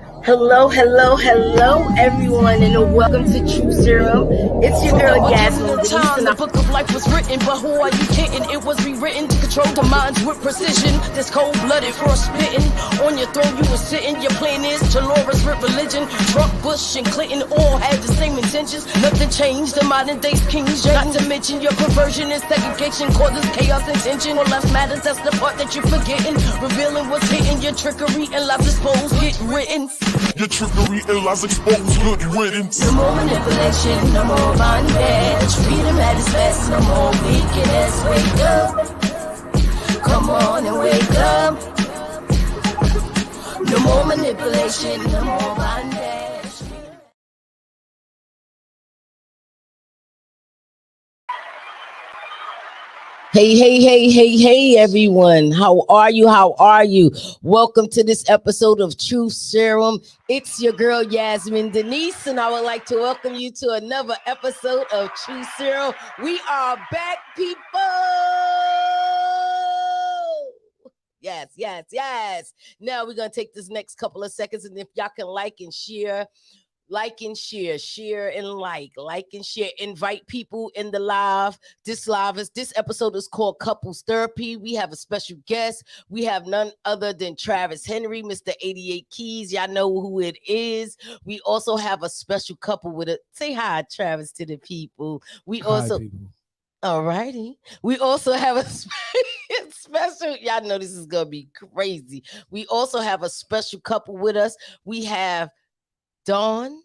Hello, everyone, and welcome to True Serum. It's your girl Yasmin Denise, and the book of life was written, but who are you kidding? It was rewritten to control the minds with precision. This cold-blooded frost spitting on your throne, you were sitting. Your plan is to lure us with religion. Trump, Bush, and Clinton all had the same intentions. Nothing changed. The modern day's King James. Not to mention your perversion and segregation causes chaos and tension. What less matters, that's the part that you're forgetting. Revealing what's hitting, your trickery and lies exposed, get written. Your trickery and lies exposed, good riddance. No more manipulation, no more bondage. Freedom at its best, no more weakness. Wake up, come on and wake up. No more manipulation, no more bondage. Hey, everyone. How are you? Welcome to this episode of True Serum. It's your girl, Yasmin Denise, and I would like to welcome you to another episode of True Serum. We are back, people. Yes. Now we're going to take this next couple of seconds, and if y'all can like and share, share and like and share, invite people in the live. This episode is called Couples Therapy. We have a special guest. We have none other than Travis Henry, Mr. 88 Keys. Y'all know who it is. We also have a special couple with it. Say hi, Travis, to the people. All righty. We also have a special, y'all know this is gonna be crazy. We also have a special couple with us. We have Dawn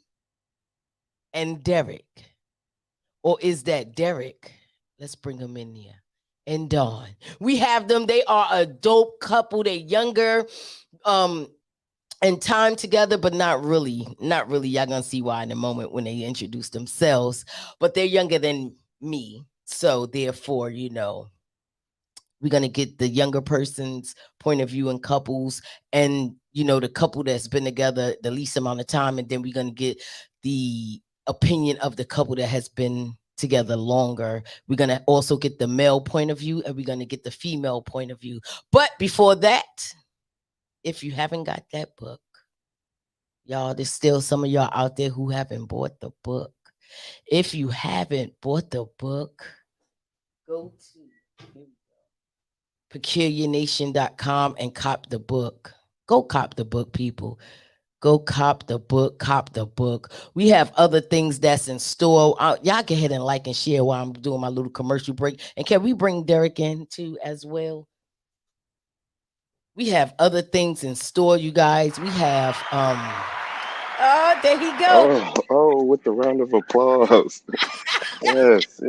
and Derek. Or is that Derek? Let's bring them in here. And Dawn. We have them. They are a dope couple. They're younger. And time together, but not really. Y'all gonna see why in a moment when they introduce themselves. But they're younger than me. So therefore, we're going to get the younger person's point of view in couples and, the couple that's been together the least amount of time. And then we're going to get the opinion of the couple that has been together longer. We're going to also get the male point of view and we're going to get the female point of view. But before that, if you haven't got that book, y'all, there's still some of y'all out there who haven't bought the book. If you haven't bought the book, go to peculiarnation.com and cop the book. Go cop the book, people. Go cop the book. We have other things that's in store. Y'all go ahead and like and share while I'm doing my little commercial break. And can we bring Derek in too as well? We have other things in store, you guys. We have oh, there he go. Oh, with the round of applause. Yes.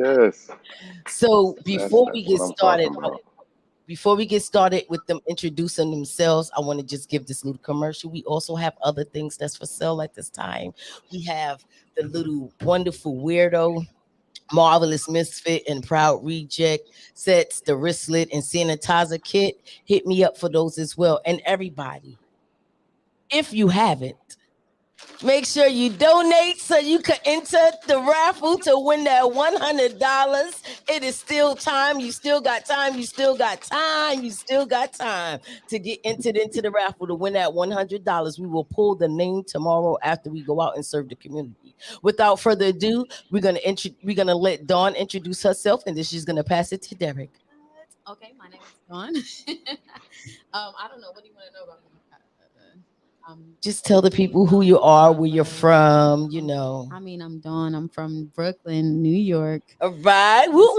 So That's before we that's get what I'm started, talking about. before we get started with them introducing themselves, I want to just give this little commercial. We also have other things that's for sale at this time. We have the little wonderful weirdo, marvelous misfit, and proud reject sets, the wristlet and sanitizer kit. Hit me up for those as well. And everybody, if you haven't, make sure you donate so you can enter the raffle to win that $100. It is still time. You still got time. You still got time to get entered into the raffle to win that $100. We will pull the name tomorrow after we go out and serve the community. Without further ado, we're gonna let Dawn introduce herself, and then she's gonna pass it to Derek. Okay, my name is Dawn. I don't know. What do you want to know about me? Just tell the people who you are, where you're from. I mean, I'm Dawn. I'm from Brooklyn, New York. All right. Woo.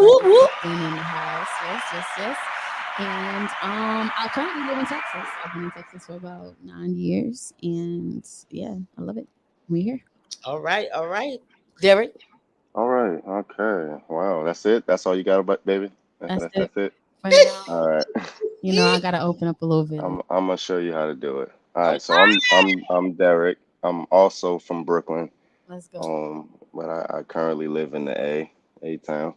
Been in the house. Yes. And I currently live in Texas. I've been in Texas for about 9 years, and yeah, I love it. We're here. All right. Derek. All right, okay. Wow, that's it. That's all you got about baby. That's it That's it. for now. All right. I gotta open up a little bit. I'm gonna show you how to do it. All All right, so I'm Derek. I'm also from Brooklyn. Let's go. But I currently live in the A town.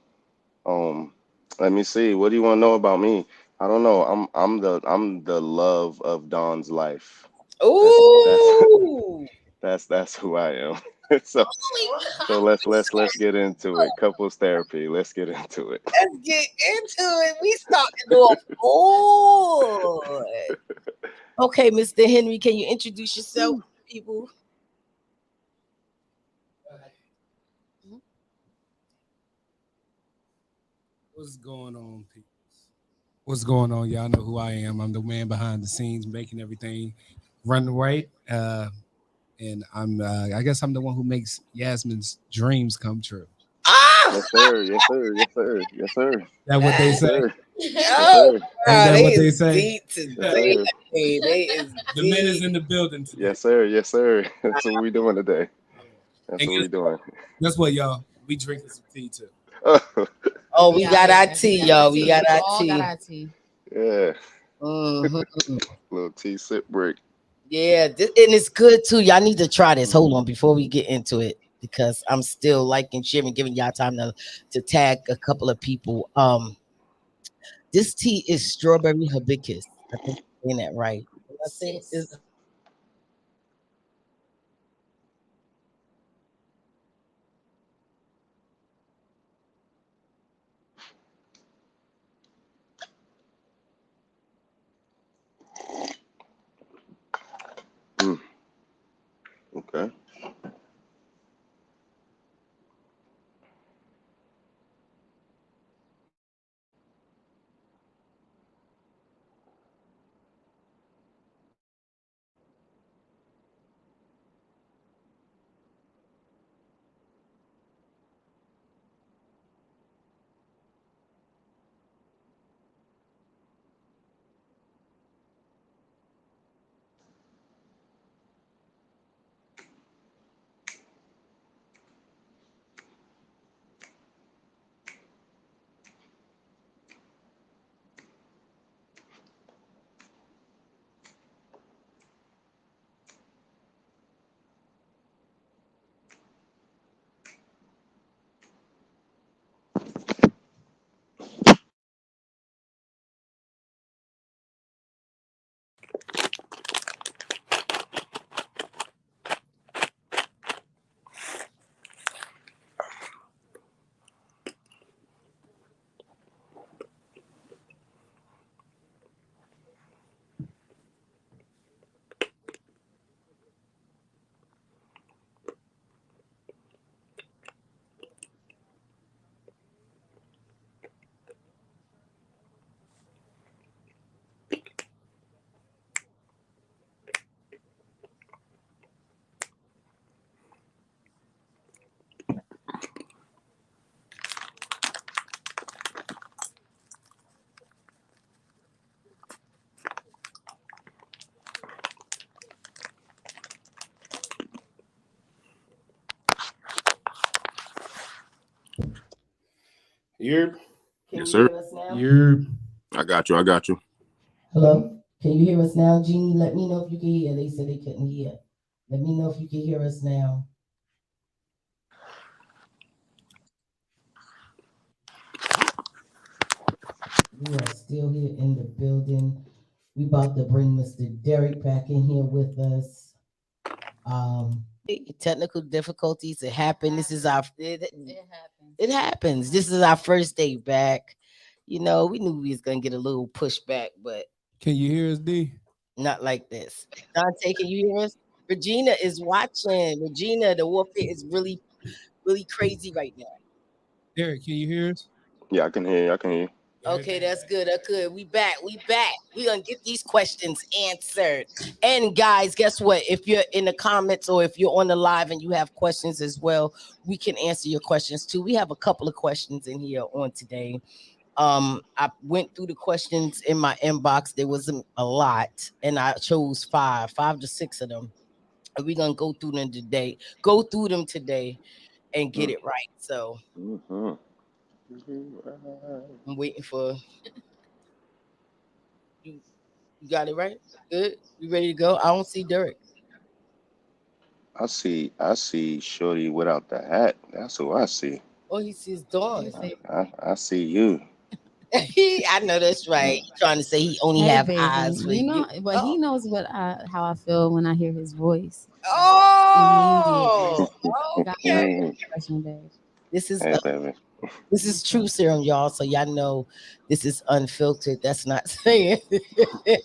Um, Let me see. What do you want to know about me? I don't know. I'm the love of Dawn's life. That's Ooh. that's who I am. So so let's get into it. Couples therapy. Let's get into it. Let's get into it. We starting off good. Okay, Mr. Henry, can you introduce yourself? people. What's going on, people? What's going on? Y'all know who I am. I'm the man behind the scenes, making everything run right. And I guess I'm the one who makes Yasmin's dreams come true. Ah, Yes, sir. Yes, sir. Yes, sir. Yes, sir. That what they Yes, say? sir. Yes, oh, sir. Ain't girl, that they what they is say? deep Yes, today. sir. They is The men is deep. in the building today. Yes, sir. Yes, sir. That's what we doing today. That's And what we doing. guess what, y'all? We drinking some tea too. Oh, we got our We tea, got y'all. our We tea. got our All got tea. our tea. Yeah. Mhm. Little tea sip break. Yeah, and it's good too. Y'all need to try this. Hold on before we get into it because I'm still liking, sharing, giving y'all time to tag a couple of people. This tea is strawberry hibiscus. I think I'm saying that right. I think is Mm, okay. You're can Yes, you sir. hear us now? you're I got you. I got you. Hello? Can you hear us now, Jeannie? Let me know if you can hear. They said they couldn't hear. Let me know if you can hear us now. We are still here in the building. We about to bring Mr. Derek back in here with us. Technical difficulties. It happened. This is our happens. it happens. This is our first day back. You know, we knew we was gonna get a little pushback, but can you hear us, D? not like this. Dante, can you hear us? Regina is watching. Regina, the warfare is really, really crazy right now. Derek, can you hear us? Yeah, I can hear you. I can hear you. Okay, that's good. That's good. We back. We back. We gonna get these questions answered. And guys, guess what? If you're in the comments or if you're on the live and you have questions as well, we can answer your questions too. We have a couple of questions in here on today. I went through the questions in my inbox. There wasn't a lot, and I chose five to six of them. And we're gonna go through them today and get Mm, it right. So mhm. I'm waiting for you. You got it right? Good. You ready to go? I don't see Derek. I see Shorty without the hat. That's who I see. Oh, he sees Dawn. I see you. I know that's right. Mm. He trying to say he only Hey, have baby. eyes for You know, you. but Oh, he knows how I feel when I hear his voice. Immediately. oh, Got my okay. expression, babe. This is Hey, baby. This is true serum, y'all. So y'all know this is unfiltered. That's not saying this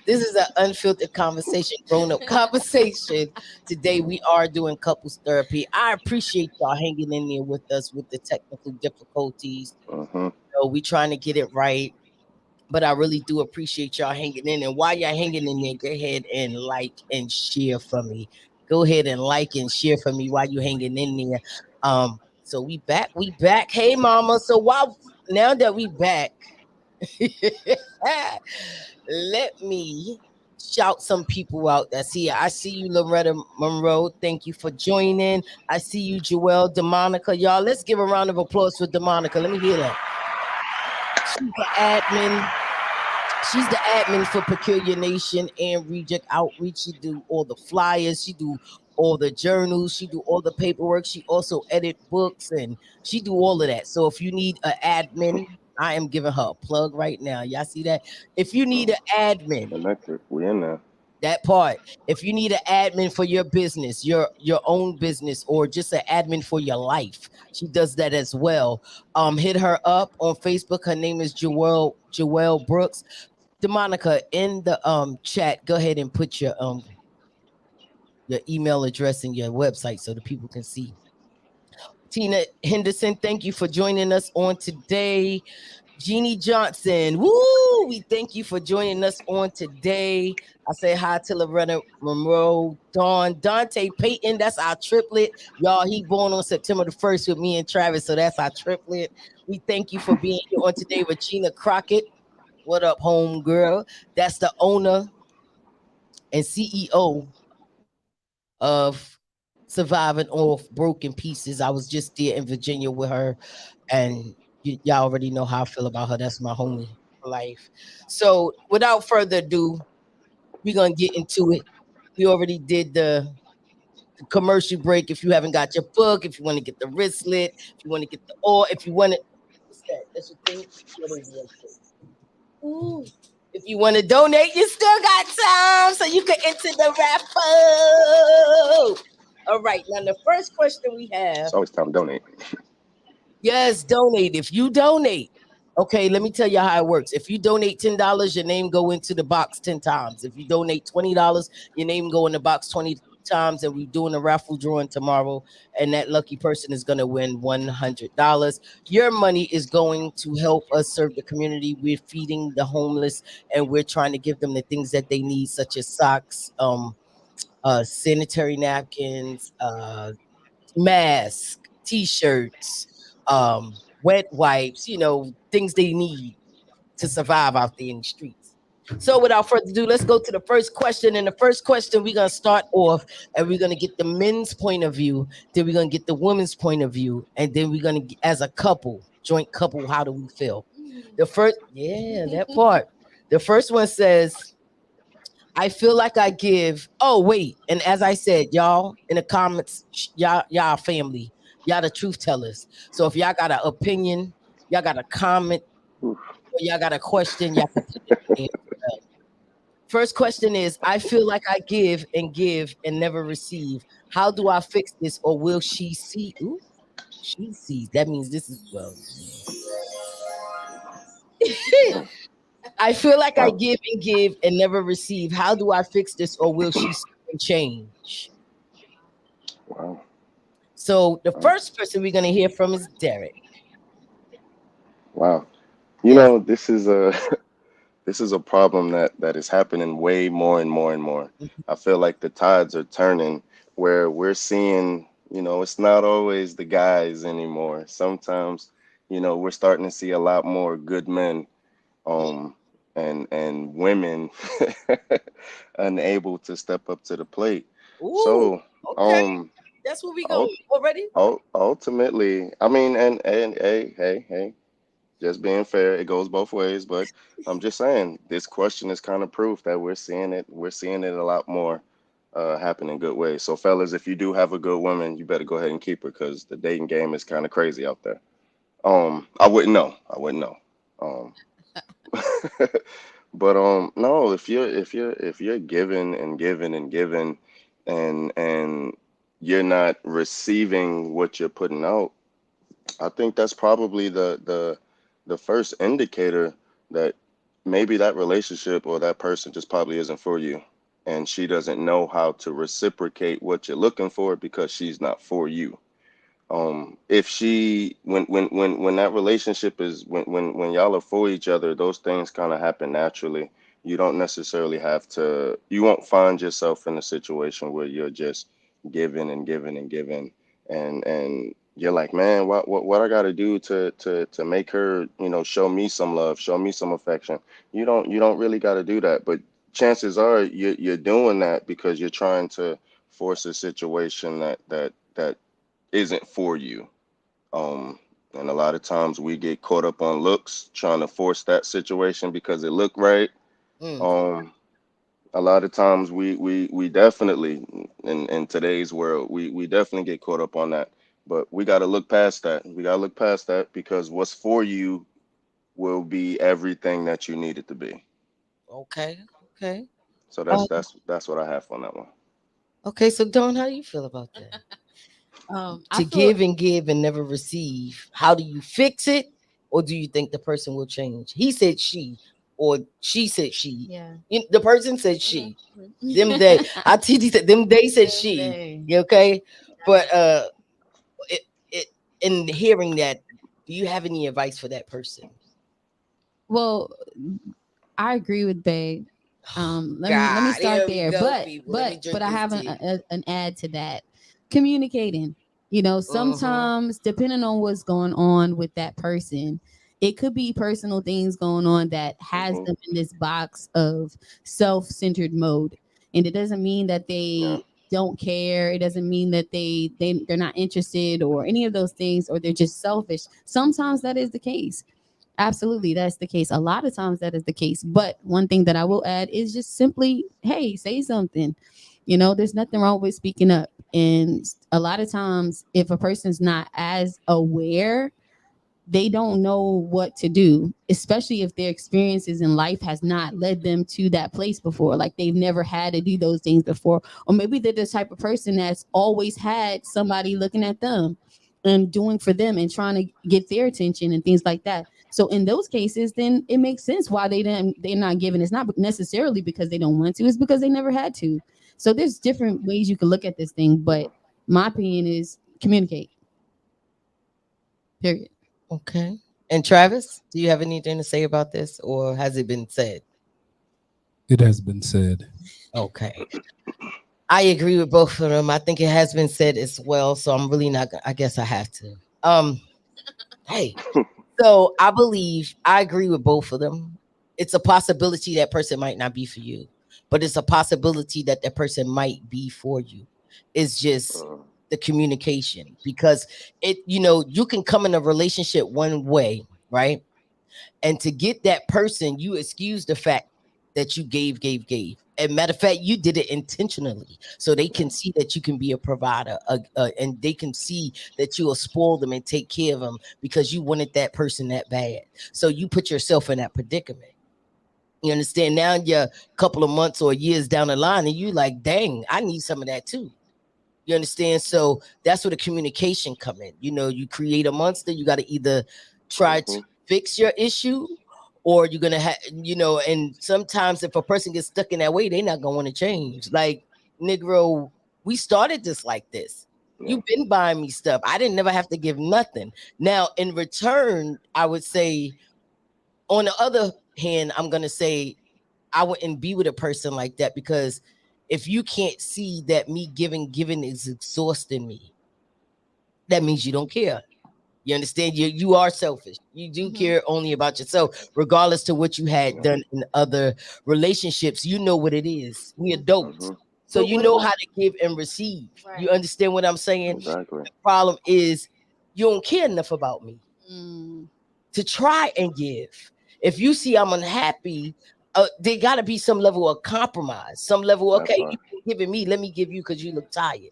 is an unfiltered conversation, grown up conversation. Today we are doing couples therapy. I appreciate y'all hanging in there with us with the technical difficulties. Mm-hmm. We trying to get it right. But I really do appreciate y'all hanging in. And while y'all hanging in there, go ahead and like and share for me. Go ahead and like and share for me while you hanging in there. So we back, we back. Hey mama. So while now that we back, let me shout some people out that's here. I see you, Loretta Monroe. Thank you for joining. I see you, Joelle, DeMonica. Y'all, let's give a round of applause for DeMonica. Let me hear that. She's the admin. She's the admin for Peculiar Nation and Reject Outreach. She do all the flyers. She do all the journals. She do all the paperwork. She also edit books and she do all of that. So if you need an admin, I am giving her a plug right now. Y'all see that? If you need an admin, Connected. We in there. that part. If you need an admin for your business, your own business, or just an admin for your life, she does that as well. Hit her up on Facebook. Her name is Joelle Brooks. DeMonica, in the chat, go ahead and put your email address and your website so the people can see. Tina Henderson, thank you for joining us on today. Jeannie Johnson, woo! We thank you for joining us on today. I say hi to Loretta Monroe, Dante Payton. That's our triplet, y'all. He born on September the 1st with me and Travis, so that's our triplet. We thank you for being here on today, Regina Crockett. What up, home girl? That's the owner and CEO of Surviving Off Broken Pieces. I was just there in Virginia with her, and y'all already know how I feel about her. That's my homie for life. So, without further ado, we're gonna get into it. We already did the commercial break. If you haven't got your book, if you want to get the wristlet, if you want to get the oil, if you want it, what's that? That's your thing. What is it? Ooh. If you want to donate, you still got time, so you can enter the raffle. All right, now the first question we have. It's always time to donate. Yes, donate. If you donate, okay, let me tell you how it works. If you donate $10, your name go into the box 10 times. If you donate $20, your name go in the box 20 times, and we're doing a raffle drawing tomorrow, and that lucky person is going to win $100. Your money is going to help us serve the community. We're feeding the homeless, and we're trying to give them the things that they need, such as socks, sanitary napkins, masks, t-shirts, wet wipes, things they need to survive out there in the streets. So without further ado, let's go to the first question. And the first question, we're gonna start off and we're gonna get the men's point of view, then we're gonna get the women's point of view, and then we're gonna as a couple, joint couple, how do we feel? The first, yeah, that part. The first one says, I feel like I give. Oh, wait. And as I said, y'all in the comments, y'all family. Y'all the truth tellers. So if y'all got an opinion, y'all got a comment, or y'all got a question, y'all can put it in as well. First question is, I feel like I give and never receive. How do I fix this? Or will she see? Ooh, she sees. That means this is well. I feel like I Wow. give and never receive. How do I fix this, or will she change? Wow. So the Wow. first person we're gonna hear from is Derek. Wow. Yes. This is a this is a problem that is happening way more and more and more. I feel like the tides are turning where we're seeing, it's not always the guys anymore. Sometimes, we're starting to see a lot more good men, um, and women unable to step up to the plate. Ooh. So, Okay. um, That's what we going ult- already. ultimately, I mean, and hey, just being fair, it goes both ways. But I'm just saying, this question is kind of proof that we're seeing it. We're seeing it a lot more happen in good ways. So, fellas, if you do have a good woman, you better go ahead and keep her because the dating game is kind of crazy out there. I wouldn't know. I wouldn't know. Um, but no, if you're giving and giving and giving, and you're not receiving what you're putting out, I think that's probably the first indicator that maybe that relationship or that person just probably isn't for you. And she doesn't know how to reciprocate what you're looking for because she's not for you. If she when that relationship is when y'all are for each other, those things kind of happen naturally. You don't necessarily have to, you won't find yourself in a situation where you're just giving and giving and giving, and you're like, man, what I got to do to make her, show me some love, show me some affection. You don't really got to do that, but chances are you're doing that because you're trying to force a situation that isn't for you. And a lot of times we get caught up on looks, trying to force that situation because it looked right. Mm. Um, a lot of times we definitely in today's world we definitely get caught up on that. But we got to look past that. We got to look past that because what's for you will be everything that you need it to be. Okay. Okay. So that's Um, that's what I have on that one. okay. So Dawn, how do you feel about that? I To feel give and never receive. How do you fix it? Or do you think the person will change? He said she, or she said she. yeah. The person said she. Them Mhm. they ITD said them they said Them she. they. You okay? But it, it in hearing that, do you have any advice for that person? Well, I agree with Bay. Let me God, start here we there. go, But people. Let me but but drink I this have tea. an add to that. Communicating. You know, Mm-hmm. sometimes depending on what's going on with that person, it could be personal things going on that has Hmm. them in this box of self-centered mode. And it doesn't mean that Yeah. they don't care. It doesn't mean that they're not interested or any of those things, or they're just selfish. Sometimes that is the case. Absolutely, that's the case. A lot of times that is the case. But one thing that I will add is just simply, hey, say something. You know, there's nothing wrong with speaking up. And a lot of times, if a person's not as aware, they don't know what to do, especially if their experiences in life has not led them to that place before. Like they've never had to do those things before. Or maybe they're the type of person that's always had somebody looking at them and doing for them and trying to get their attention and things like that. So in those cases, then it makes sense why they're not giving. It's not necessarily because they don't want to, it's because they never had to. So there's different ways you can look at this thing, but my opinion is communicate. Period. Okay. And Travis, do you have anything to say about this, or has it been said? It has been said. Okay. I agree with both of them. I think it has been said as well. So I'm really not I guess I have to. Hey, so I believe I agree with both of them. It's a possibility that person might not be for you, but it's a possibility that that person might be for you. It's just Uh, the communication, because you can come in a relationship one way, right? And to get that person, you excuse the fact that you gave. And matter of fact, you did it intentionally so they can yeah. see that you can be a provider, and they can see that you will spoil them and take care of them because you wanted that person that bad. So you put yourself in that predicament. You understand? Now you're a couple of months or years down the line, and you like, dang, I need some of that too. You understand? So that's where the communication come in. You create a monster. You got to either try to Hmm. fix your issue, or you're gonna have, and sometimes if a person gets stuck in that way, they're not gonna want to change. Like, Negro, we started this like this. Yeah. You've been buying me stuff. I didn't never have to give nothing. Now, in return, I would say, on the other hand, I'm gonna say I wouldn't be with a person like that, because if you can't see that me giving is exhausting me, that means you don't care. You understand? You are selfish. You do Mhm. care only about yourself, regardless to what you had Yeah. done in other relationships. You know what it is. We adults. Hmm. So But you what know about how to give and receive. You right? understand what I'm saying? Exactly. The problem is you don't care enough about me Mm, to try and give. If you see I'm unhappy, there got to be some level of compromise, some level. That Okay, part. you giving me, let me give you because you look tired.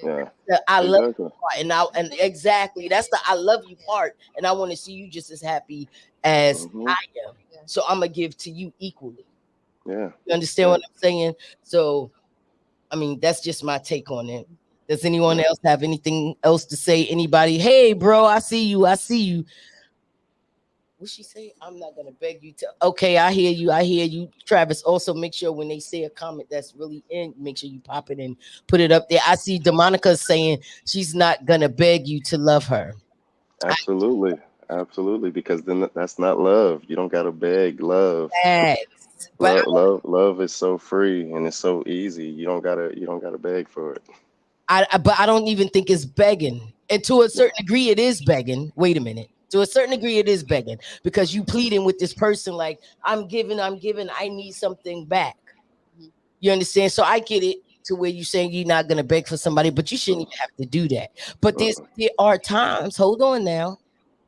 Yeah. The I love Exactly. you part, and exactly that's the I love you part, and I want to see you just as happy as Hmm. I am. So I'm gonna give to you equally. Yeah. You understand Yeah. what I'm saying? So I mean, that's just my take on it. Does anyone Yeah. else have anything else to say? Anybody? Hey, bro, I see you. I see you. What she say? I'm not gonna beg you to. Okay, I hear you. I hear you, Travis. Also, make sure when they say a comment that's really in, make sure you pop it and put it up there. I see Demonica saying she's not gonna beg you to love her. I Absolutely. Absolutely. Because then that's not love. You don't gotta beg love. that, but Love is so free and it's so easy. You don't gotta beg for it. but I don't even think it's begging. And to a certain degree, it is begging. Wait a minute. To a certain degree, it is begging because you pleading with this person like, I'm giving, I need something back. Mhm. You understand? So I get it to where you saying you're not gonna beg for somebody, but you shouldn't even have to do that. But Mm-mm. there are times, hold on now.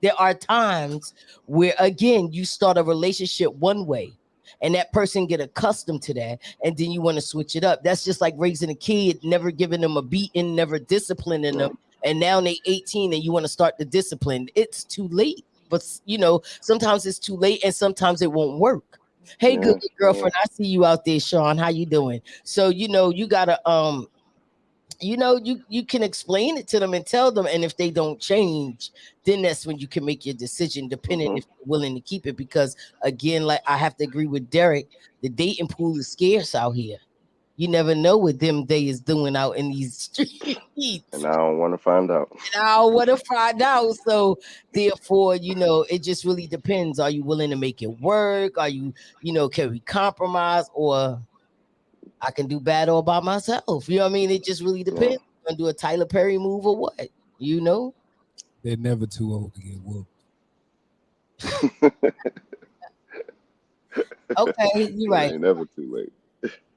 There are times where again you start a relationship one way and that person get accustomed to that and then you want to switch it up. That's just like raising a kid, never giving them a beating, never disciplining them. Yeah. And now they 18 and you want to start the discipline. It's too late. But you know, sometimes it's too late and sometimes it won't work. Hey, good Yeah. Yeah. girlfriend, I see you out there, Sean. How you doing? So you know, you gotta you can explain it to them and tell them, and if they don't change, then that's when you can make your decision, depending Mm-hmm. if you're willing to keep it. Because again, like I have to agree with Derek, the dating pool is scarce out here. You never know what them they is doing out in these streets. And I don't want to find out. And I want to find out. So therefore, you know, it just really depends. Are you willing to make it work? Are you, you know, can we compromise, or I can do bad all by myself? You know what I mean? It just really Yeah. depends. Gonna do a Tyler Perry move or what? You know? They're never too old to get whooped. Okay, you It right. ain't never too late.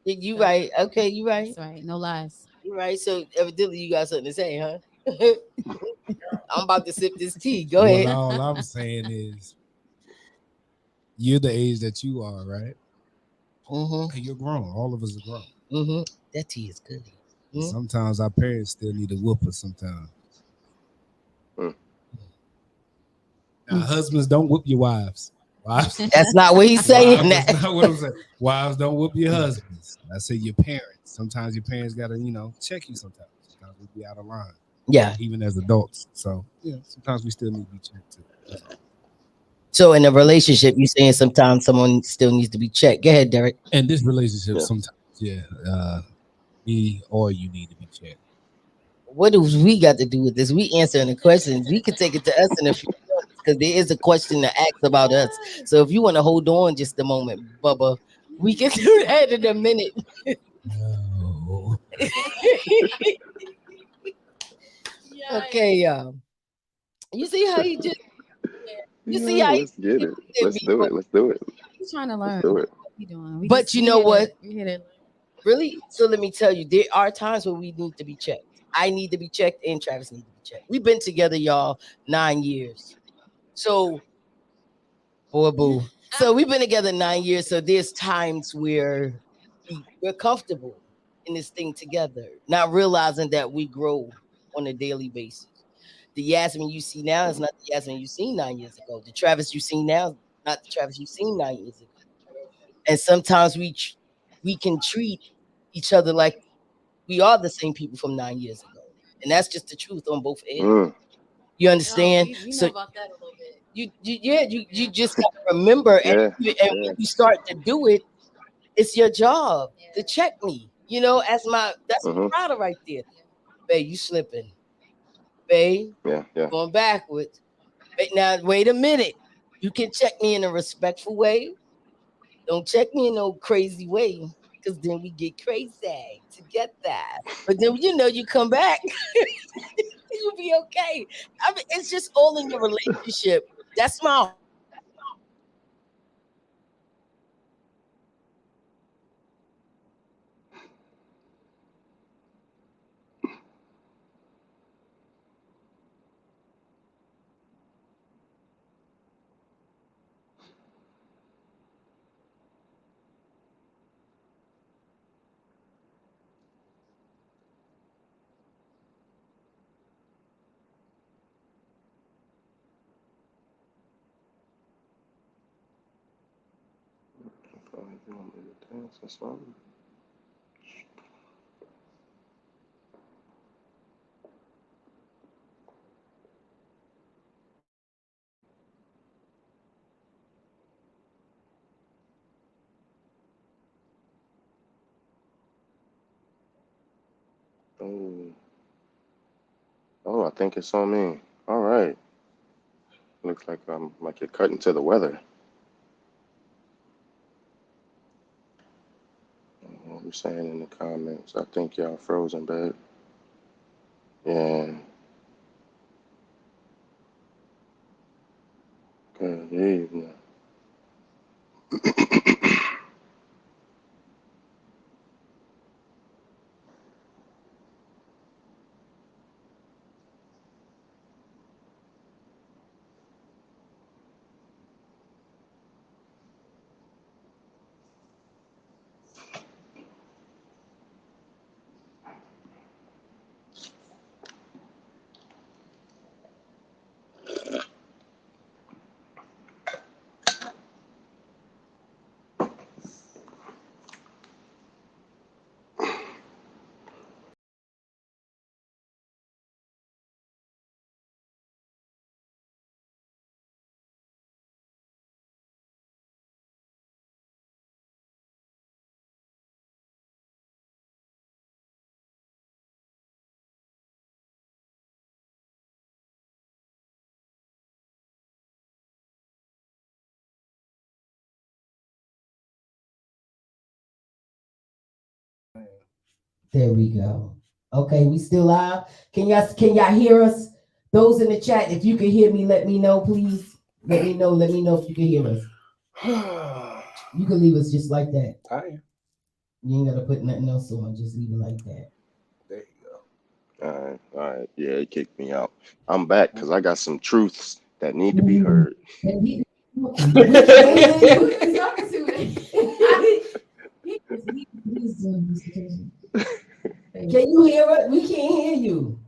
You That's, right. Okay, you right. that's right. No lies. You right. So evidently you got something to say, huh? I'm about to sip this tea. Go Well, ahead. all I'm saying is you're the age that you are, right? Mm-hmm. And you're grown. All of us are grown. Mm-hmm. That tea is good. And Mhm. sometimes our parents still need a whoop us sometimes. Mm. Now, husbands, don't whoop your wives. Wives, That's not what he's saying. wives, that's not what I'm saying. Wives, don't whoop your husbands. I say your parents. Sometimes your parents gotta, check you sometimes. Sometimes we be out of line, Yeah. even as adults. So yeah, sometimes we still need to be checked too. That's all. So in a relationship, you saying sometimes someone still needs to be checked. Go ahead, Derek. And this relationship, Yeah. sometimes, yeah, me or you need to be checked. What do we got to do with this? We answering the questions. We could take it to us in a few minutes because there is a question to ask about us. So if you want to hold on just a moment, Bubba, we can do that in a minute. No. Okay, you see how he just you Yeah. see how he Let's get it. looked at Let's me, do but it. Let's do it. We're trying to Let's learn. do it. What we doing? We but just you we know here to what? we here to Really? So let me tell you, there are times where we need to be checked. I need to be checked, and Travis need to be checked. We've been together, y'all, 9 years. So, boy, boo. So we've been together 9 years. So there's times where we're comfortable in this thing together, not realizing that we grow on a daily basis. The Yasmin you see now is not the Yasmin you seen 9 years ago. The Travis you see now is not the Travis you seen 9 years ago. And sometimes we can treat each other like we are the same people from 9 years ago, and that's just the truth on both ends. Mm. You Oh, understand? we know So about that a little bit. yeah, you just gotta remember, Yeah. and Yeah. when you start to do it, it's your job to check me. You know, as that's Mm-hmm. my rider right there. Babe, you slipping. Babe, Yeah. Yeah. going backwards. Now wait a minute. You can check me in a respectful way. Don't check me in no crazy way, because then we get crazy to get that. But then you come back, you'll be okay. I mean, it's just all in your relationship. That's my whole thing. If you want to be checked, check me. If you want me to check you, check me. You know, and that's just the truth. Oh, you want me to dance or something? Oh, oh, I think it's on me. All right. Looks like I'm like you're cutting to the weather. What we saying in the comments? I think y'all frozen, babe. Yeah. Good evening. There we go. Okay, we still live. Can y'all hear us? Those in the chat, if you can hear me, let me know, please. Let me know. Let me know if you can hear us. You can leave us just like that. I am. You ain't gotta put nothing else on. Just leave it like that. There you go. All right. Yeah, it kicked me out. I'm back because I got some truths that need to be heard. And he- Can you hear us? We can't hear you.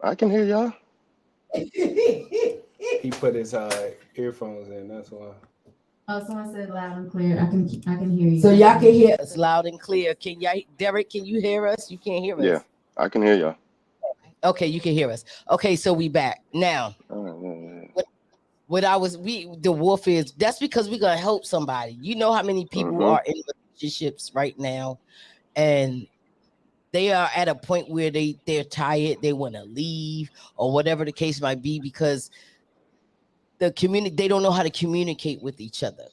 I can hear y'all. He put his earphones in. That's why. Oh, someone said loud and clear. I can hear you. So y'all can hear us loud and clear. Can y'all, Derek? Can you hear us? You can't hear us. Yeah, I can hear y'all. Okay, you can hear us. Okay, so we back now. What the warfare is, that's because we're gonna help somebody. You know how many people are in relationships right now, and they are at a point where they're tired, they want to leave, or whatever the case might be, because the community, they don't know how to communicate with each other.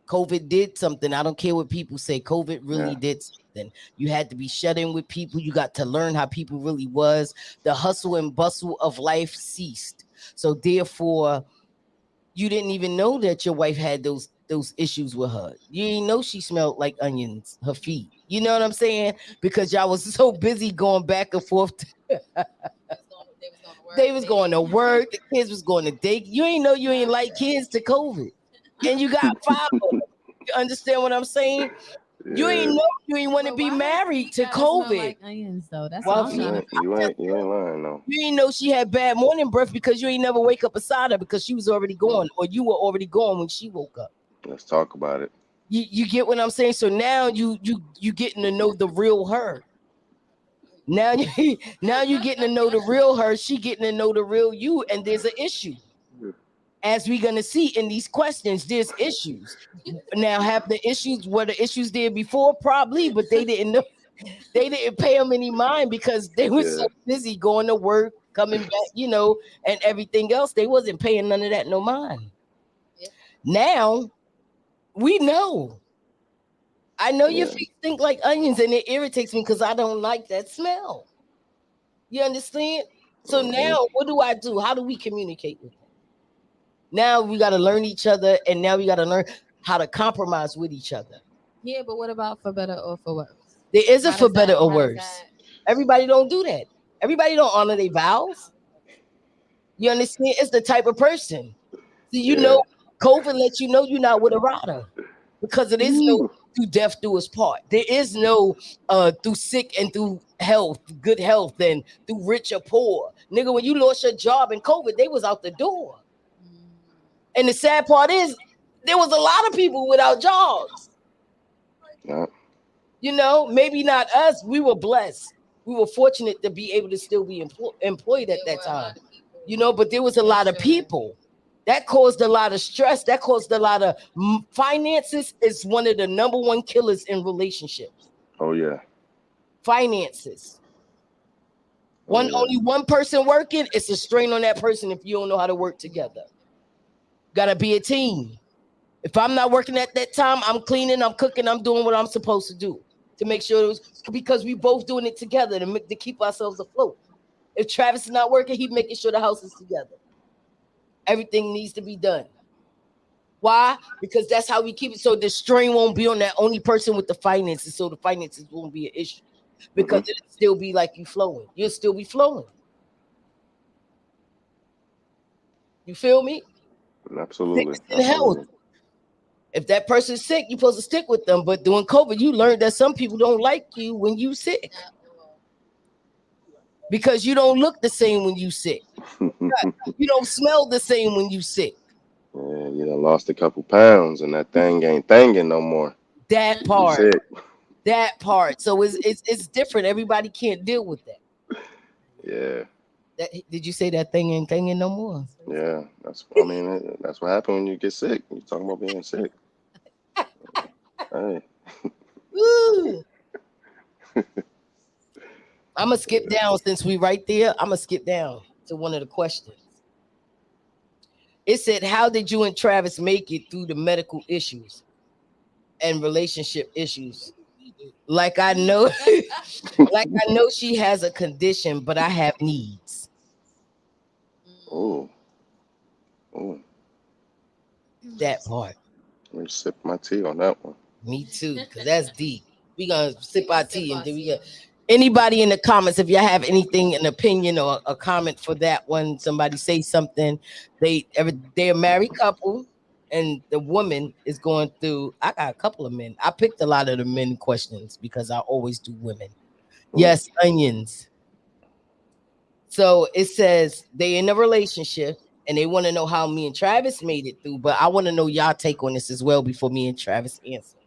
COVID did something. I don't care what people say. COVID really did something. You had to be shut in with people. You got to learn how people really was. The hustle and bustle of life ceased. So therefore, you didn't even know that your wife had those issues with her. You didn't know she smelled like onions, her feet. You know what I'm saying? Because y'all was so busy going back and forth. They was going to work. The kids was going to date. You ain't know you ain't like kids to COVID. And you got 5 of them. You understand what I'm saying? Yeah. You ain't know you ain't want to be married to COVID. Like onions, though. That's you ain't lying, no. You ain't know she had bad morning breath because you ain't never wake up beside her because she was already gone, or you were already gone when she woke up. Let's talk about it. You get what I'm saying? So now you getting to know the real her. Now you getting to know the real her. She getting to know the real you, and there's an issue. As we're gonna see in these questions, there's issues. Now, have the issues, were the issues there before? Probably, but they didn't know. They didn't pay them any mind because they were so busy going to work, coming back, and everything else. They wasn't paying none of that no mind. Now we know. I know your feet stink like onions, and it irritates me because I don't like that smell. You understand? So now, what do I do? How do we communicate with them? Now we got to learn each other, and now we got to learn how to compromise with each other. Yeah, but what about for better or for worse? There is a for better or worse. Everybody don't do that. Everybody don't honor their vows. You understand? It's the type of person. So COVID lets you know you're not with a rider because it is no through death do us part. There is no through sick and through health, good health, and through rich or poor. Nigga, when you lost your job in COVID, they was out the door. And the sad part is there was a lot of people without jobs. Yeah. Maybe not us. We were blessed. We were fortunate to be able to still be employed at that time. But there was a lot of people. That caused a lot of stress. That caused a lot of finances is one of the number one killers in relationships. Oh, yeah. Finances. Only one person working, it's a strain on that person if you don't know how to work together. Gotta be a team. If I'm not working at that time, I'm cleaning, I'm cooking, I'm doing what I'm supposed to do to make sure it was, because we both doing it together to keep ourselves afloat. If Travis is not working, he's making sure the house is together. Everything needs to be done. Why? Because that's how we keep it. So the strain won't be on that only person with the finances. So the finances won't be an issue. Because it'll still be like you flowing. You'll still be flowing. You feel me? Absolutely. In health. If that person's sick, you're supposed to stick with them. But during COVID, you learned that some people don't like you when you sick. Because you don't look the same when you sick. You don't smell the same when you sick. Yeah, you done lost a couple pounds and that thing ain't thangin' no more. That part. That part. So it's different. Everybody can't deal with that. Yeah. Did you say that thing ain't thangin' no more? Yeah, that's what happened when you get sick. You talking about being sick. Hey. I'm gonna skip down since we right there. I'm gonna skip down to one of the questions. It said, how did you and Travis make it through the medical issues and relationship issues? Like I know she has a condition, but I have needs. Oh. That part. Let me sip my tea on that one. Me too, because that's deep. We gonna sip our tea and then we got anybody in the comments. If y'all have anything, an opinion or a comment for that one, somebody say something. They're a married couple, and the woman is going through. I got a couple of men. I picked a lot of the men questions because I always do women. Yes, onions. So it says they in a relationship and they want to know how me and Travis made it through, but I want to know y'all take on this as well before me and Travis answer.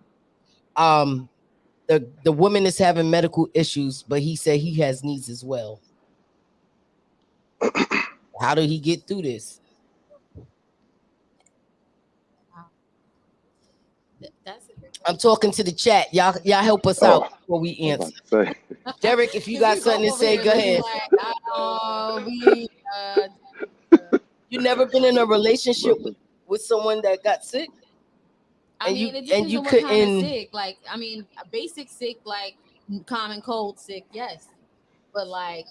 The woman is having medical issues, but he said he has needs as well. How did he get through this? I'm talking to the chat. Y'all help us out before we answer. Derek, if you got something to say, go ahead. You never been in a relationship with someone that got sick? I mean, it depends on what kind of sick. Like, I mean, a basic sick, like common cold sick, yes. But like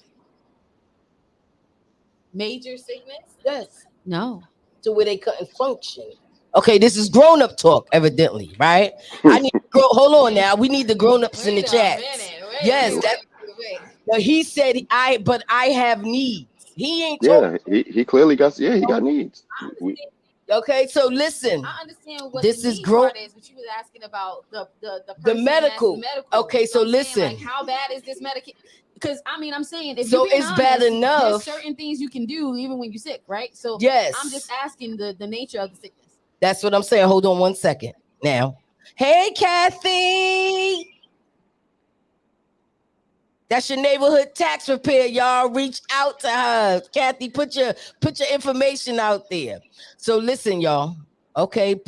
major sickness? Yes. No. To where they couldn't function. Okay, this is grown-up talk, evidently, right? I need hold on now. We need the grown-ups in the chat. Yes, but he said but I have needs. He ain't talking. Yeah, he clearly got he got needs. Okay, so listen. I understand what this the is growth. But you was asking about the medical. Okay, so listen. Like, how bad is this medication? Because I mean, I'm saying if so it's honest, bad enough. There's certain things you can do even when you're sick, right? So yes, I'm just asking the nature of the sickness. That's what I'm saying. Hold on 1 second. Now, hey Kathy. That's your neighborhood tax repair, y'all. Reach out to her. Kathy, put your information out there. So listen, y'all. Okay,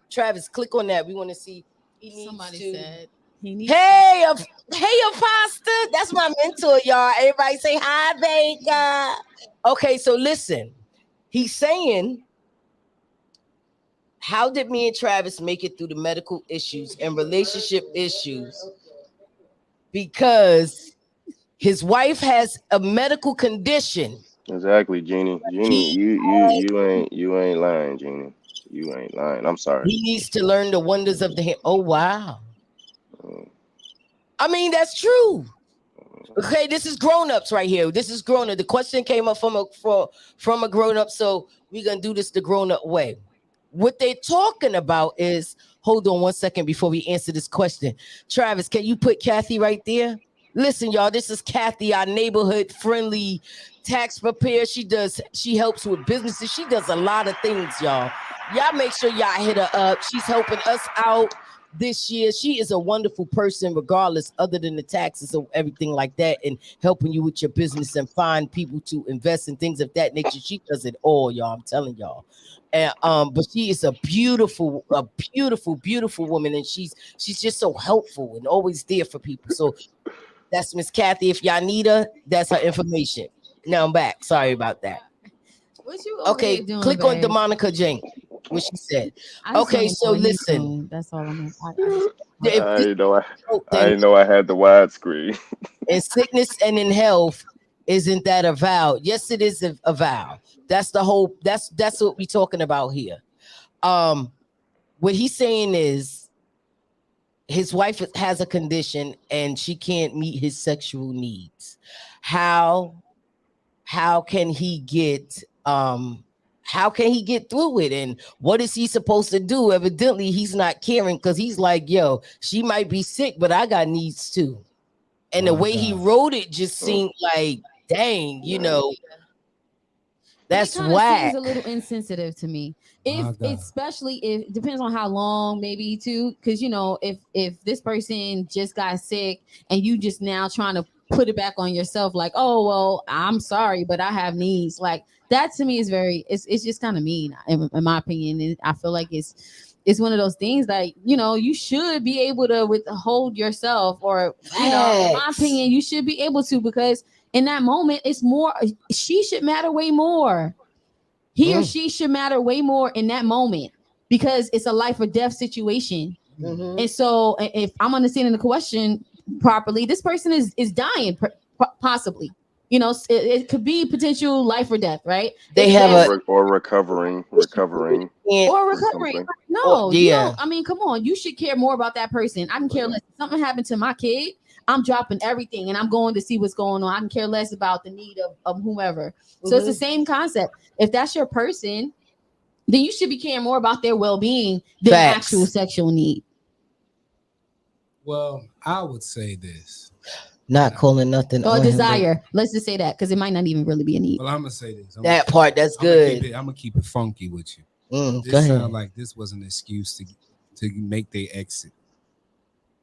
Travis, click on that. We want to see. Somebody said he needs hey, Pasta. That's my mentor, y'all. Everybody say hi, Baker. Okay, so listen. He's saying, how did me and Travis make it through the medical issues and relationship issues? Because his wife has a medical condition. Exactly, Jeannie. Jeannie, you ain't lying, Jeannie. You ain't lying. I'm sorry. He needs to learn the wonders of the hand. Oh wow. I mean, that's true. Okay, this is grown-ups right here. This is grown-up. The question came up from a grown-up, so we're gonna do this the grown-up way. What they're talking about is, hold on 1 second before we answer this question. Travis, can you put Kathy right there? Listen, y'all, this is Kathy, our neighborhood friendly tax preparer. She helps with businesses. She does a lot of things, y'all. Y'all make sure y'all hit her up. She's helping us out this year. She is a wonderful person, regardless, other than the taxes or everything like that, and helping you with your business and find people to invest in things of that nature. She does it all, y'all. I'm telling y'all. And but she is a beautiful woman, and she's just so helpful and always there for people. So That's Miss Kathy. If y'all need her, that's her information. Now I'm back. Sorry about that. What you over Okay, here doing, click on babe? DeMonica Jane. What she said. I just Okay, wanna so know what he's listen. doing. That's all I'm. I just, If I this didn't know I then didn't know I had the widescreen. in sickness and in health, isn't that a vow? Yes, it is a vow. That's the whole. That's what we're talking about here. Um, what he's saying is his wife has a condition and she can't meet his sexual needs. How how can he get how can he get through it, and what is he supposed to do? Evidently he's not caring, because he's like, yo, she might be sick but I got needs too. And the My way he God. wrote it just Mm, seemed like, dang, yeah. that's kind of seems whack. a little insensitive to me. If My God. especially if it depends on how long, maybe too, because if this person just got sick and you just now trying to put it back on yourself, like, oh well, I'm sorry, but I have needs. Like that to me is very, it's just kind of mean in my opinion. And I feel like it's one of those things that you should be able to withhold yourself, or in my Facts. opinion, you should be able to, because in that moment, it's more. She should matter way more. He or Mm, she should matter way more in that moment, because it's a life or death situation. mhm. And so, if I'm understanding the question properly, this person is dying, possibly. It could be potential life or death, right? They It have says a Or recovering can't, or from recovering. something. or, No, you yeah. don't. I mean, come on. You should care more about that person. I can care Yeah. less. If something happened to my kid, I'm dropping everything and I'm going to see what's going on. I can care less about the need of whomever. So it's the Mhm. same concept. If that's your person, then you should be caring more about their well-being than the actual Facts. sexual need. Well, I would say this. Not calling nothing Or on him. desire. Let's just say that, because it might not even really be a need. Well, I'm gonna say this. That part, that's I'm gonna keep good. it. I'm gonna keep it funky with you. Go This ahead. sounds like this was an excuse to make their exit.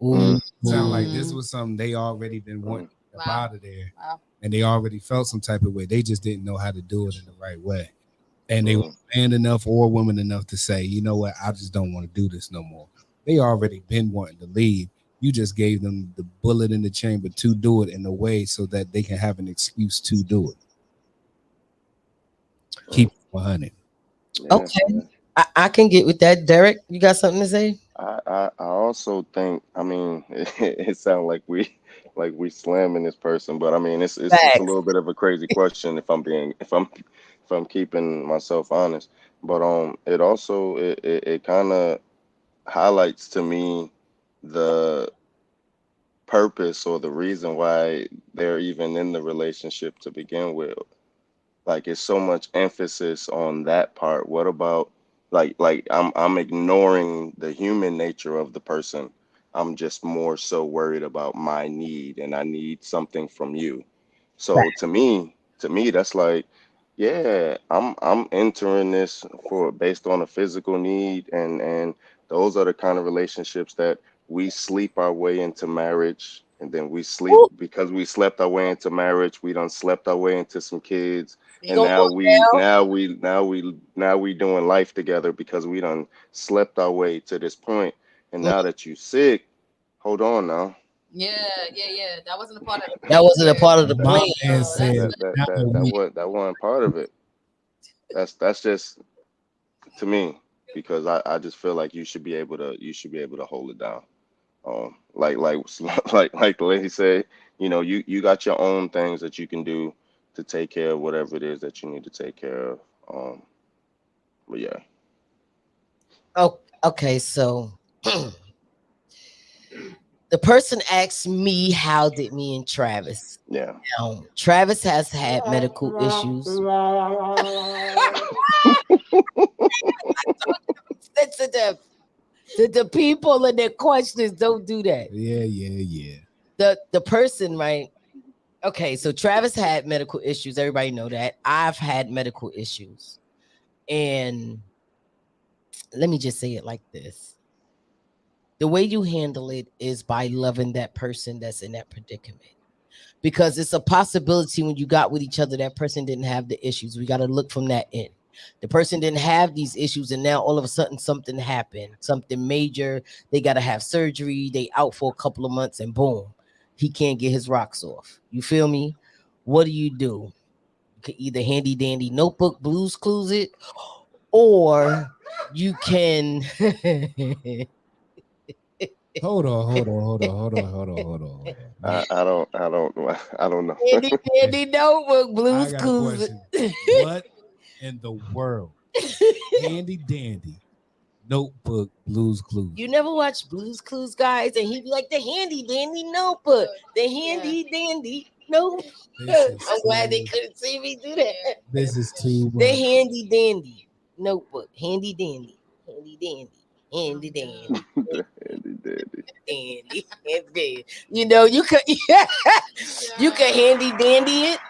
Ooh. Sound like this was something they already been wanting Mm. up Wow. out of there, Wow. and they already felt some type of way. They just didn't know how to do it in the right way, and they were Mm. man enough or woman enough to say, you know what, I just don't want to do this no more. They already been wanting to leave. You just gave them the bullet in the chamber to do it in a way so that they can have an excuse to do it. Mm. Keep it 100. Yeah, Okay. yeah. I can get with that. Derek, you got something to say? I also think, I mean, it sounds like we slamming this person, but I mean it's a Facts. little bit of a crazy question if I'm keeping myself honest. But it also it kind of highlights to me the purpose or the reason why they're even in the relationship to begin with. Like it's so much emphasis on that part. What about like I'm ignoring the human nature of the person. I'm just more so worried about my need, and I need something from you. So to me that's like, yeah, I'm entering this for based on a physical need, and those are the kind of relationships that we sleep our way into marriage, and then we sleep Woo. because we slept our way into marriage, we done slept our way into some kids, We and gonna go down. now we doing life together because we done slept our way to this point. And Mm, now that you sick, hold on now. Yeah. That wasn't a part of the that plan wasn't a here. part of the My plan. man So that's said, That that now that that we was that wasn't part of it. That's just to me, because I just feel like you should be able to hold it down. Like like the lady said, you got your own things that you can do to take care of whatever it is that you need to take care of. But yeah. Oh, okay. So the person asked me, how did me and Travis? Yeah. Now, Travis has had medical issues. Sensitive to the people and their questions. Don't do that. yeah. The person, right? Okay, so Travis had medical issues. Everybody know that. I've had medical issues. And let me just say it like this. The way you handle it is by loving that person that's in that predicament. Because it's a possibility when you got with each other, that person didn't have the issues. We got to look from that end. The person didn't have these issues, and now all of a sudden something happened, something major. They got to have surgery. They out for a couple of months, and boom. he can't get his rocks off. You feel me? What do? You can either handy dandy notebook, Blues Clues it, or you can Hold on. I don't know. handy dandy notebook, I Blues got a Clues question. it. What in the world? Handy dandy notebook Blues Clues. You never watch Blues Clues, guys, and he'd be like the handy dandy notebook, the handy dandy notebook. I'm glad they couldn't see me do that. This is too The much. handy dandy notebook, handy dandy, handy dandy, handy dandy. Handy dandy. Dandy, handy. You know, you could you can handy dandy it,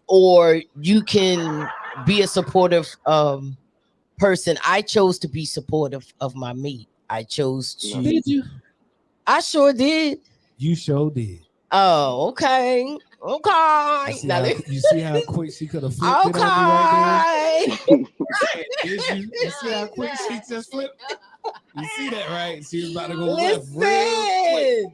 or you can be a supportive person. I chose to be supportive of my mate. I chose to. Did you? I sure did. You sure did. Oh, okay. You Okay. see, Now, you see how quick she could have flipped it on me right okay. there? Did you? You see how quick she just flipped? You see that, right? She was about to go left real quick.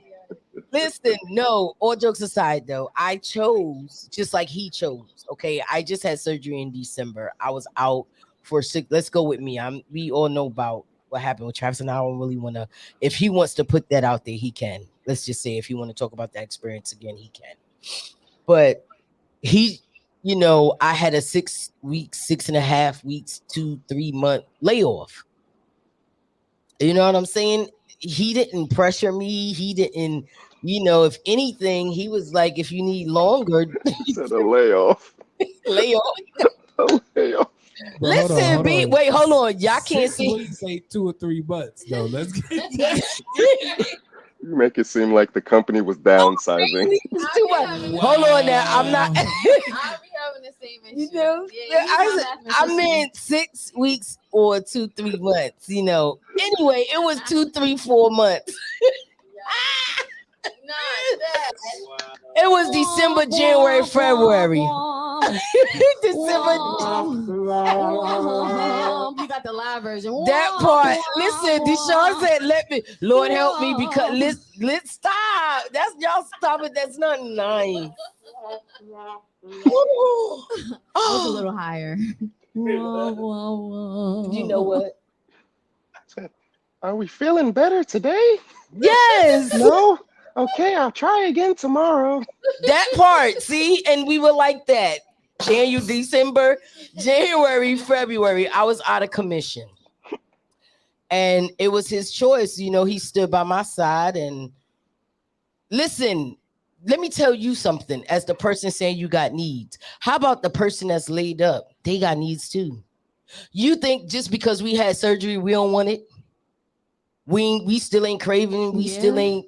Listen, no, all jokes aside though, I chose just like he chose. Okay. I just had surgery in December. I was out for 6. Let's go with me. We all know about what happened with Travis, and I don't really want to. If he wants to put that out there, he can. Let's just say if you want to talk about that experience again, he can. But he, I had a 6 weeks, 6.5 weeks, 2-3 month layoff. You know what I'm saying? He didn't pressure me. He didn't, if anything, he was like, if you need longer, Said a layoff. lay off. A layoff. But Listen, wait, hold on. Y'all can't 6 see. weeks ain't 2 or 3 months. No, let's get You make it seem like the company was downsizing. It's too much. Hold on now. I'm not. I'll be having the same issue. I meant 6 weeks or 2-3 months. Anyway, it was 2-3-4 months. It was December, January, February. December. You got the live version. That part. Listen, Deshaun said, "Let me, Lord help me," because let's stop. That's y'all stop it. That's not nice. I was a little higher. You know what? Are we feeling better today? Yes. No? Okay, I'll try again tomorrow. That part. See, and we were like that. December, January, February. I was out of commission. And it was his choice. He stood by my side. And listen, let me tell you something. As the person saying you got needs, how about the person that's laid up? They got needs too. You think just because we had surgery, we don't want it? We still ain't craving. We still ain't,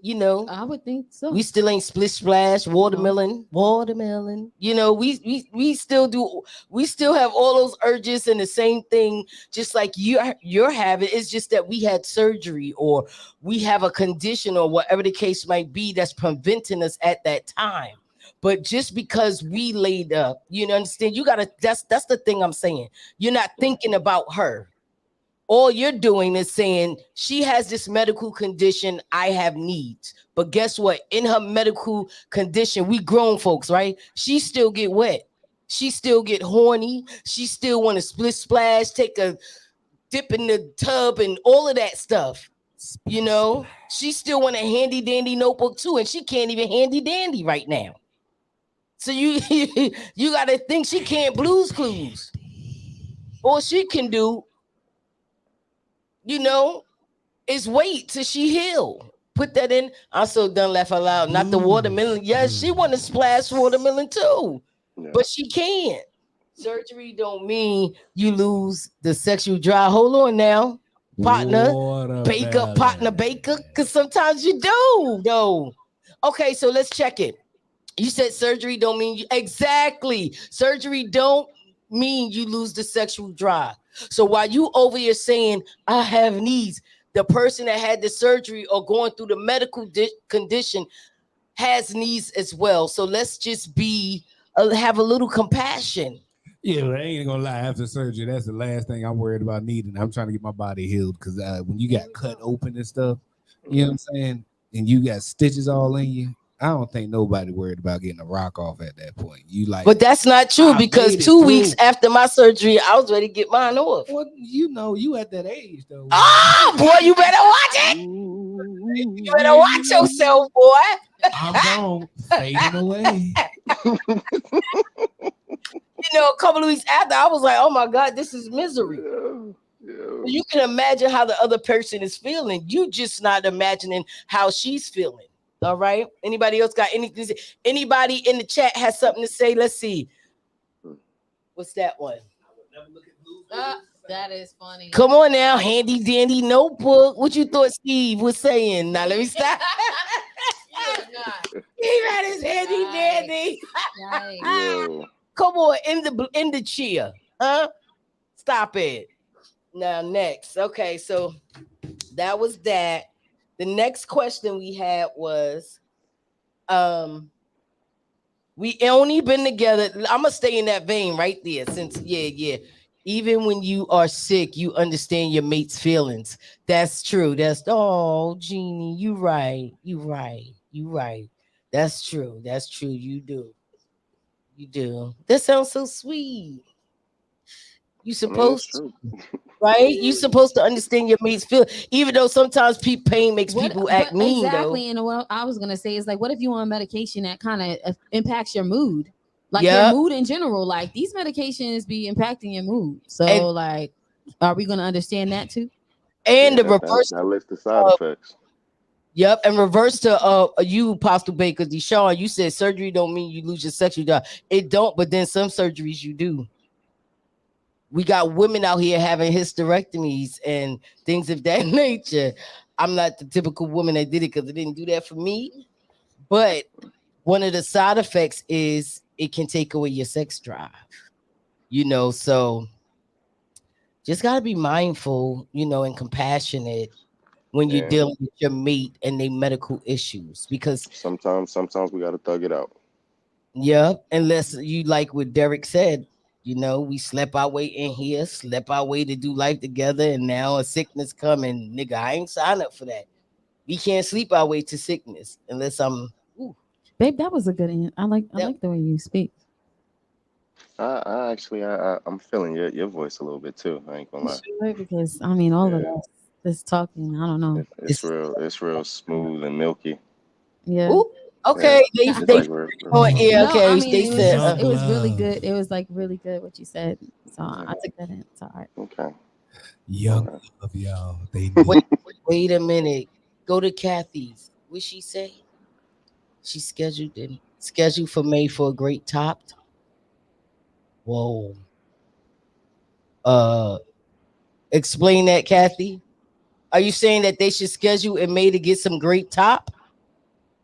I would think so. We still ain't splish splash, watermelon. We still do. We still have all those urges and the same thing, just like you're having. It's just that we had surgery or we have a condition or whatever the case might be that's preventing us at that time. But just because we laid up, understand? You gotta. That's the thing I'm saying. You're not thinking about her. All you're doing is saying she has this medical condition. I have needs. But guess what? In her medical condition, we grown folks, right? She still get wet. She still get horny. She still want to split splash, take a dip in the tub and all of that stuff. She still want a handy dandy notebook too. And she can't even handy dandy right now. So you got to think she can't Blues Clues. All she can do, is wait till she heal. Put that in. I'm so done laugh out loud. Not the watermelon. Yes, she want to splash watermelon too, but she can't. Surgery don't mean you lose the sexual drive. Hold on now, partner baker, because sometimes you do though. Okay, so let's check it. You said surgery don't mean exactly. Surgery don't mean you lose the sexual drive. So while you over here saying I have needs, the person that had the surgery or going through the medical condition has needs as well. So let's just have a little compassion. Yeah, but I ain't gonna lie. After surgery, that's the last thing I'm worried about needing. I'm trying to get my body healed because when you got cut open and stuff, you know what I'm saying, and you got stitches all in you, I don't think nobody worried about getting a rock off at that point. You like, But that's not true I because made it 2 weeks through. after my surgery, I was ready to get mine off. well, you know, you at that age though. Oh, boy, you better watch it. You better watch yourself, boy. I'm gone, fading away. You know, a couple of weeks after, I was like, oh my God, this is misery. Yeah. You can imagine how the other person is feeling. You just not imagining how she's feeling. All right. Anybody else got anything to say? Anybody in the chat has something to say? Let's see. What's that one? That is funny. Come on now, handy dandy notebook. What you thought Steve was saying? Now let me stop. He read his handy dandy. Yo. Come on, in the chair. Huh? Stop it. Now next. Okay, so that was that. The next question we had was we only been together. I'm gonna stay in that vein right there. Since yeah. Even when you are sick, you understand your mate's feelings. That's true. That's Jeannie, you right. You right. That's true. You do. You do. That sounds so sweet. You It's supposed true. right? You supposed to understand your mate's feel, even though sometimes pain makes people act mean. Exactly. Though. And what I was gonna say is like, what if you on medication that kind of impacts your mood, like Yep. your mood in general? Like these medications be impacting your mood. So And- like, are we gonna understand that too? And Yeah, the reverse. that list of side effects. Yep, and reverse to you, Apostle Baker, Deshaun. You said surgery don't mean you lose your sexual drive. It don't, but then some surgeries you do. We got women out here having hysterectomies and things of that nature. I'm not the typical woman that did it because it didn't do that for me. But one of the side effects is it can take away your sex drive. You know, so just gotta be mindful, you know, and compassionate when you're Yeah. dealing with your mate and their medical issues. Because Sometimes we gotta thug it out. yeah, unless you like what Derek said, you know, we slept our way in here, slept our way to do life together, and now a sickness coming. Nigga, I ain't signed up for that. We can't sleep our way to sickness unless I'm. Ooh. Babe, that was a good answer. I like the way you speak. I actually I'm feeling your voice a little bit too. I ain't gonna lie. Sure, because I mean, all of Yeah. us this talking, I don't know. It's real smooth and milky. Yeah. Ooh, okay, Yeah. they It's like oh yeah, No, okay. I mean, They said it was really good. It was like really good what you said. So I took that in. It's all right. okay. Young Alright. love, y'all. They wait a minute. Go to Kathy's. What she say? She scheduled for May for a great top. Whoa. Explain that, Kathy. Are you saying that they should schedule in May to get some great top?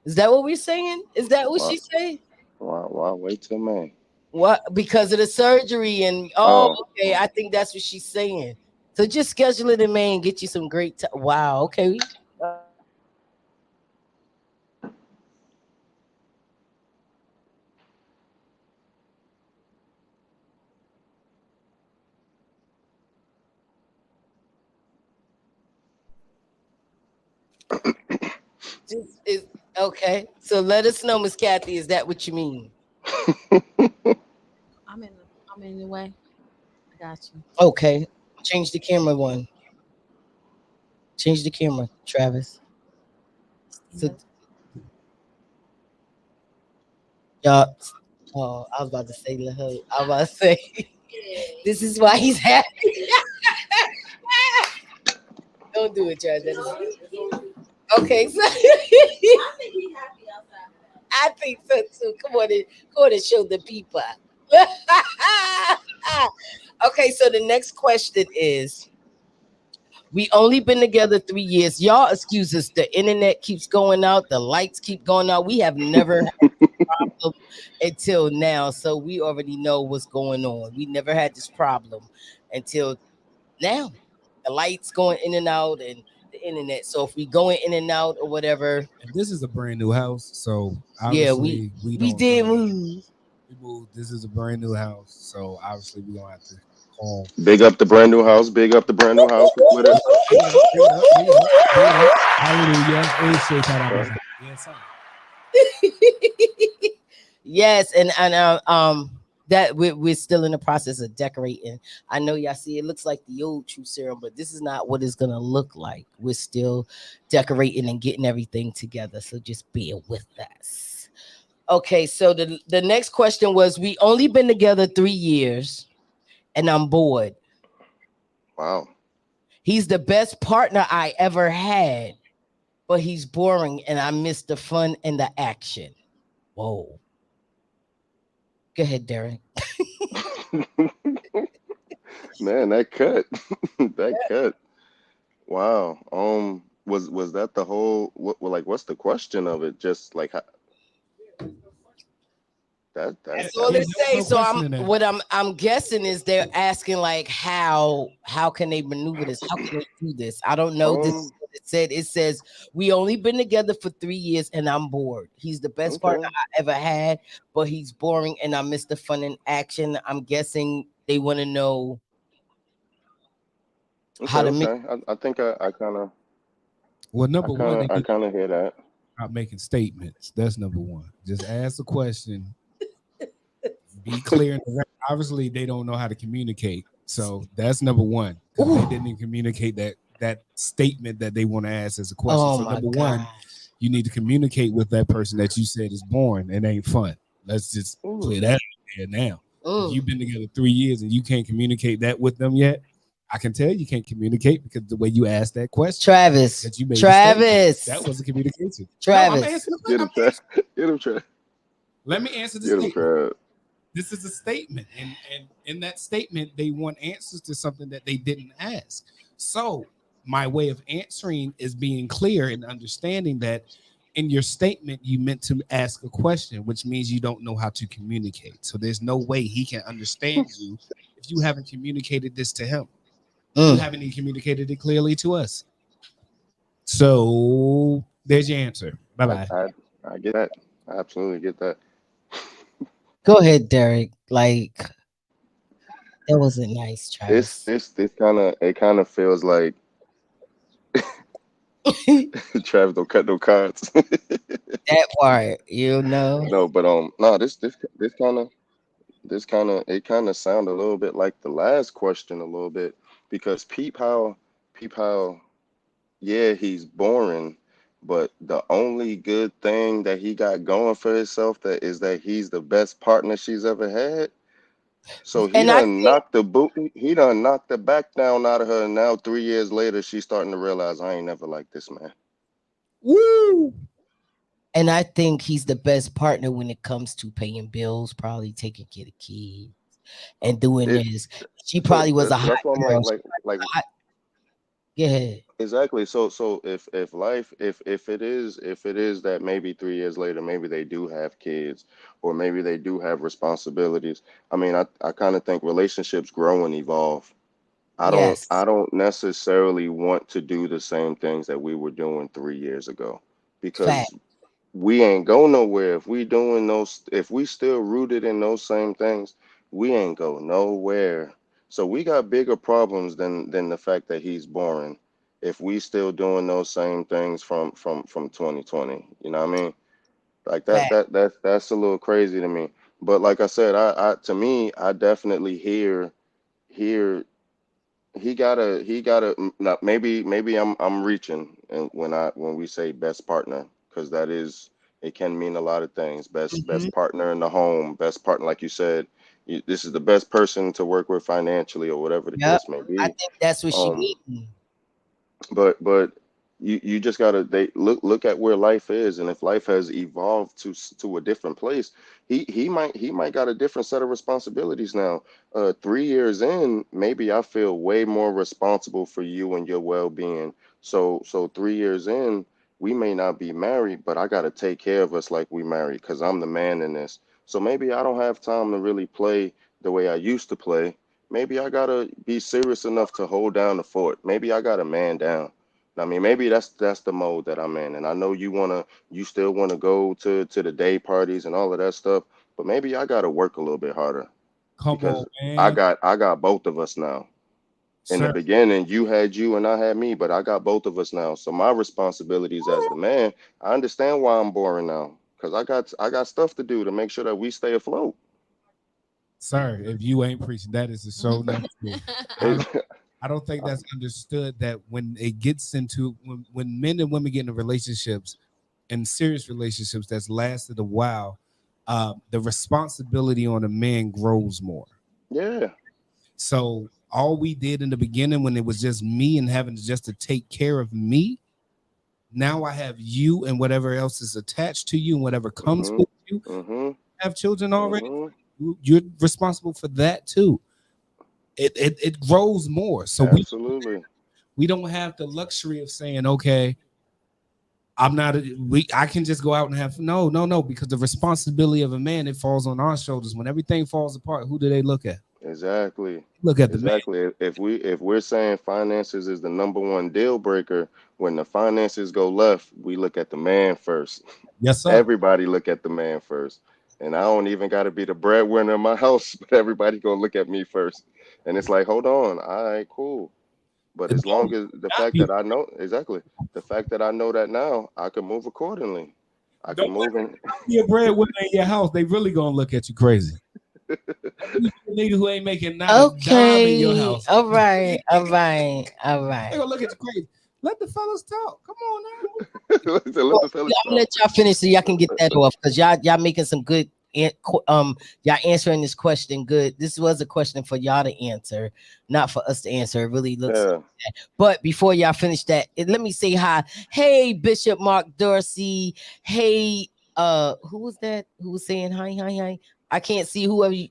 Is that what we're saying? Is that what she said? Why wait till May? What? Because of the surgery and okay. I think that's what she's saying. So just schedule it in May and get you some great top. Wow. Okay. Okay. So let us know, Miss Kathy. Is that what you mean? I'm in the way. I got you. Okay. Change the camera one. Change the camera, Travis. So, y'all. Oh, I was about to say, let her. I was about to say, this is why he's happy. Don't do it, Travis. Okay, so I think so too. Come on and show the people. Okay, so the next question is: we only been together 3 years. Y'all excuse us. The internet keeps going out. The lights keep going out. We have never had a problem until now. So we already know what's going on. We never had this problem until now. The lights going in and out and the internet. So if we going in and out or whatever. And this is a brand new house, so Yeah, obviously we don't did know. move. We moved. This is a brand new house, so obviously we gonna have to call. Big up the brand new house. Big up the brand new house for Twitter. Big it up. Hallelujah. Yes, sir. Yes, and that we're still in the process of decorating. I know y'all see it looks like the old True Serum, but this is not what it's gonna look like. We're still decorating and getting everything together. So just bear with us. Okay, so the next question was, we only been together 3 years and I'm bored. Wow. He's the best partner I ever had, but he's boring and I miss the fun and the action. Whoa. Go ahead, Derek. Man, that cut. That cut. Wow. Was that the whole like what's the question of it? Just like That's all Yeah, they there was say. no So question in that. I'm guessing is they're asking like how can they maneuver this? How can they do this? I don't know. This is um what it said. It says we only been together for 3 years and I'm bored. He's the best partner okay. I ever had, but he's boring and I miss the fun and action. I'm guessing they want to know Okay, how to make. okay. I think I kind of Well, I number kind one, of they I need to kind of hear that. stop making statements. That's number one. Just ask the question. Be clear and direct. Obviously, they don't know how to communicate. So that's number one because they Ooh, didn't communicate that statement that they want to ask as a question. oh So my number one, gosh. you need to communicate with that person that you said is boring and ain't fun. Let's just Ooh. clear that up there now. If Mm. you've been together 3 years and you can't communicate that with them yet, I can tell you can't communicate because the way you asked that question, Travis. that you made a statement. That Travis. wasn't communication. No, I'm Travis. answering the Get question. him, Trav. Get him, Trav. Let me answer the Get him, statement. Trav. This is a statement, and in that statement, they want answers to something that they didn't ask. So my way of answering is being clear and understanding that in your statement you meant to ask a question, which means you don't know how to communicate. So there's no way he can understand you if you haven't communicated this to him. You Mm. haven't even communicated it clearly to us. So there's your answer. Bye I bye. I I get that. I absolutely get that. Go ahead, Derek. Like that wasn't nice, Travis. This kind of it kind of feels like Trav don't cut no cards. That part, you know. No, but no, this kind of it kind of sound a little bit like the last question a little bit because peep how yeah, he's boring, but the only good thing that he got going for himself that is that he's the best partner she's ever had. So he And I done think, knocked the boot. He done knocked the back down out of her. And now 3 years later, she's starting to realize I ain't never like this man. Woo! and I think he's the best partner when it comes to paying bills, probably taking care of kids and doing It this. She so probably was a hot that's why I'm girl. like Hot, go ahead. exactly. So if life if it is that maybe 3 years later maybe they do have kids or maybe they do have responsibilities. I mean I kind of think relationships grow and evolve. I Yes, don't necessarily want to do the same things that we were doing 3 years ago fact. because we ain't go nowhere if we doing those if we still rooted in those same things we ain't go nowhere, so we got bigger problems than the fact that he's boring if we still doing those same things from 2020, you know what I mean? Like Fact. that's a little crazy to me, but like I said, I to me I definitely hear he gotta maybe I'm reaching and when we say best partner because that is it can mean a lot of things. Hmm. Best partner in the home, best partner like you said, this is the best person to work with financially or whatever the Yep. case may I be. think that's what she um mean. but you just gotta they look at where life is, and if life has evolved to a different place, he might got a different set of responsibilities now. 3 years in, maybe I feel way more responsible for you and your well-being. So 3 years in, we may not be married, but I gotta take care of us like we married because I'm the man in this. So maybe I don't have time to really play the way I used to play. Maybe I gotta be serious enough to hold down the fort. Maybe I gotta man down. I mean, maybe that's the mode that I'm in. And I know you still wanna go to the day parties and all of that stuff, but maybe I gotta work a little bit harder Come on, because man. I got both of us now. In the Sir, beginning, you had you and I had me, but I got both of us now. So my responsibilities as the man, I understand why I'm boring now because I got stuff to do to make sure that we stay afloat. Sir, if you ain't preaching, that is so not true. I don't think that's understood that when it gets into when men and women get into relationships and serious relationships that's lasted a while, the responsibility on a man grows more. Yeah, So all we did in the beginning when it was just me and having just to take care of me, now I have you and whatever else is attached to you and whatever comes mhm, with you. mhm, Have children already. mhm. You're responsible for that too. It grows more. So Absolutely, we don't have the luxury of saying, okay, I'm not I can just go out and have no, because the responsibility of a man, it falls on our shoulders. When everything falls apart, who do they look at? exactly, Look at the man. exactly. If we're saying finances is the number one deal breaker, when the finances go left, we look at the man first. Yes, sir. Everybody look at the man first. And I don't even got to be the breadwinner in my house, but everybody gonna look at me first. And it's like, hold on, all right, cool. But as long Don't as the not fact be that I know exactly the fact that I know that now, I can move accordingly. I can don't let move in. be a breadwinner in your house. They really gonna look at you crazy. You a nigga who ain't making not a dime in your Okay. house. All right. All right. All They right. gonna look at you crazy. Let the fellas talk. Come on now. Let Well, the fellas I'm gonna talk. let y'all finish so y'all can get that off because y'all making some good y'all answering this question good. This was a question for y'all to answer, not for us to answer. It really looks. Yeah. But before y'all finish that, let me say hi. Hey, Bishop Mark Dorsey. Hey, who was that? Who was saying hi, hi, hi? I can't see whoever you.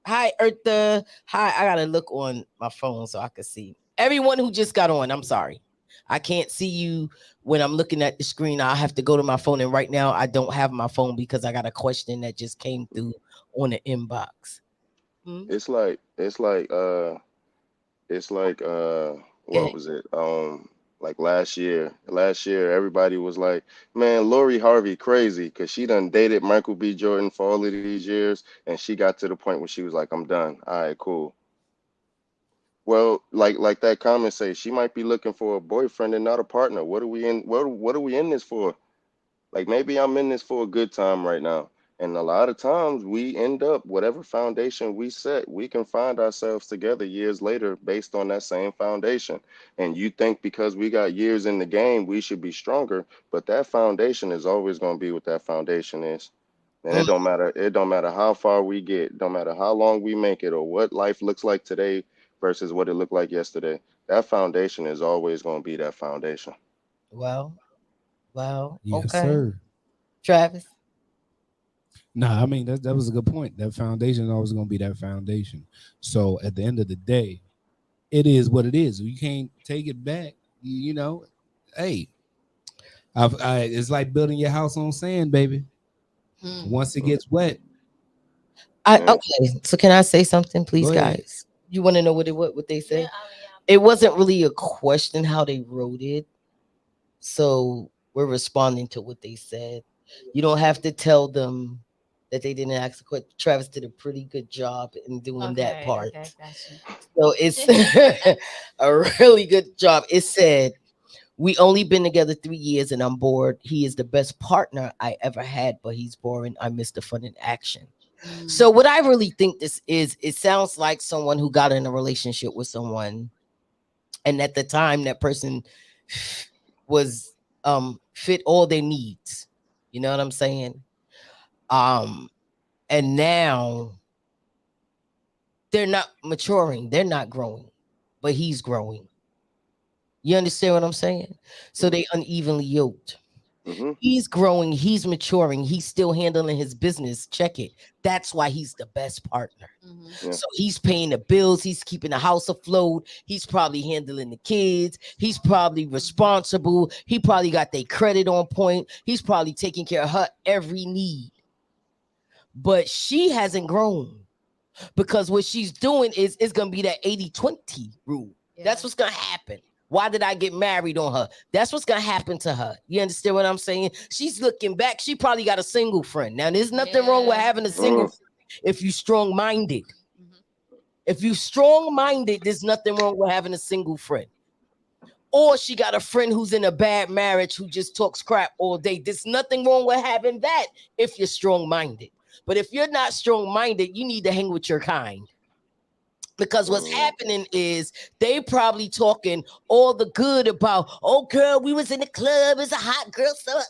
Hi, Eartha. Hi, I gotta look on my phone so I can see everyone who just got on. I'm sorry, I can't see you when I'm looking at the screen. I have to go to my phone, and right now I don't have my phone because I got a question that just came through on the inbox. Hmm? It's like it's like what Okay. was it? Like last year. Last year everybody was like, man, Lori Harvey crazy because she done dated Michael B. Jordan for all of these years and she got to the point where she was like, I'm done. All right, cool. Well, like that comment say, she might be looking for a boyfriend and not a partner. What are we in this for? Like maybe I'm in this for a good time right now. And a lot of times we end up, whatever foundation we set, we can find ourselves together years later based on that same foundation. And you think because we got years in the game, we should be stronger, but that foundation is always going to be what that foundation is. And Mm, it don't matter how far we get, don't matter how long we make it or what life looks like today versus what it looked like yesterday. That foundation is always going to be that foundation. well, well, Yes, okay. sir. Travis. Nah, I mean that was a good point. That foundation is always gonna be that foundation. So at the end of the day, it is what it is. You can't take it back. You know, hey, it's like building your house on sand, baby. Hmm. Once it gets wet, I Yeah. okay. So can I say something, please, go ahead. guys? You want to know what they Yeah, say? It wasn't really a question how they wrote it, so we're responding to what they said. You don't have to tell them that they didn't ask a question. Travis did a pretty good job in doing that okay, part. okay, gotcha. So it's a really good job. It said, we only been together 3 years and I'm bored. He is the best partner I ever had, but he's boring. I miss the fun in action. Mm, So what I really think this is, it sounds like someone who got in a relationship with someone, and at the time that person was fit all their needs. You know what I'm saying? Um, and now they're not maturing, they're not growing, but he's growing. You understand what I'm saying? So Mm-hmm. they unevenly yoked. Mm-hmm. He's growing, he's maturing, he's still handling his business. Check it. That's why he's the best partner. mhm, Yeah. So he's paying the bills, he's keeping the house afloat, he's probably handling the kids, he's probably responsible, he probably got their credit on point, he's probably taking care of her every need. But she hasn't grown because what she's doing is it's gonna be that 80-20 rule. That's yeah. what's gonna happen. Why did I get married on her? That's what's gonna happen to her. You understand what I'm saying? She's looking back. She probably got a single friend. Now, there's nothing wrong with Yeah, having a yeah. single Mm. friend if you strong-minded. Mhm. If you strong-minded, there's nothing wrong with having a single friend. or she got a friend who's in a bad marriage who just talks crap all day. There's nothing wrong with having that if you're strong-minded. But if you're not strong-minded, you need to hang with your kind. Because what's happening is they probably talking all the good about, oh girl, we was in the club, it's a hot girl, so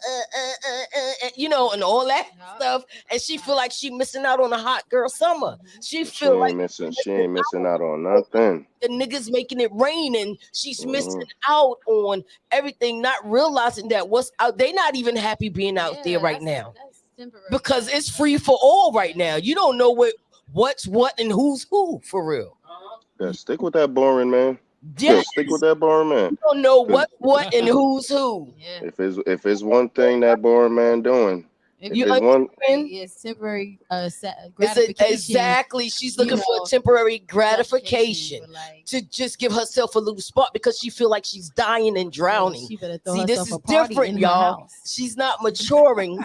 you know, and all that stuff. And she feel like she missing out on a hot girl summer. She feel like she ain't missing out on nothing. The niggas making it rain, and she's missing out on everything, not realizing that what's out. They not even happy being out there right now because it's free for all right now. You don't know what's what and who's who for real. Yeah, stick with that boring man. Yeah, stick with that boring man. You don't know what and who's who. Yeah. If it's one thing that boring man doing, if you it's temporary gratification. Exactly. She's looking for a temporary gratification to just give herself a little spot because she feel like she's dying and drowning. See, this is different, y'all. She's not maturing,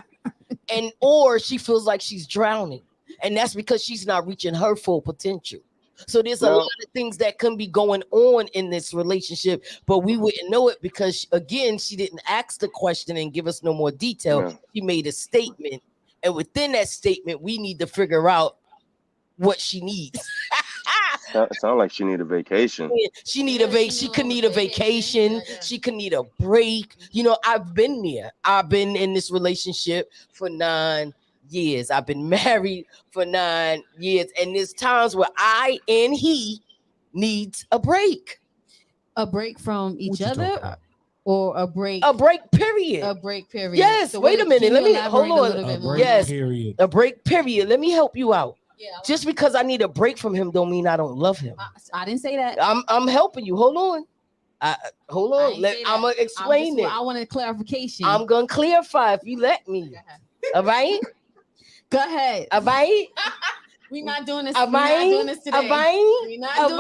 or she feels like she's drowning, and that's because she's not reaching her full potential. So there's a lot of things that can be going on in this relationship, but we wouldn't know it because, again, she didn't ask the question and give us no more detail. Yeah. She made a statement, and within that statement, we need to figure out what she needs. It sounds like she need a vacation. She need a She could need a vacation. She could need a break. You know, I've been there. I've been in this relationship for 9 years. I've been married for 9 years, and there's times where I and he needs a break from each other, or a break period. Yes. So wait a minute. Let me hold on. Yes, period. A break period. Let me help you out. Yeah, just because I need a break from him don't mean I don't love him. I didn't say that. I'm helping you. Hold on. I'm gonna explain it. I want a clarification. I'm gonna clarify if you let me. All right. Go ahead. All right. We're not doing this. We're not doing this today. We're not doing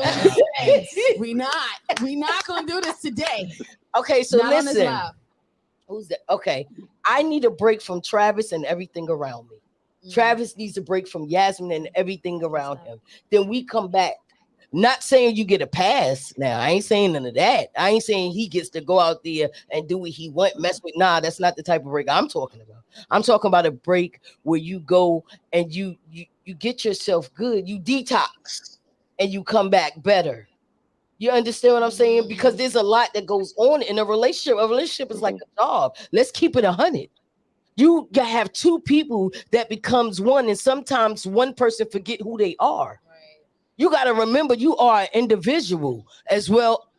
this today. We're not gonna do this today. Okay, so listen. Who's that? Okay. I need a break from Travis and everything around me. Travis needs a break from Yasmin and everything around him. Then we come back. Not saying you get a pass. Now, I ain't saying none of that. I ain't saying he gets to go out there and do what he want, mess with. Nah, that's not the type of break I'm talking about. I'm talking about a break where you go and you get yourself good. You detox and you come back better. You understand what I'm saying? Because there's a lot that goes on in a relationship. A relationship is like a job. Let's keep it 100. You have two people that becomes one, and sometimes one person forget who they are. You got to remember you are an individual as well.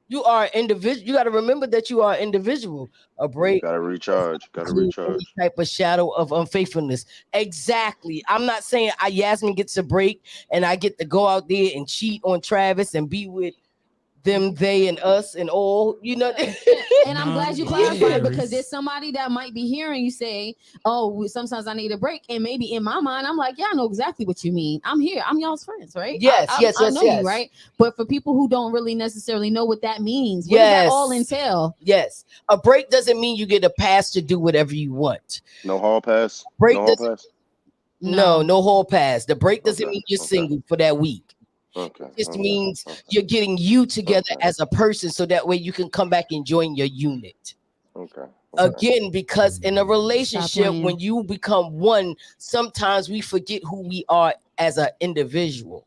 You are an individual. You got to remember that you are an individual. A break. Got to recharge. Type of shadow of unfaithfulness. Exactly. I'm not saying Yasmin gets a break and I get to go out there and cheat on Travis and be with them, they, and us, and all, you know. And I'm glad you clarified, because there's somebody that might be hearing you say, oh, sometimes I need a break. And maybe in my mind, I'm like, yeah, I know exactly what you mean. I'm here. I'm y'all's friends, right? Yes, I know you, right? But for people who don't really necessarily know what that means, what does that all entail? Yes. A break doesn't mean you get a pass to do whatever you want. No hall pass? No hall pass. The break doesn't mean you're single for that week. It just means you're getting you together as a person, so that way you can come back and join your unit. Again, because in a relationship, when you become one, sometimes we forget who we are as an individual.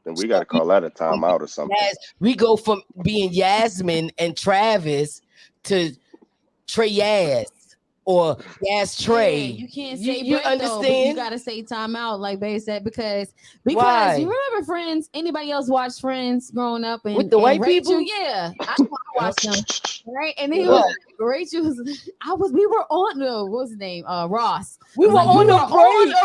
Then we got to call that a timeout or something. We go from being Yasmin and Travis to Trey Yaz. Or Yas Trey. You can't say you understand. You gotta say time out, like Bae said, because Why? You remember Friends? Anybody else watch Friends growing up? And with the white Rachel, people? Yeah, I watched them. Right, and then Rachel was. We were on what was his name? Ross. We were on a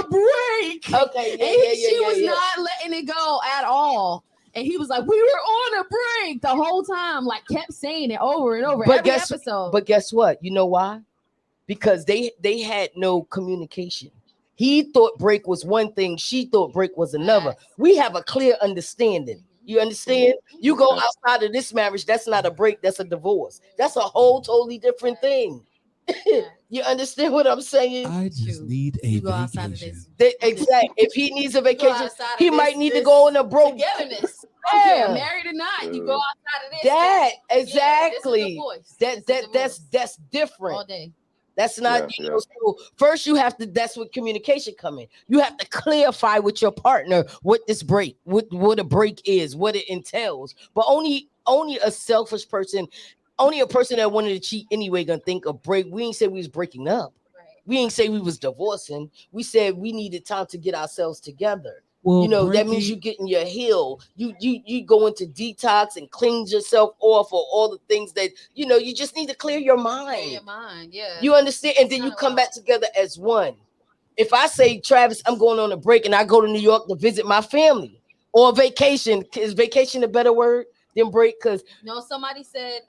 break. Okay, She was not letting it go at all. And he was like, we were on a break the whole time, like kept saying it over and over every episode. But guess what? You know why? Because they had no communication. He thought break was one thing. She thought break was another. We have a clear understanding. You understand? You go outside of this marriage, that's not a break. That's a divorce. That's a whole totally different thing. You understand what I'm saying? I just need a vacation. Exactly. If he needs a vacation, he might need to go on a broke. don't care, Yeah. married or not. You go outside of this. That then, exactly. Yeah, this is a divorce. That's different. All day. That's not, Yeah. so first you have to, that's what communication come in. You have to clarify with your partner what this break, what a break is, what it entails. But only a selfish person, only a person that wanted to cheat anyway gonna think of break. We ain't say we was breaking up. Right. We ain't say we was divorcing. We said we needed time to get ourselves together. Well, You know, that means breaking- you getting your heal. You go into detox and cleanse yourself off for all the things that, you know, you just need to clear your mind. Clear your mind, yeah. You understand? And then you come back together as one. If I say, Travis, I'm going on a break and I go to New York to visit my family or vacation, is vacation a better word than break? Because no, somebody said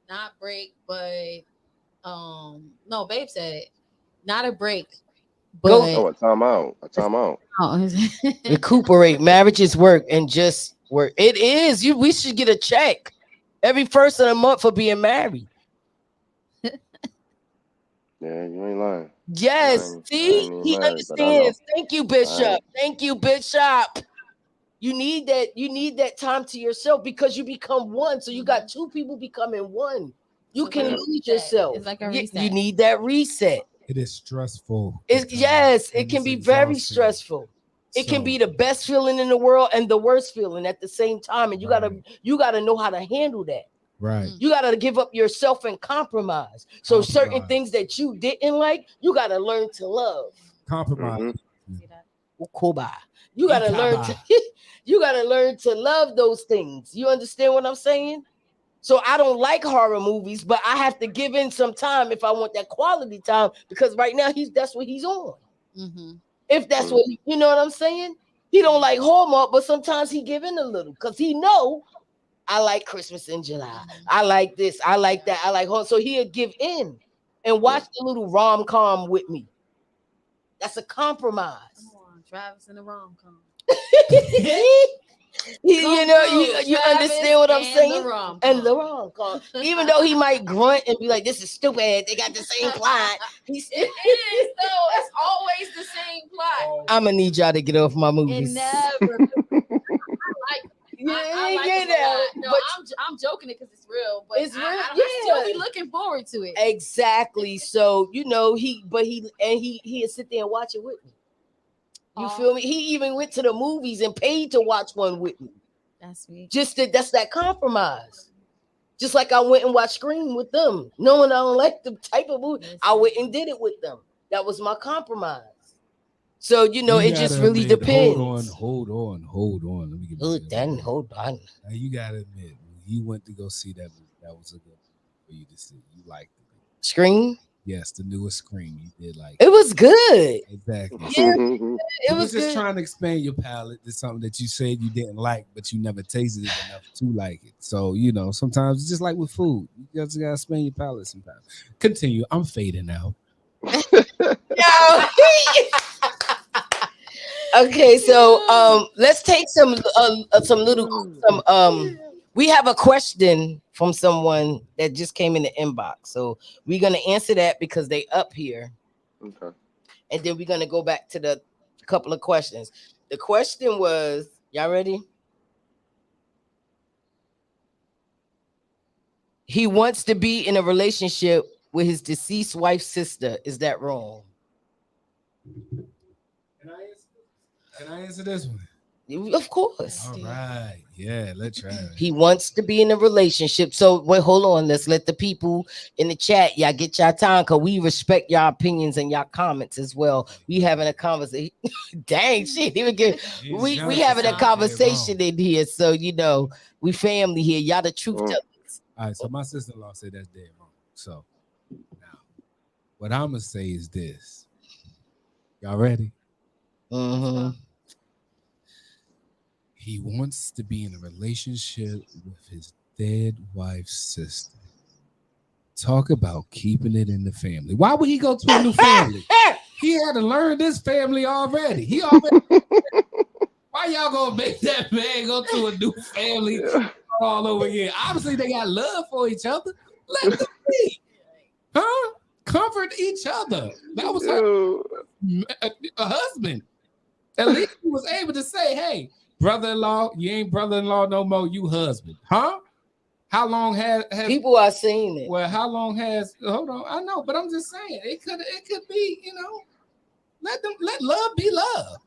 not break, but no, babe said it. Not a break. But Oh, a timeout. recuperate. Marriage is work and just work. It is. We should get a check every first of the month for being married. Yeah, you ain't lying. Yes. I See, ain't he married, but I know. understands. Thank you, Bishop. Thank you, Bishop. You need that time to yourself because you become one. So you got two people becoming one. You can lose yourself. It's like a reset. You need that reset. It is stressful. Yes, it and can it's be very exhausting. stressful. It can So- be the best feeling in the world and the worst feeling at the same time. And you gotta know how to handle that. Right. You gotta give up yourself and compromise. So certain things that you didn't like, you gotta learn to love. Compromise. Ukoba. You gotta learn to you gotta learn to love those things. You understand what I'm saying? So I don't like horror movies, but I have to give in some time if I want that quality time because right now that's what he's on. Mm-hmm. If that's what you know what I'm saying? He don't like Hallmark, but sometimes he give in a little because he know I like Christmas in July. I like this. I like that. I like home. So he'll give in and watch the little rom-com with me. That's a compromise. Come on, Travis in the rom-com. You understand what I'm saying? And the rom-com. rom-com. Even though he might grunt and be like, this is stupid. They got the same plot. It is though. It's always the same plot. I'm gonna need y'all to get off my It movies. never. I like it a lot. No, I'm joking it because it's real, but it's real. I still be looking forward to it. Exactly. So you know he'll sit there and watch it with me. You feel me? He even went to the movies and paid to watch one with me. That's sweet. That's that compromise. Just like I went and watched Scream with them, knowing I don't like the type of movie, I went and did it with them. That was my compromise. So it just really depends. Hold on. Let me get Hold on. Now you gotta admit, when you went to go see that movie, that was a good movie for you to see. You liked it. Scream? Yes, the newest Scream. You did like it. Was good. Exactly. Yeah, it was just trying to expand your palate to something that you said you didn't like, but you never tasted it enough to like it. So sometimes it's just like with food. You just gotta expand your palate sometimes. Continue. I'm fading out. Okay, so let's take some we have a question from someone that just came in the inbox. So we're gonna answer that because they up here. Okay. And then we're gonna go back to the couple of questions. The question was, y'all ready? He wants to be in a relationship with his deceased wife's sister. Is that wrong? Can I answer this one? Of course. All right. Yeah, let's try it. He wants to be in a relationship. So wait, hold on. Let's let the people in the chat, y'all get y'all time because we respect y'all opinions and y'all comments as well. We having a conversation. Dang, shit. We having a conversation in here. So we family here. Y'all the truth tellers. All right. So my sister-in-law said that's dead wrong. So now what I'm gonna say is this. Y'all ready? Mm-hmm. He wants to be in a relationship with his dead wife's sister. Talk about keeping it in the family. Why would he go to a new family? He had to learn this family already. Why y'all gonna make that man go to a new family all over again? Obviously, they got love for each other. Let them be. Huh? Comfort each other. That was a husband. At least he was able to say, hey, brother-in-law. You ain't brother-in-law no more. You husband, huh? How long has People are saying it. Well, how long has? Hold on, I know, but I'm just saying it could be. Let love be love.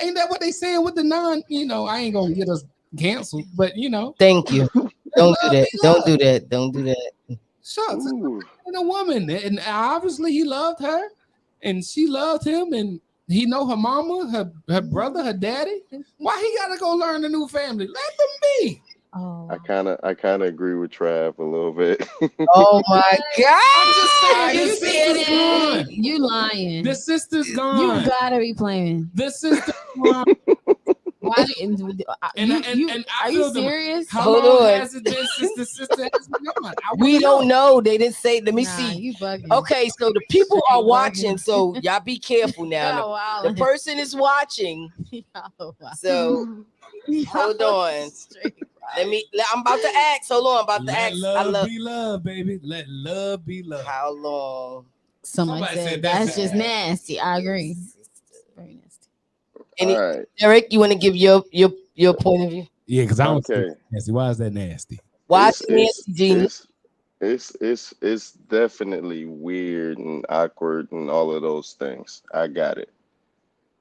Ain't that what they saying with the non? I ain't gonna get us canceled, but Thank you. Don't do that. Don't do that. Don't do that. Shucks, and a woman, and obviously he loved her, and she loved him, and he know her mama, her brother, her daddy. Why he gotta go learn a new family? Let them be. Oh, I kind of agree with Trav a little bit. Oh my I'm just saying, you the sister's gone. You lying. The sister's You gone. gotta be playing. The sister's gone. Why? Are you serious? How Hold long on. has it been since the sister has been gone? We don't know. They didn't say. Let me Nah, see. you bugging. Okay, so the people are You watching, bugging. so y'all be careful now. Y'all The person is watching, Y'all wild. so hold on. Straight I'm about to ask. Hold on, I'm about to Let ask. love be love, baby. Let love be love. How long? Somebody said that's just nasty. I agree. Very nasty. Any, All right. Eric, you want to give your point of view? Yeah, because I don't see Okay. it nasty. Why is that nasty? Why It's is it nasty, Jeannie? it's definitely weird and awkward and all of those things. I got it.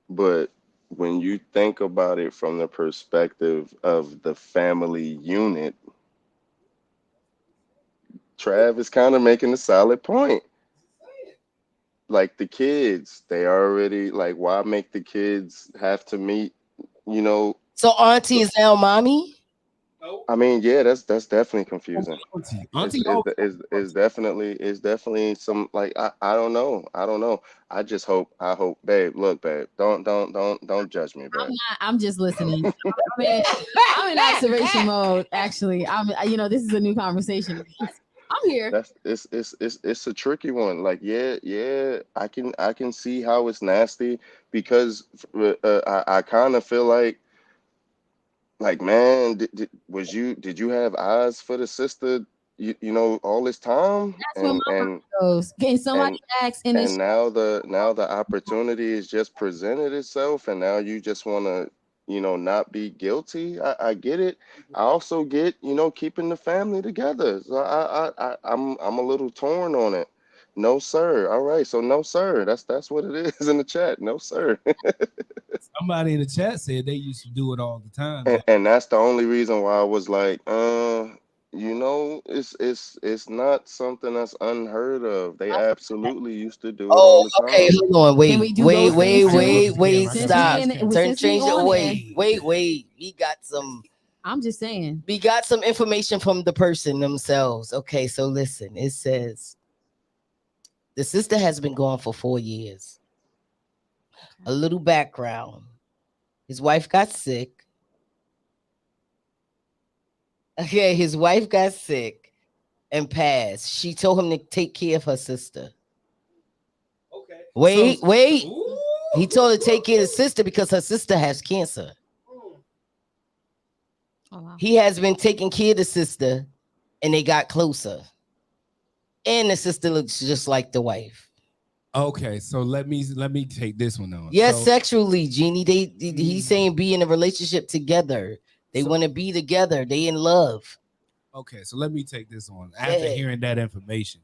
But when you think about it from the perspective of the family unit, Trav is kind of making a solid point. Like the kids, they already like, why make the kids have to meet, you know? So auntie is now mommy? I mean, yeah, that's definitely confusing. Auntie, Is definitely some like I don't know. I hope, babe. Look, babe. Don't judge me, babe. I'm just listening. I'm in observation mode. Actually, this is a new conversation. I'm here. That's it's a tricky one. Like, yeah, I can see how it's nasty because I kind of feel like, man, did you have eyes for the sister, all this time? That's what my mind goes. Can somebody ask in this? And now the opportunity is just presented itself, and now you just want to, not be guilty. I get it. I also get, keeping the family together. So I'm a little torn on it. No, sir. All right. So no, sir. That's what it is in the chat. No, sir. somebody in the chat said they used to do it all the time. And that's the only reason why I was like, it's not something that's unheard of. They absolutely used to do it all the Okay, time. hold on. Can we do those things too? Stop. Since we Change it. on Wait. it. We got some. I'm just saying. We got some information from the person themselves. Okay, so listen. It says the sister has been gone for 4 years. A little background. His wife got sick. Okay, his wife got sick and passed. She told him to take care of her sister. Okay. Wait. Ooh. He told her to take care of his sister because her sister has cancer. Oh, wow. He has been taking care of the sister, and they got closer. And the sister looks just like the wife. Okay, so let me take this one on. Yes, so, sexually, Jeannie. He's saying be in a relationship together. They want to be together. They in love. Okay, so let me take this on. After hearing that information,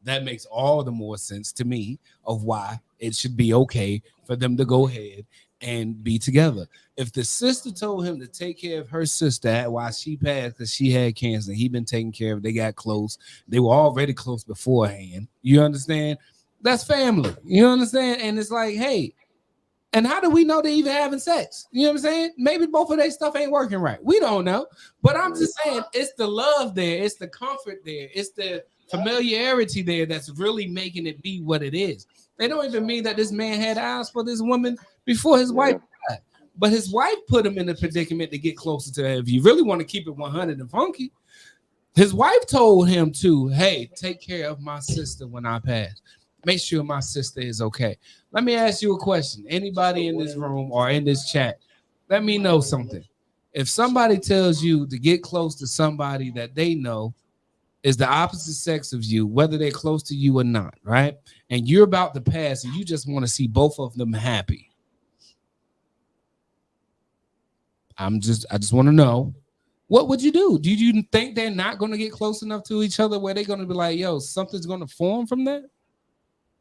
that makes all the more sense to me of why it should be okay for them to go ahead and be together. If the sister told him to take care of her sister while she passed because she had cancer, he been taking care of it, they got close. They were already close beforehand. You understand? That's family. You understand? And it's like, hey, and how do we know they even having sex? You know what I'm saying? Maybe both of their stuff ain't working right. We don't know. But I'm just saying it's the love there. It's the comfort there. It's the familiarity there that's really making it be what it is. They don't even mean that this man had eyes for this woman before his wife died. But his wife put him in a predicament to get closer to her. If you really want to keep it 100 and funky, his wife told him to, hey, take care of my sister when I pass. Make sure my sister is okay. Let me ask you a question. Anybody in this room or in this chat, let me know something. If somebody tells you to get close to somebody that they know is the opposite sex of you, whether they're close to you or not, right? And you're about to pass and you just want to see both of them happy. I just want to know, what would you do? Do you think they're not going to get close enough to each other where they're going to be like, yo, something's going to form from that?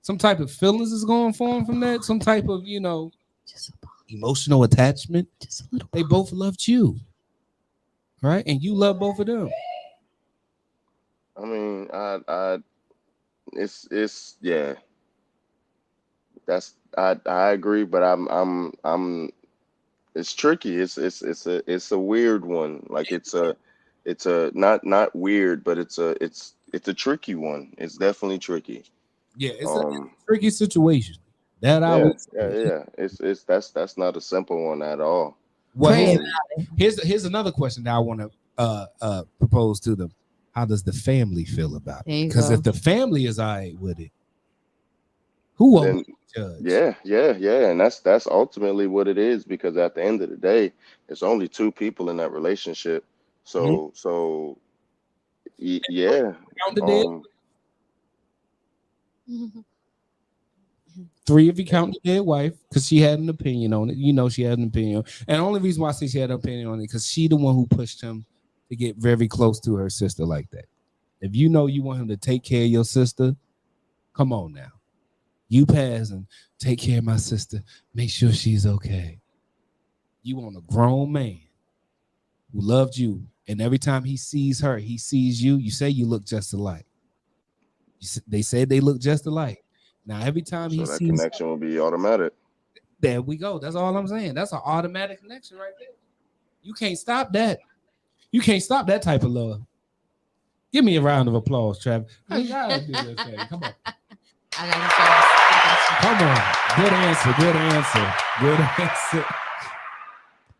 Some type of feelings is going to form from that? Some type of, emotional attachment? Just a little. They both loved you, right? And you love both of them. I mean, it's yeah. I agree, but I'm. It's tricky. It's a weird one. Like it's a not weird, but it's a tricky one. It's definitely tricky. Yeah, it's a Um, tricky situation. That I yeah, would yeah, say. yeah. It's that's not a simple one at all. Well, Pray Um, here's another question that I want to propose to them. How does the family feel about There it? you Because go. if the family is all right with it, who are we then to judge? yeah, and that's ultimately what it is. Because at the end of the day, it's only two people in that relationship. Mhm. So yeah. Count the dead. Um, Three if you count the dead wife, because she had an opinion on it. She had an opinion. And the only reason why I say she had an opinion on it, because she the one who pushed him to get very close to her sister like that. If you know you want him to take care of your sister, come on now. You pass and take care of my sister. Make sure she's okay. You want a grown man who loved you. And every time he sees her, he sees you. You say you look just alike. They said they look just alike. Now, every time he so that sees, connection will be automatic. there we go. That's all I'm saying. That's an automatic connection right there. You can't stop that. You can't stop that type of love. Give me a round of applause, Travis. I gotta do this thing. Come on. I gotta Come on. Good answer. Good answer. Good answer.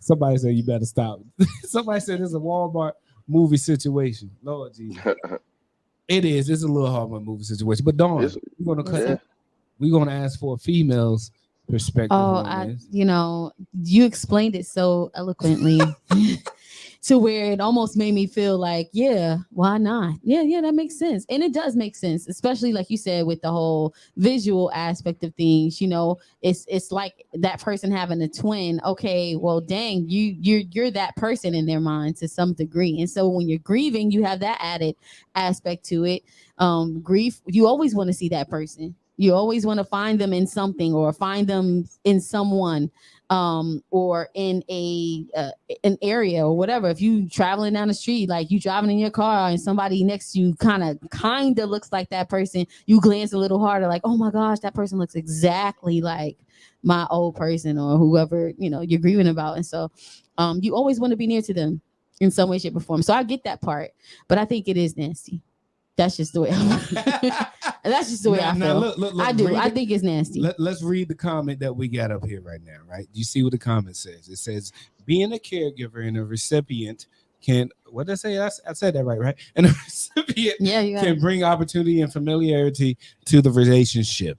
Somebody said you better stop. Somebody said it's a Walmart movie situation. Lord Jesus. It is. It's a little Hallmark movie situation. But Dawn, It's, we're gonna cut. yeah. We're gonna ask for a female's perspective on this. You explained it so eloquently to where it almost made me feel like, yeah, why not? Yeah, that makes sense. And it does make sense, especially like you said, with the whole visual aspect of things. It's like that person having a twin. Okay, well, dang, you're that person in their mind to some degree. And so when you're grieving, you have that added aspect to it. Grief, you always want to see that person. You always want to find them in something or find them in someone, or in an area or whatever. If you traveling down the street, like you driving in your car and somebody next to you kind of looks like that person, you glance a little harder, like, oh my gosh, that person looks exactly like my old person or whoever you're grieving about. And so you always want to be near to them in some way, shape, or form. So I get that part, but I think it is nasty. That's just the way that's just the way I feel. Look, I do. I think it's nasty. Let's read the comment that we got up here right now, right? You see what the comment says? It says, being a caregiver and a recipient can, what did I say? I said that right? And a recipient can bring opportunity and familiarity to the relationship.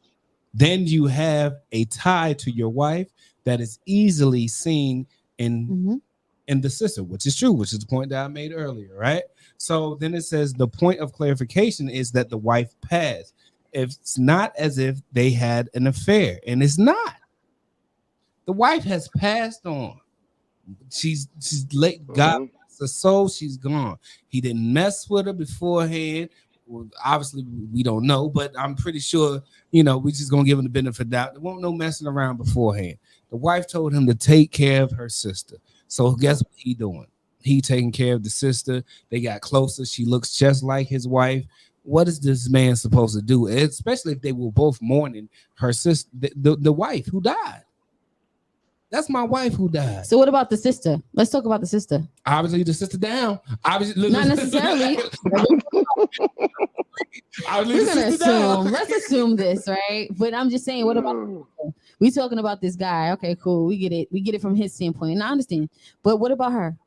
Then you have a tie to your wife that is easily seen in the sister, which is true, which is the point that I made earlier, right? So then it says the point of clarification is that the wife passed. It's not as if they had an affair, and it's not. The wife has passed on. She's late. God bless her soul. She's gone. He didn't mess with her beforehand. Well, obviously, we don't know, but I'm pretty sure, we're just gonna give him the benefit of the doubt. There won't no messing around beforehand. The wife told him to take care of her sister. So guess what he doing? He taking care of the sister. They got closer. She looks just like his wife. What is this man supposed to do? Especially if they were both mourning her sister, the wife who died. That's my wife who died. So what about the sister? Let's talk about the sister. Obviously, the sister down. Obviously, not necessarily. We're gonna assume. Let's assume this, right? But I'm just saying, what about we talking about this guy? Okay, cool. We get it. We get it from his standpoint, and I understand. But what about her?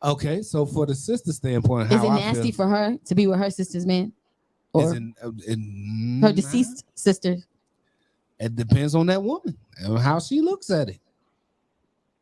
Okay, so for the sister standpoint, is it nasty for her to be with her sister's man, or her deceased sister? It depends on that woman and how she looks at it.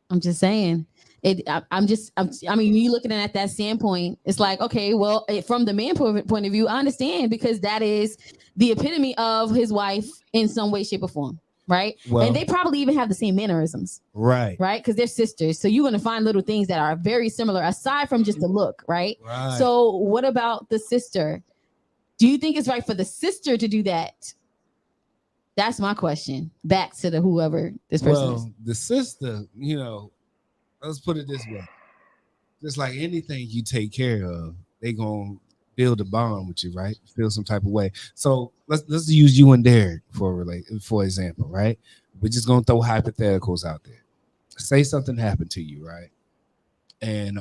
I'm just saying. I mean, you looking at that standpoint, it's like, okay, well, from the man point of view, I understand, because that is the epitome of his wife in some way, shape, or form. right? Well, And they probably even have the same mannerisms, right. right? Because they're sisters. So you're going to find little things that are very similar aside from just the look, right? Right. So what about the sister? Do you think it's right for the sister to do that? That's my question. Back to the whoever this person is. Well, the sister, let's put it this way. Just like anything you take care of, they gonna build a bond with you, right? Feel some type of way. So let's use you and Derek for example, right? We're just gonna throw hypotheticals out there. Say something happened to you, right? And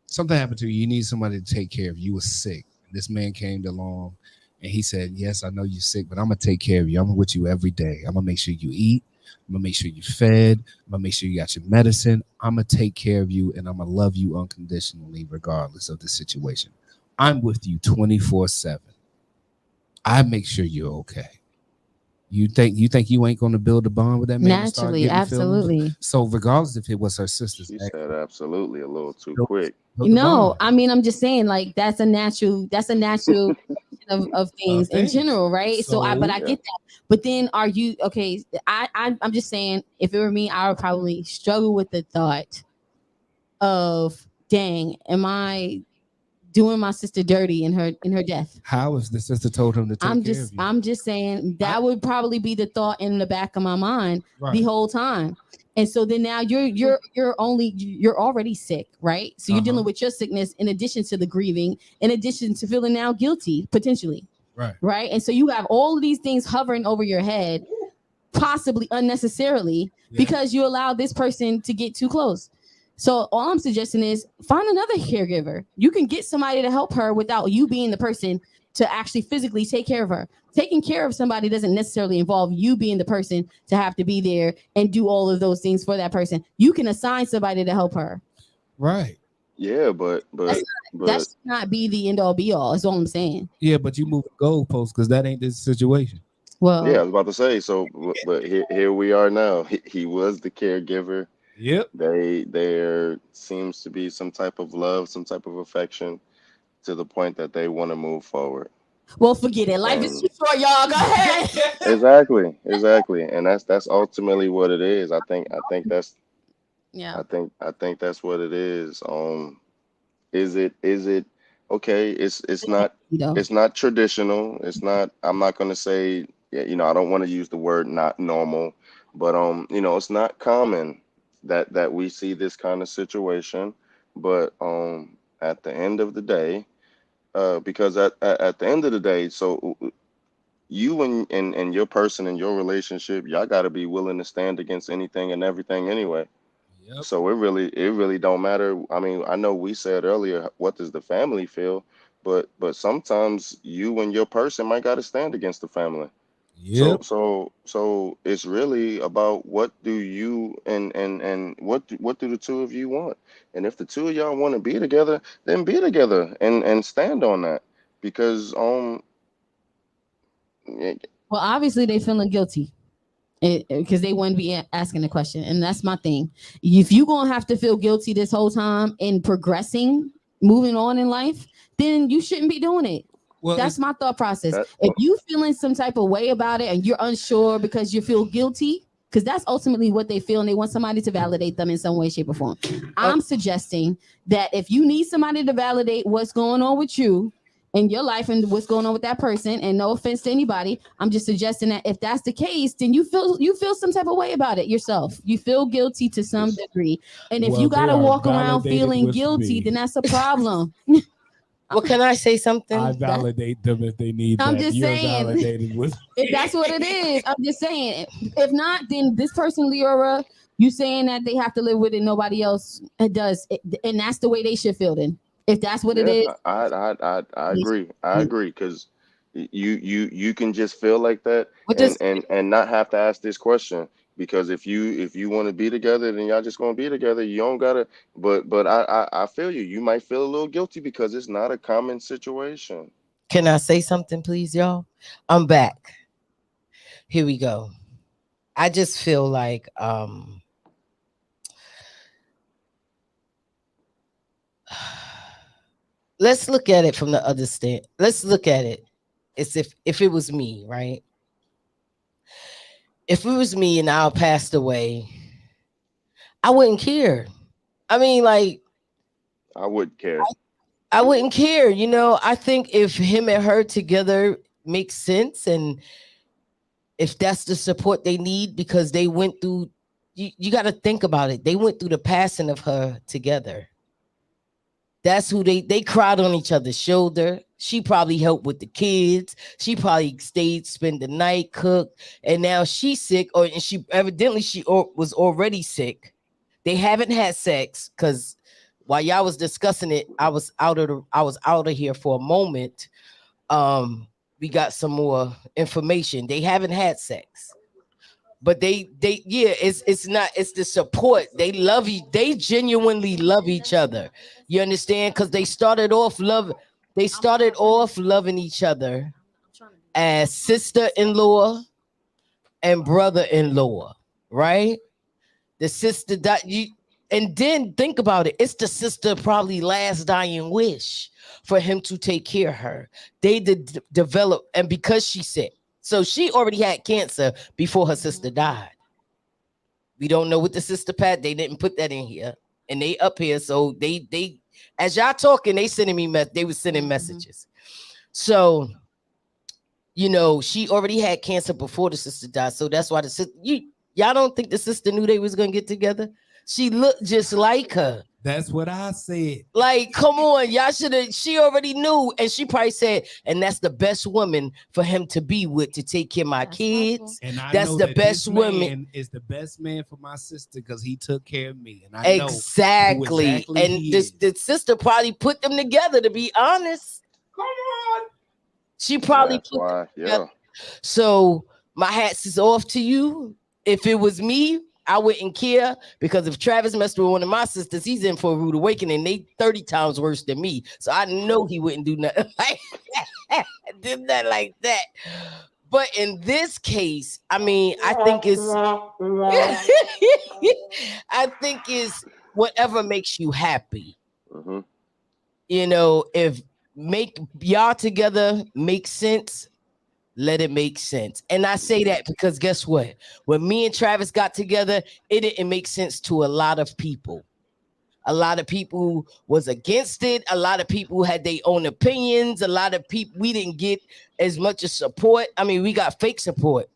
something happened to you. You need somebody to take care of you. You were sick. And this man came along and he said, yes, I know you're sick, but I'm going to take care of you. I'm with you every day. I'm going to make sure you eat. I'm going to make sure you're fed. I'm going to make sure you got your medicine. I'm going to take care of you, and I'm going to love you unconditionally regardless of the situation. I'm with you 24/7. I make sure you're okay. You think you ain't going to build a bond with that man? Naturally, absolutely. Feelings? So regardless if it was her sister's, She said absolutely a little too Build- quick. build the No, bond. I mean, I'm just saying, like, that's a natural of things in things. general, right? So I So- get that. But then are you okay? I'm just saying, if it were me, I would probably struggle with the thought of, dang, am I doing my sister dirty in her death? How if the sister told him to take care of you? I'm just saying that would probably be the thought in the back of my mind Right. the whole time. And so then now you're already sick, right? So you're dealing with your sickness in addition to the grieving, in addition to feeling now guilty potentially. Right. And so you have all of these things hovering over your head, possibly unnecessarily, because you allowed this person to get too close. So all I'm suggesting is find another caregiver. You can get somebody to help her without you being the person to actually physically take care of her. Taking care of somebody doesn't necessarily involve you being the person to have to be there and do all of those things for that person. You can assign somebody to help her. Right. Yeah, but that should not be the end all be all. Is all I'm saying. Yeah, but you move the goalposts because that ain't the situation. Well, yeah, I was about to say. So, but here we are now. He was the caregiver. Yep. There seems to be some type of love, some type of affection, to the point that they want to move forward. well, forget it. Life is too short, y'all. Go ahead. Exactly, and that's ultimately what it is. I think Yeah. I think that's what it is. Is it okay? It's not traditional. It's not. I'm not gonna say. Yeah, I don't want to use the word not normal, but it's not common that we see this kind of situation. But at the end of the day, because at the end of the day, so you and your person in your relationship, y'all got to be willing to stand against anything and everything anyway. Yep. So it really don't matter. I mean, I know we said earlier, what does the family feel? But sometimes you and your person might got to stand against the family. So Yep. so it's really about what do you and what do the two of you want? And if the two of y'all want to be together, then be together and stand on that. Because yeah, Well, obviously they feeling guilty because they wouldn't be asking the question, and that's my thing. If you gonna have to feel guilty this whole time in progressing, moving on in life, then you shouldn't be doing it. Well, That's my thought process. that If you feeling some type of way about it and you're unsure because you feel guilty, because that's ultimately what they feel, and they want somebody to validate them in some way, shape, or form. I'm suggesting that if you need somebody to validate what's going on with you in your life and what's going on with that person, and no offense to anybody, I'm just suggesting that if that's the case, then you feel some type of way about it yourself. You feel guilty to some degree, and if Well, you they gotta are walk around validated feeling with guilty, me. then that's a problem. Well, can I say something? I validate them if they need I'm that. just You're saying. validated with. If that's what it is, I'm just saying. If not, then this person, Leora, you saying that they have to live with it, nobody else does, and that's the way they should feel. Then, if that's what it yeah, is, I agree. I agree because you can just feel like that What and does and not have to ask this question. Because if you want to be together, then y'all just gonna be together. You don't gotta. But I feel you. You might feel a little guilty because it's not a common situation. can I say something, please, y'all? I'm back. Here we go. I just feel like let's look at it from the other stand. Let's look at it as if it was me, right? If it was me and I passed away, I wouldn't care. I mean, like, I would care. I wouldn't care. I think if him and her together makes sense, and if that's the support they need, because they went through, you got to think about it. They went through the passing of her together. That's who they cried on each other's shoulder. She probably helped with the kids. She probably stayed, spent the night, cooked, and now she's sick, and she evidently was already sick. They haven't had sex because while y'all was discussing it, I was out of here for a moment. We got some more information. They haven't had sex. But it's the support. They genuinely love each other. You understand? Because they started off loving each other as sister-in-law and brother-in-law, right? The sister died. And then think about it. It's the sister probably last dying wish for him to take care of her. They did develop, and because she's sick. So she already had cancer before her sister died. We don't know what the sister Pat. They didn't put that in here, and they up here. So they as y'all talking, they sending me they was sending messages. So she already had cancer before the sister died. So that's why the sister. Y'all don't think the sister knew they was gonna get together? She looked just like her. That's what I said. Like, come on, y'all should have. She already knew, and she probably said, "And that's the best woman for him to be with, to take care of my kids." And I that's know the that best this woman. Man is the best man for my sister because he took care of me, and I know exactly. And the sister probably put them together. To be honest, come on, she probably That's why, yeah. So my hats is off to you. If it was me, I wouldn't care, because if Travis messed with one of my sisters, he's in for a rude awakening. They 30 times worse than me. So I know he wouldn't do nothing like that. Did that like that. But in this case, I mean, I think it's whatever makes you happy. Mm-hmm. If make y'all together make sense, let it make sense. And I say that because guess what? When me and Travis got together, it didn't make sense to a lot of people. A lot of people was against it. A lot of people had their own opinions. A lot of people, we didn't get as much as support. I mean, we got fake support.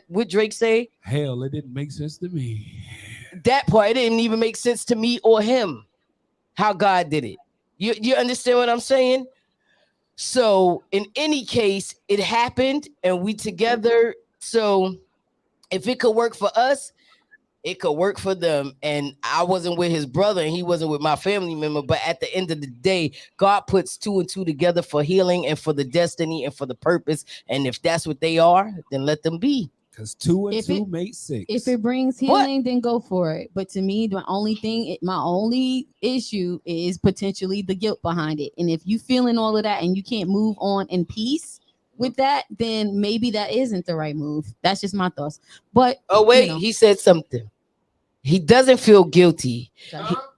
What Drake say? Hell, it didn't make sense to me. That part, it didn't even make sense to me or him, how God did it. You understand what I'm saying? So in any case, it happened and we together. So if it could work for us, it could work for them. And I wasn't with his brother and he wasn't with my family member. But at the end of the day, God puts 2 and 2 together for healing and for the destiny and for the purpose. And if that's what they are, then let them be. Because 2 and 2 makes 6. If it brings healing, then go for it. But to me, my only issue is potentially the guilt behind it. And if you feeling all of that and you can't move on in peace with that, then maybe that isn't the right move. That's just my thoughts. But he said something. He doesn't feel guilty.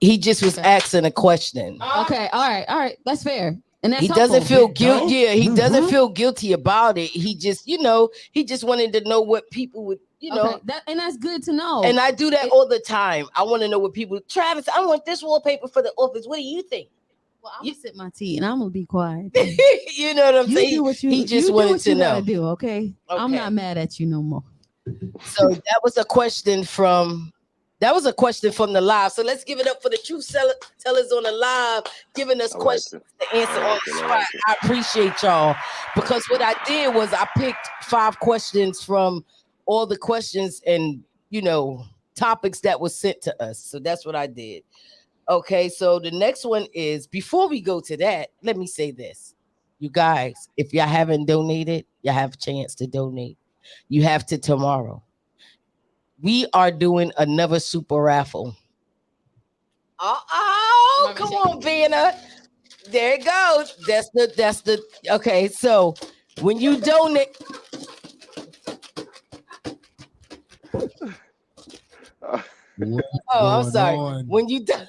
He just was asking a question. Okay, all right, that's fair. And that's he doesn't feel guilty. Yeah, he doesn't feel guilty about it. He just, he just wanted to know what people would, Okay, and that's good to know. And I do that all the time. I want to know what people. Travis, I want this wallpaper for the office. What do you think? Well, I'm gonna sip my tea and I'm gonna be quiet. You know what I'm saying? Do what he just wanted to know. Do okay. I'm not mad at you no more. So that was a question from. That was a question from the live. So let's give it up for the truth tellers on the live, giving us questions to answer on the spot. I appreciate y'all, because what I did was I picked 5 questions from all the questions and, topics that was sent to us. So that's what I did. Okay, so the next one is, before we go to that, let me say this. You guys, if y'all haven't donated, you have a chance to donate. You have to tomorrow. We are doing another super raffle. Come on, Vanna. There it goes. That's the okay. So when you donate, I'm sorry. When you it was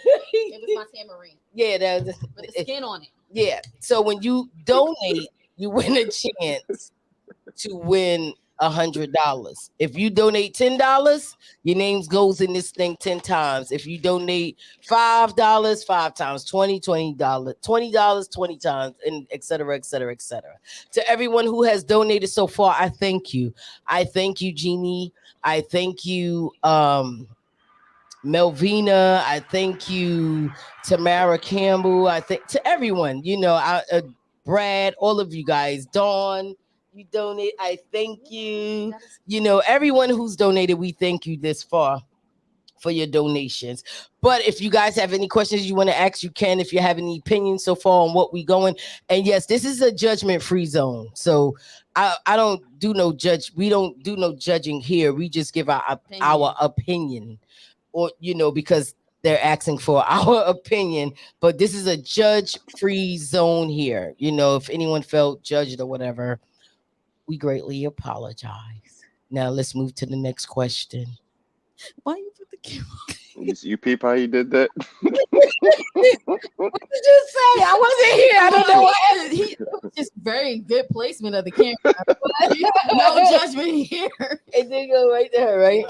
my tambourine. Yeah, that with the skin on it. Yeah. So when you donate, you win a chance to win $100. If you donate $10, your name goes in this thing 10 times. If you donate $5, 5 times, $20, $20, 20 times, and et cetera, et cetera, et cetera. To everyone who has donated so far, I thank you. I thank you, Jeannie. I thank you, Melvina. I thank you, Tamara Campbell. I think to everyone, Brad, all of you guys, Dawn, you donate. I thank you. Everyone who's donated, we thank you this far for your donations. But if you guys have any questions you want to ask, you can. If you have any opinions so far on what we going, and yes, this is a judgment-free zone. So I don't do no judge. We don't do no judging here. We just give our opinion, or because they're asking for our opinion. But this is a judge-free zone here. If anyone felt judged or whatever, we greatly apologize. Now let's move to the next question. Why you put the camera? You peep how he did that? What did you say? I wasn't here. I don't know what. It was just very good placement of the camera. No judgment here. It did go right there, right?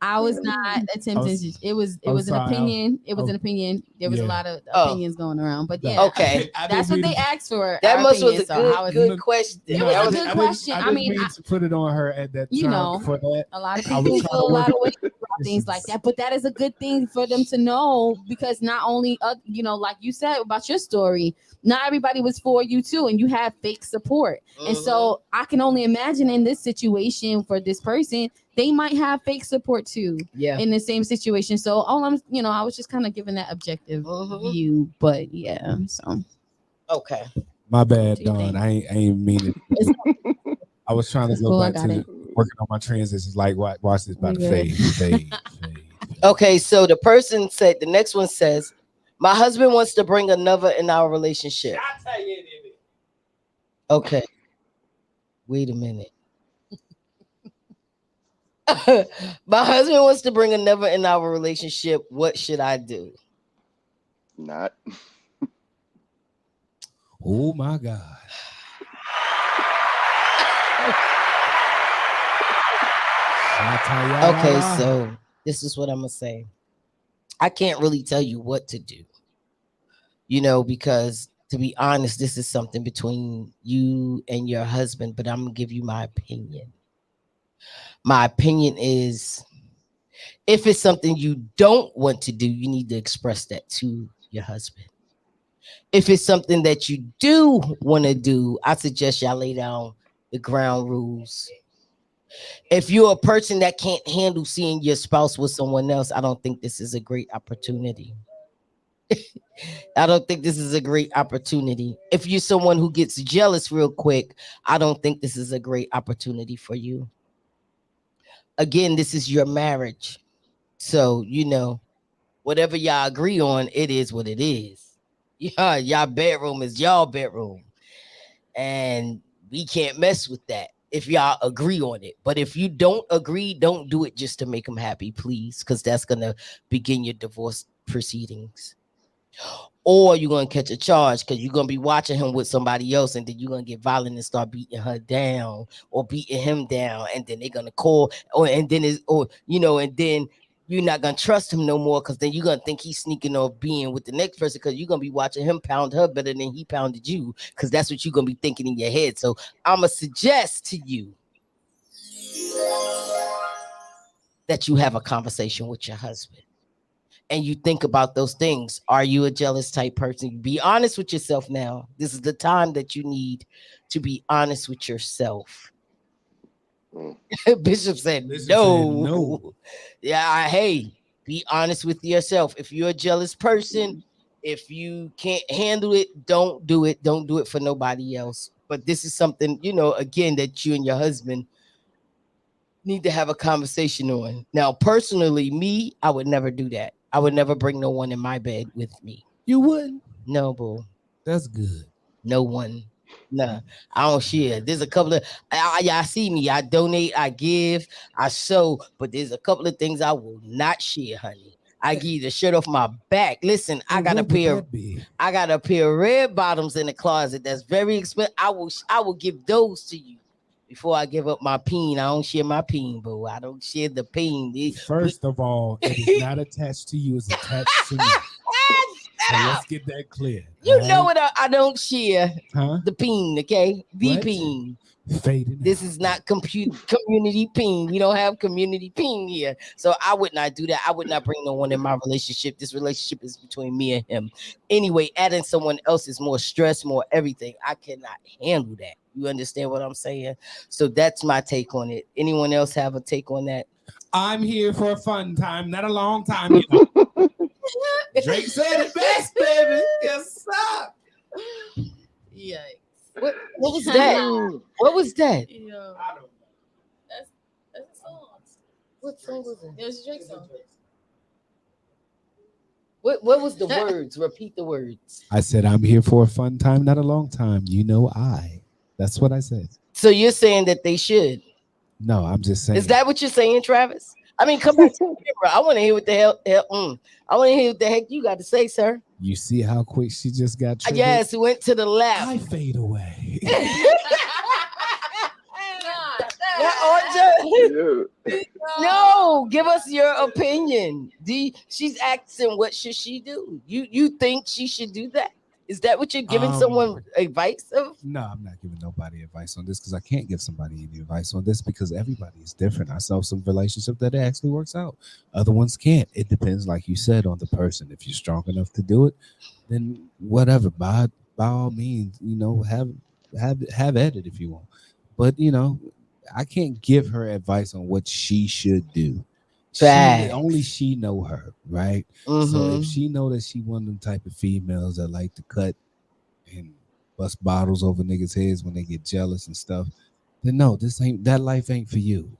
I was not attempting. It was an opinion. It was an opinion. There was a lot of opinions going around, but yeah. Okay, that's what they asked for. That was a good question. It was a good question. I mean, to put it on her at that time for that. A lot of people feel a lot of ways about things like that, but that is a good thing for them to know, because not only like you said about your story, not everybody was for you too, and you had fake support. And so I can only imagine in this situation for this person, they might have fake support too. Yeah. In the same situation. So I was just kind of giving that objective view, but yeah. So okay. My bad, Dawn. I ain't mean it. I was trying to go back to working on my transitions. Like watch this about to fade. Okay, so the person said, the next one says, my husband wants to bring another in our relationship. Okay. Wait a minute. My husband wants to bring another in our relationship. What should I do? Not. Oh my God. Okay, so this is what I'm gonna say. I can't really tell you what to do, because to be honest, this is something between you and your husband, but I'm gonna give you my opinion. My opinion is, if it's something you don't want to do, you need to express that to your husband. If it's something that you do want to do, I suggest y'all lay down the ground rules. If you're a person that can't handle seeing your spouse with someone else, I don't think this is a great opportunity. I don't think this is a great opportunity. If you're someone who gets jealous real quick, I don't think this is a great opportunity for you. Again, this is your marriage. So, whatever y'all agree on, it is what it is. Yeah, y'all bedroom is y'all bedroom. And we can't mess with that if y'all agree on it. But if you don't agree, don't do it just to make them happy, please, because that's going to begin your divorce proceedings. Or you're going to catch a charge because you're going to be watching him with somebody else, and then you're going to get violent and start beating her down or beating him down. And then they're going to call, and then you're not going to trust him no more, because then you're going to think he's sneaking off being with the next person, because you're going to be watching him pound her better than he pounded you, because that's what you're going to be thinking in your head. So I'm going to suggest to you that you have a conversation with your husband. And you think about those things. Are you a jealous type person? Be honest with yourself now. This is the time that you need to be honest with yourself. Bishop said no. Yeah, hey, be honest with yourself. If you're a jealous person, if you can't handle it, don't do it. Don't do it for nobody else. But this is something, again, that you and your husband need to have a conversation on. Now, personally, me, I would never do that. I would never bring no one in my bed with me. You wouldn't? No, boo. That's good. No one. Nah, I don't share. There's a couple of, y'all see me. I donate, I give, I sow, but there's a couple of things I will not share, honey. I give you the shirt off my back. Listen, I got a pair of red bottoms in the closet that's very expensive. I will give those to you. Before I give up my peen, I don't share my peen, boo. I don't share the peen. First of all, it is not attached to you; it's attached to me. So let's get that clear. You know what? I don't share the peen, okay? The What? peen. Fading This out. is not community peen. We don't have community peen here. So I would not do that. I would not bring no one in my relationship. This relationship is between me and him. Anyway, adding someone else is more stress, more everything. I cannot handle that. You understand what I'm saying? So that's my take on it. Anyone else have a take on that? I'm here for a fun time, not a long time. You know. Drake said it best, baby. Yes, sir. Yikes. What was that? What was that? Yo, I don't know. that's a song. What song was it? It was a Drake song. What was the words? Repeat the words. I said I'm here for a fun time, not a long time. You know I. That's what I said. So you're saying that they should. No, I'm just saying. Is that what you're saying, Travis? I mean, come back to the camera. I want to hear what the hell. I want to hear what the heck you got to say, sir. You see how quick she just got triggered? Yes, went to the left. I fade away. No, give us your opinion. She's asking, what should she do? You think she should do that? Is that what you're giving someone advice of? No, I'm not giving nobody advice on this because I can't give somebody any advice on this because everybody is different. I saw some relationship that actually works out. Other ones can't. It depends, like you said, on the person. If you're strong enough to do it, then whatever. By all means, have at it if you want. But I can't give her advice on what she should do. Only she know her, right? Mm-hmm. So if she know that she one of them type of females that like to cut and bust bottles over niggas' heads when they get jealous and stuff, then no, that life ain't for you.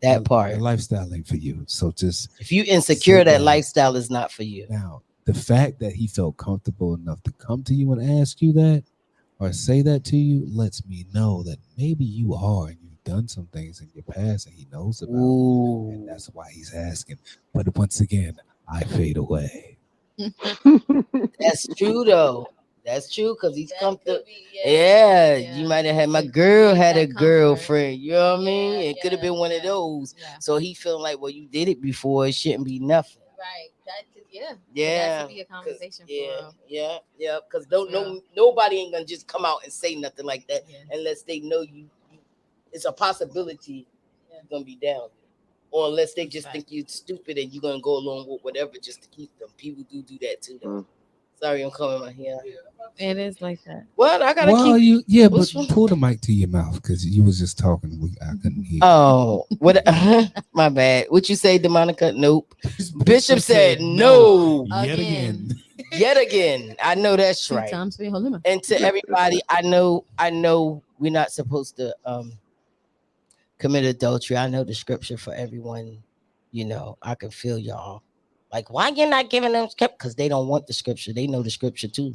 That part. That lifestyle ain't for you. So just if you insecure, that lifestyle is not for you. Now, the fact that he felt comfortable enough to come to you and ask you that or say that to you lets me know that maybe you are and you've done some things in your past and he knows about. Ooh. And that's why he's asking. But once again, I fade away. That's true though. That's true because he's comfortable. Yeah, you might have had my girl had a girlfriend. You know what I mean? It could have been one of those. Yeah. So he feeling like, well, you did it before. It shouldn't be nothing. Right. Yeah. That could be a conversation. Yeah. Because nobody ain't gonna just come out and say nothing like that unless they know you. It's a possibility you're gonna be down, or unless they just think you're stupid and you're gonna go along with whatever just to keep them. People do that too. Though. Sorry, I'm coming out here. It is like that. Well, I gotta but pull the mic to your mouth because you was just talking. I couldn't hear. Oh, what? My bad. What you say, DeMonica? Nope. Bishop said no. Yet again. I know that's right. And to everybody, I know we're not supposed to commit adultery. I know the scripture for everyone. I can feel y'all. Like, why you're not giving them scripture? Because they don't want the scripture. They know the scripture too.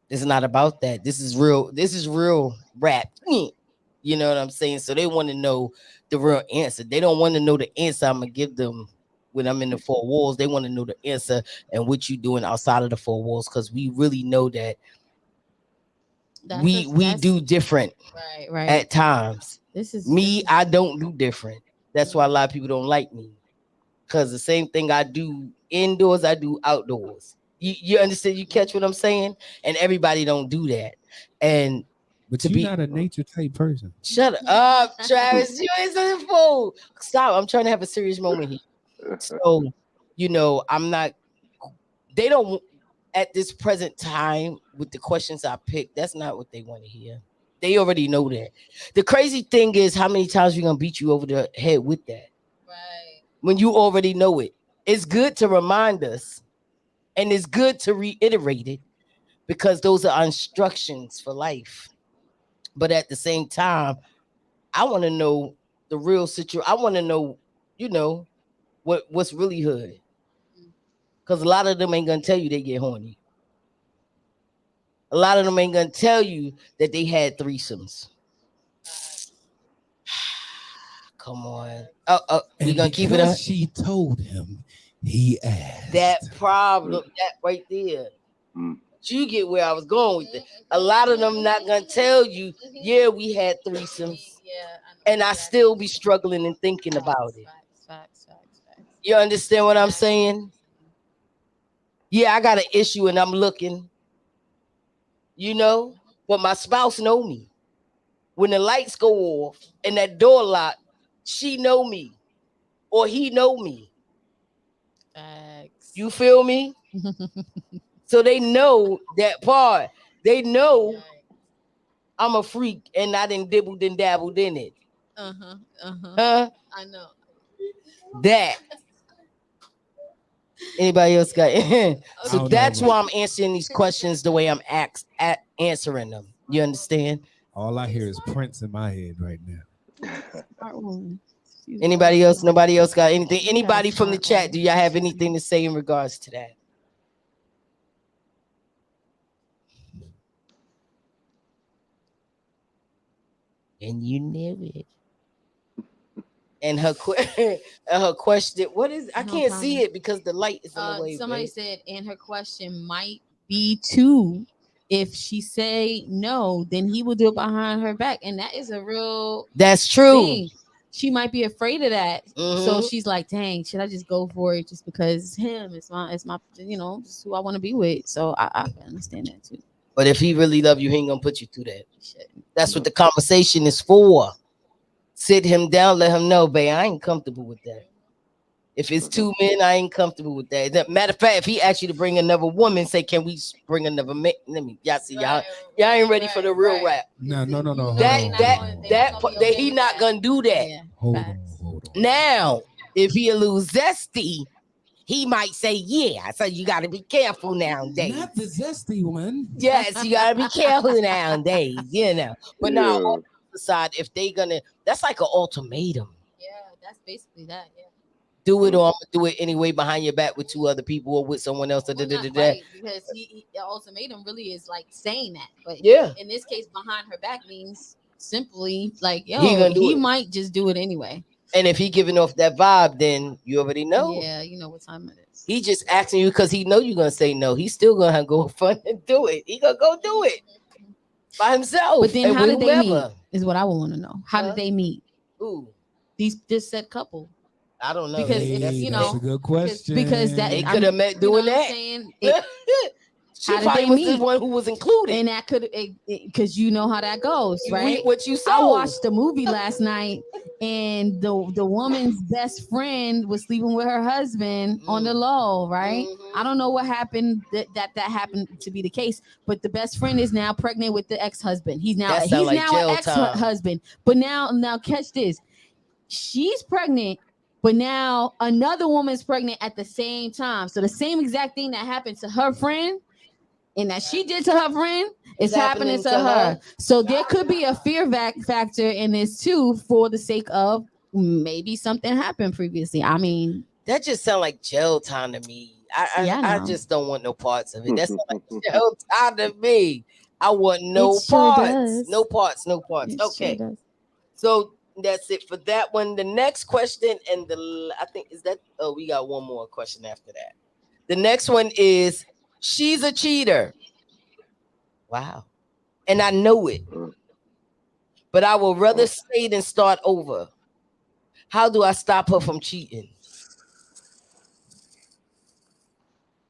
This is not about that. This is real rap. You know what I'm saying? So they want to know the real answer. They don't want to know the answer I'm going to give them when I'm in the four walls. They want to know the answer and what you doing outside of the four walls because we really know that we do different at times. I don't do different. That's why a lot of people don't like me. Because the same thing I do indoors, I do outdoors. You understand? You catch what I'm saying? And everybody don't do that. But you're not a nature type person. Shut up, Travis. You ain't such a fool. Stop. I'm trying to have a serious moment here. So, I'm not. They don't at this present time with the questions I picked. That's not what they want to hear. They already know that. The crazy thing is how many times we're gonna beat you over the head with that. Right. When you already know it. It's good to remind us. And it's good to reiterate it because those are instructions for life. But at the same time, I want to know the real situation. I want to know, what's really hood. Because a lot of them ain't going to tell you they get horny. A lot of them ain't going to tell you that they had threesomes. Come on. We going to keep it up. She told him. He asked. That problem, that right there. you get where I was going with it. A lot of them not gonna tell you, yeah, we had threesomes, and I still be struggling and thinking about it. Facts. You understand what I'm saying? Yeah, I got an issue and I'm looking, but my spouse know me. When the lights go off and that door lock, she know me or he know me. Facts. You feel me? So they know that part. They know I'm a freak and I done dibbled and dabbled in it. Huh? I know. That. Anybody else got it? So that's why I'm answering these questions the way I'm answering them. You understand? All I hear is Prince in my head right now. Anybody else? Nobody else got anything? Anybody from the chat? Do y'all have anything to say in regards to that? And you knew it. And her question, what is? I can't see it because the light is in the way. Somebody said, and her question might be too. If she say no, then he will do it behind her back, and that is a real. That's true. Thing. She might be afraid of that, so she's like, "Dang, should I just go for it just because it's him? It's my, just who I want to be with." So I understand that too. But if he really love you, he ain't gonna put you through that. That's what the conversation is for. Sit him down, let him know, babe, I ain't comfortable with that. If it's two men, I ain't comfortable with that. Matter of fact, if he asks you to bring another woman, say, can we bring another man? Let me, y'all see, y'all ain't ready for the real rap. No. That he not gonna do that. Yeah. Hold on. Now, if he a little zesty, he might say, yeah. So you got to be careful nowadays. Not the zesty one. Yes, you got to be careful nowadays, But now, on the side, if they gonna, that's like an ultimatum. Yeah, that's basically that. Yeah. Do it or I'm gonna do it anyway behind your back with two other people or with someone else. Well, not right, because the ultimatum really is like saying that. But in this case, behind her back means simply like, yo, he might just do it anyway. And if he giving off that vibe, then you already know. Yeah, you know what time it is. He just asking you because he know you're gonna say no. He's still gonna go fun and do it. He gonna go do it by himself. But then how did they meet? Is what I would want to know. How did they meet? Ooh, this said couple. I don't know. Because that's a good question. Because that they could have met doing that. She probably was the one who was included, and that could because you know how that goes, right? What you saw. I watched the movie last night, and the woman's best friend was sleeping with her husband on the low, right? I don't know what happened that happened to be the case, but the best friend is now pregnant with the ex-husband. He's now an ex-husband, but now catch this, she's pregnant. But now another woman's pregnant at the same time. So the same exact thing that happened to her friend and that she did to her friend is happening to her. So there could be a fear factor in this too, for the sake of maybe something happened previously. I mean, that just sounds like jail time to me. I just don't want no parts of it. That's like jail time to me. I want no parts. No parts. Okay. So that's it for that one. The next question, and I think is that. Oh, we got one more question after that. The next one is, she's a cheater. Wow, and I know it, but I would rather stay than start over. How do I stop her from cheating?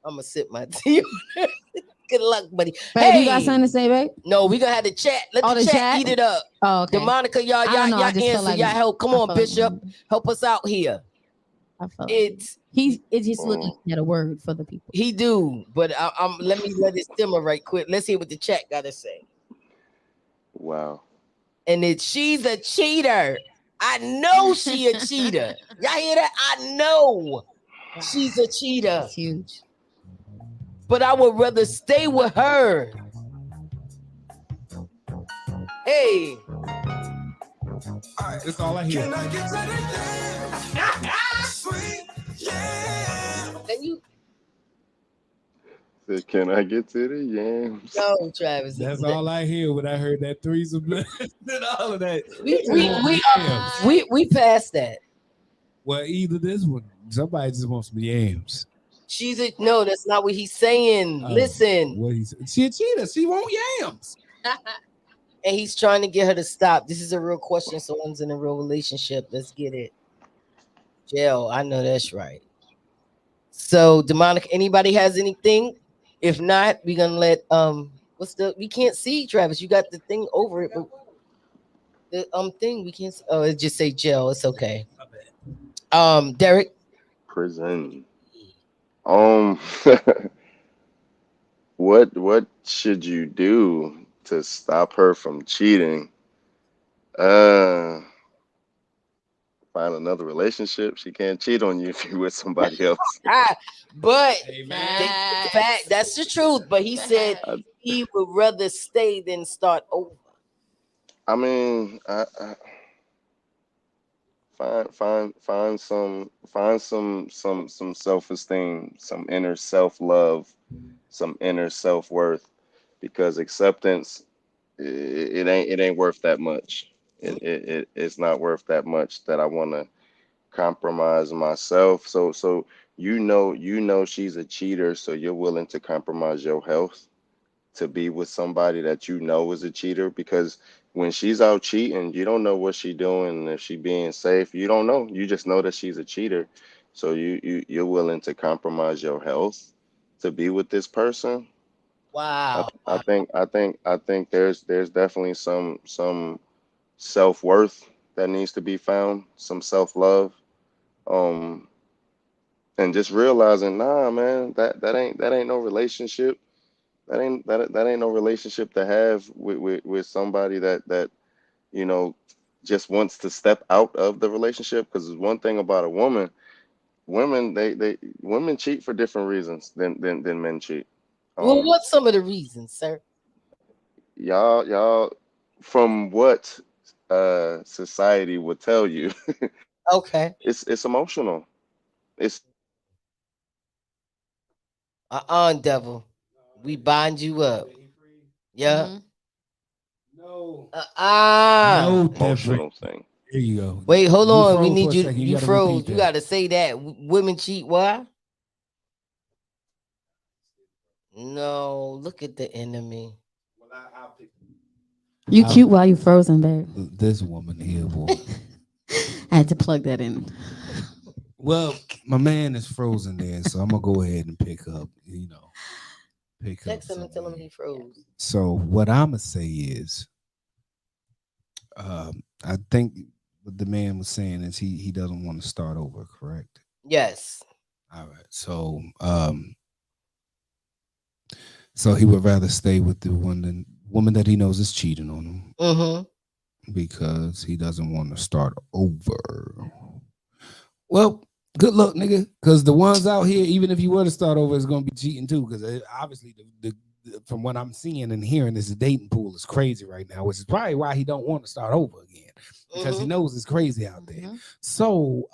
I'm gonna sip my tea. Good luck, buddy. Babe, hey, you got something to say, babe? No, we gonna have the chat. Let the chat eat it up. Oh, okay. DeMonica, y'all answer. Like y'all help. Come on, Bishop. Help us out here. He's just looking at a word for the people. He do, but let it simmer right quick. Let's hear what the chat gotta say. Wow. And she's a cheater. I know she a cheater. Y'all hear that? I know she's a cheater. That's huge. But I would rather stay with her. Hey. That's all I hear. Can I get to the sweet, yeah. Can you? Said, can I get to the yams? No, Travis. That's all I hear when I heard that threesome and all of that. We passed that. Well, either this one, somebody just wants some yams. She's a no. That's not what he's saying. Listen, What he's she a cheater. She won't yams. and he's trying to get her to stop. This is a real question. Someone's in a real relationship. Let's get it. Jail. I know that's right. So, demonic. Anybody has anything? If not, we're gonna let What's the? We can't see Travis. You got the thing over it, but the thing we can't. Oh, it just say jail. It's okay. Derek. Prison. Um, what should you do to stop her from cheating? Uh, Find another relationship. She can't cheat on you if you're with somebody else. Ah, but they, fact Facts. that's the truth. But he said I, he would rather stay than start over. I mean, find some self-esteem, some inner self-love, some inner self-worth, because acceptance it ain't worth that much. It's not worth that much that I want to compromise myself. So you know she's a cheater, so you're willing to compromise your health to be with somebody that you know is a cheater, because when she's out cheating, you don't know what she's doing and if she being safe. You don't know. You just know that she's a cheater. So you're willing to compromise your health to be with this person. Wow. I think there's definitely some self-worth that needs to be found, some self-love. Um and just realizing, nah, man, that ain't no relationship. That ain't no relationship to have with somebody that you know just wants to step out of the relationship. Because one thing about a woman, women cheat for different reasons than men cheat. Well, Um, what's some of the reasons, sir? y'all, from what society would tell you, Okay. it's emotional. It's Devil. We bind you up. Yeah. Hmm. No, Uh-uh. no, Deborah. emotional thing. Here you go. Wait, hold You on. We froze for need a you. second. You You got to froze. repeat You that. got to say that. Women cheat. Why? No. Look at the enemy. Well, I'll pick. You I'll, cute while you frozen, babe. this woman here, boy. I had to plug that in. Well, my man is frozen there, so I'm gonna go ahead and pick up Text him some and tell him here. he froze. So what I'm gonna say is, I think what the man was saying is he doesn't want to start over. Correct. Yes. All right. So he would rather stay with the woman that he knows is cheating on him Mm-hmm. because he doesn't want to start over. Well, good luck, nigga. Because the ones out here, even if you were to start over, it's gonna be cheating too. Because obviously, from what I'm seeing and hearing, this dating pool is crazy right now, which is probably why he don't want to start over again because he Mm-hmm. knows it's crazy out there. Mhm. So,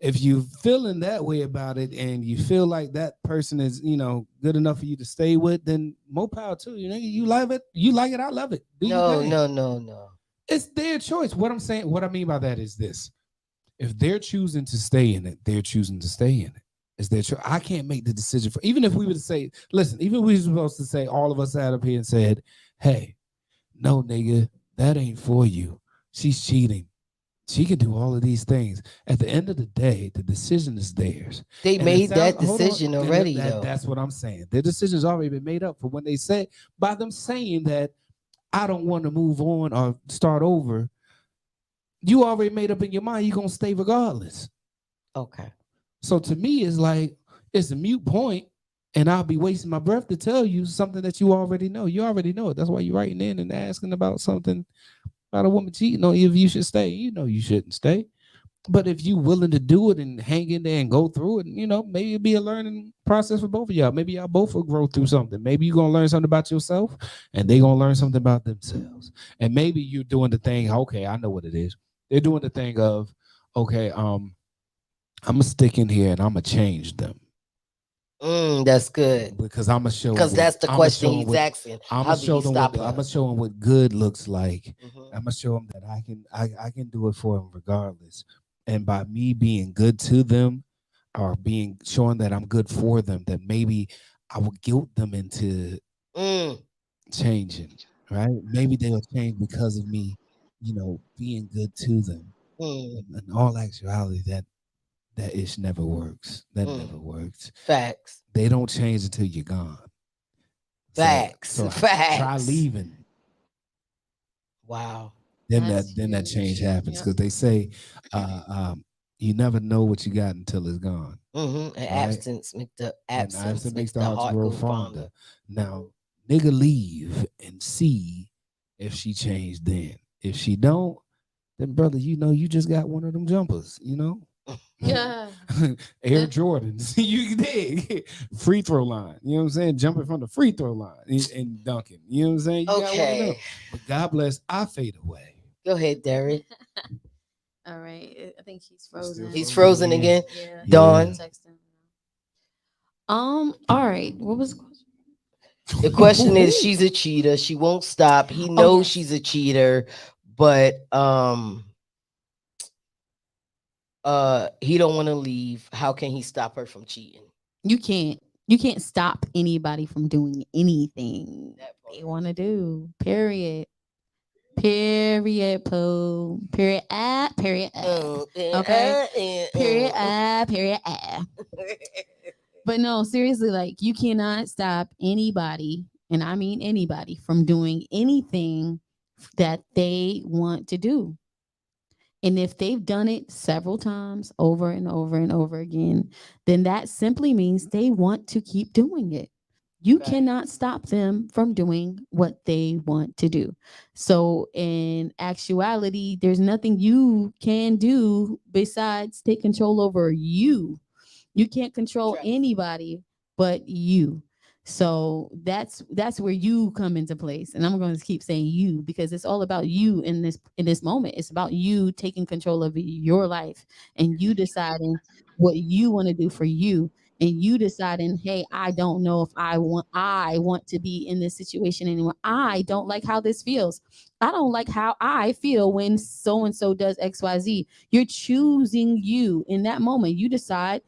if you're feeling that way about it and you feel like that person is, good enough for you to stay with, then more power to you. You love it, you like it, I love it. Do your No, thing. no, no, no. It's their choice. What I'm saying, what I mean by that is this: if they're choosing to stay in it, they're choosing to stay in it. Is their choice. I can't make the decision for. Even if we were to say, listen, even if we were supposed to say, all of us sat up here and said, "Hey, no, nigga, that ain't for you. She's cheating. She can do all of these things. At the end of the day, the decision is theirs. They And it made sounds, that hold on, decision and already, though. that's what I'm saying. Their decision's already been made up for when they say, by them saying that I don't want to move on or start over, you already made up in your mind you're gonna stay regardless. Okay. So to me, it's like it's a mute point, and I'll be wasting my breath to tell you something that you already know. You already know it. That's why you're writing in and asking about something about a woman cheating on you if you should stay. You know you shouldn't stay. But if you willing to do it and hang in there and go through it, maybe it'll be a learning process for both of y'all. Maybe y'all both will grow through something. Maybe you're gonna learn something about yourself and they're gonna learn something about themselves. And maybe you're doing the thing, okay, I know what it is. They're doing the thing of, okay, I'm gonna stick in here and I'm gonna change them That's good. because I'm gonna show them Because what that's the I'm gonna question show them he's what asking. I'm How gonna do show you them what stop I'm her? gonna show them what good looks like. Hmm. I'm gonna show them that I can do it for them regardless. And by me being good to them, or being showing that I'm good for them, that maybe I will guilt them into Mm, changing, right? Maybe they'll change because of me, being good to them. mm, In all actuality, that ish never works. That mm. never works. Facts. They don't change until you're gone. So Facts. so try Facts. leaving. Wow. That's Then that change huge. happens Yep. because they say uh, um, you never know what you got until it's gone, Mm-hmm. And right? And absence it makes makes the the heart to heart grow go fonder. fonder. Now, nigga, leave and see if she changed. Then, if she don't, then brother, you just got one of them jumpers. Yeah. Air Jordans. You dig? Free throw line. You know what I'm saying? Jumping from the free throw line and dunking. You know what I'm saying? You got one of them. Okay. But God bless, I fade away. Go ahead, Derek. All right. I think he's He's still frozen. He's frozen frozen again. again. Yeah. Yeah. Dawn. Text him. All right. What was the question? The question is, she's a cheater. She won't stop. He Oh knows yes. she's a cheater, but he don't want to leave. How can he stop her from cheating? You can't. You can't stop anybody from doing anything That they part. want to do. Period. Period. Pooh. Period. Period. Okay. Period. Period. But no, seriously, like you cannot stop anybody, and I mean anybody, from doing anything that they want to do. And if they've done it several times over and over and over again, then that simply means they want to keep doing it. You Right. cannot stop them from doing what they want to do. So, in actuality, there's nothing you can do besides take control over you. You can't control Right. anybody but you. So that's where you come into place. And I'm going to keep saying you because it's all about you in this moment. It's about you taking control of your life and you deciding what you want to do for you, and you deciding, hey, I don't know if I want to be in this situation anymore. I don't like how this feels. I don't like how I feel when so and so does XYZ. You're choosing you in that moment. You decide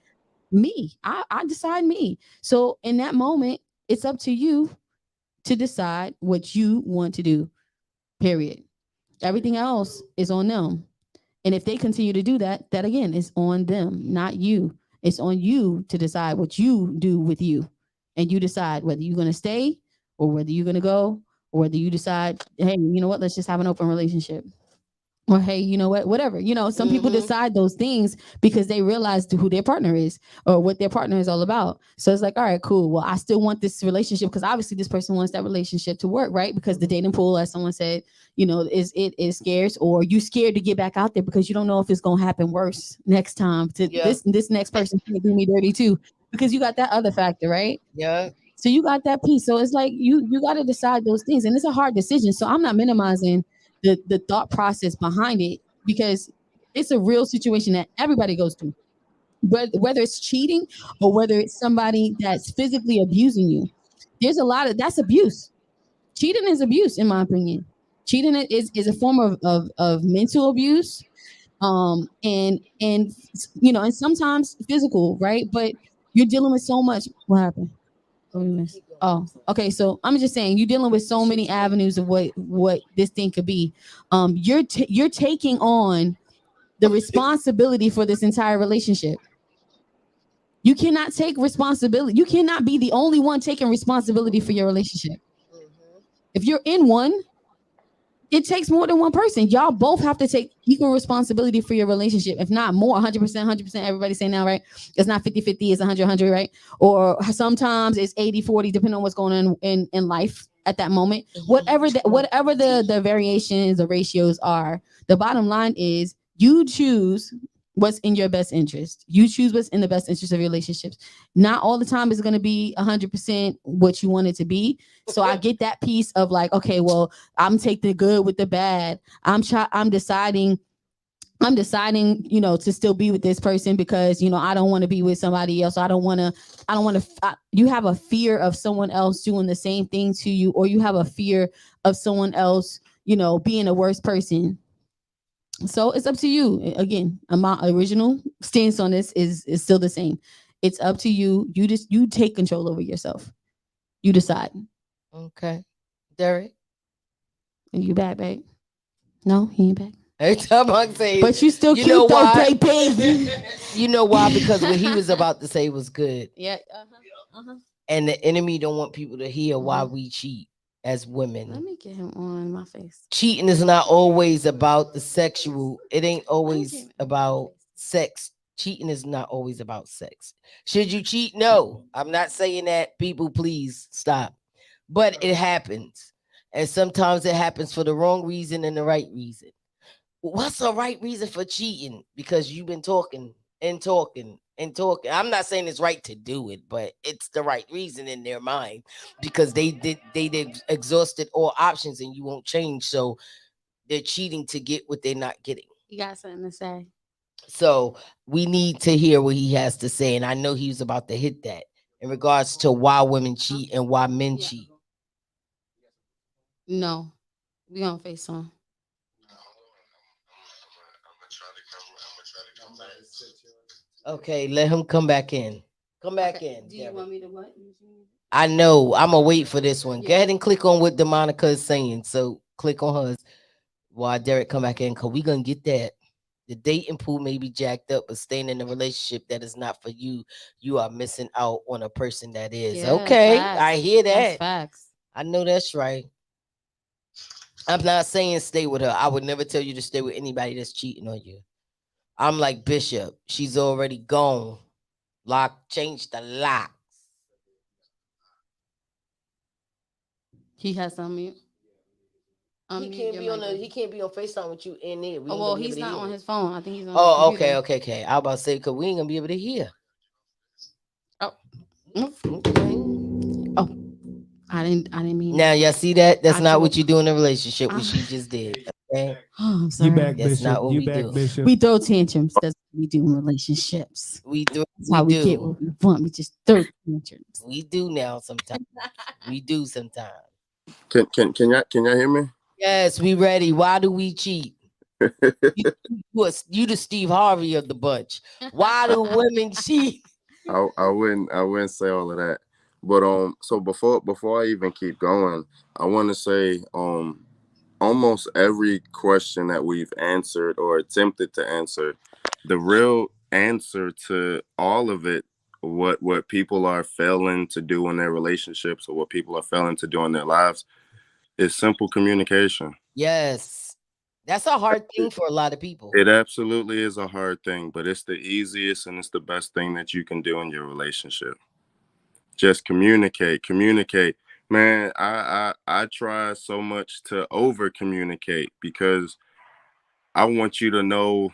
me. I decide me. So in that moment, it's up to you to decide what you want to do. Period. Everything else is on them. And if they continue to do that, that again is on them, not you. It's on you to decide what you do with you. And you decide whether you're going to stay or whether you're going to go, or whether you decide, hey, you know what, let's just have an open relationship. Or hey, you know what, whatever. Some people Mm-hmm. decide those things because they realize who their partner is or what their partner is all about. So it's like, all right, cool, well, I still want this relationship because obviously this person wants that relationship to work, right? Because the dating pool, as someone said, is scarce, or you scared to get back out there because you don't know if it's going to happen worse next time. To Yeah. this next person can do me dirty too, because you got that other factor, right? Yeah. So you got that piece. So it's like you got to decide those things, and it's a hard decision. So I'm not minimizing the thought process behind it, because it's a real situation that everybody goes through. But whether it's cheating or whether it's somebody that's physically abusing you, there's a lot of that's abuse. Cheating is abuse, in my opinion. Cheating is a form of mental abuse, and and sometimes physical, right? But you're dealing with so much. What happened? What we missed? Keep going. Oh, okay. So I'm just saying, you're dealing with so many avenues of what this thing could be. You're taking on the responsibility for this entire relationship. You cannot take responsibility. You cannot be the only one taking responsibility for your relationship. Mm-hmm. If you're in one, it takes more than one person. Y'all both have to take equal responsibility for your relationship. If not more, 100%, 100%. Everybody saying now, right? It's not 50-50, it's 100-100, right? Or sometimes it's 80-40, depending on what's going on in life at that moment. Whatever the variations, the ratios are, the bottom line is you choose what's in your best interest. You choose what's in the best interest of your relationships. Not all the time is going to be 100% what you want it to be. So I get that piece of like, okay, well, I'm taking the good with the bad. I'm deciding, to still be with this person because, I don't want to be with somebody else. I don't want to, you have a fear of someone else doing the same thing to you, or you have a fear of someone else, being a worse person. So it's up to you. Again, my original stance on this is still the same. It's up to you. You take control over yourself. You decide. Okay. Derek. Are you back, babe? No, he ain't back. Every time I say, But you still you know cute though, why? baby. You know why? Because what he was about to say was good. Yeah. Uh-huh. And the enemy don't want people to hear why Mhm. we cheat as Let women. me get him on my face. Cheating is not always about the sexual. It ain't Let me always get him on my about face. sex. Cheating is not always about sex. Should you cheat? No. I'm not saying that. People, please stop. But it happens. And sometimes it happens for the wrong reason and the right reason. What's the right reason for cheating? Because you've been talking and talking and talking. I'm not saying it's right to do it, but it's the right reason in their mind because they did exhausted all options and you won't change. So they're cheating to get what they're not getting. You got something to say? So we need to hear what he has to say. And I know he was about to hit that in regards to why women cheat and why men cheat. No. We on FaceTime. Okay, let him come back in. Come back in. Do you Derek. want me to what? I know. I'm gonna wait for this one. Go Yeah. ahead and click on what Demonica is saying. So click on hers while Derek come back in, cause we gonna get that. The dating pool may be jacked up, but staying in a relationship that is not for you, you are missing out on a person that is. Yeah, Okay, I facts. hear That's that. facts. I know that's right. I'm not saying stay with her. I would never tell you to stay with anybody that's cheating on you. I'm like Bishop. She's already gone. Lock, change the lock. He has some mute. He Mute can't your be on mic, the. He baby. can't be on Facetime with you in there. We Oh ain't well, gonna be able he's to not hear on it. his phone. I think he's on his Oh, computer. okay, okay, okay. I was about to say because we ain't gonna be able to hear. Oh. Mm. Okay. Oh, I didn't mean Now that. y'all see that? That's I not told what you do in a relationship. What uh, she just did. Okay. oh, I'm You sorry. back, That's Bishop. not what You we back, do. Bishop. We throw tantrums. That's what we do in relationships. We do. That's We how we get do. what we want. We just throw tantrums. We do now. Sometimes we do. Sometimes. Can y'all hear me? Yes, we ready. Why do we cheat? You, you the Steve Harvey of the bunch. Why do women cheat? I wouldn't say all of that. But so before I even keep going, I want to say almost every question that we've answered or attempted to answer, the real answer to all of it, what people are failing to do in their relationships or what people are failing to do in their lives, is simple communication. Yes, that's a hard thing for a lot of people. It absolutely is a hard thing, but it's the easiest and it's the best thing that you can do in your relationship. Just communicate. Man, I try so much to over communicate because I want you to know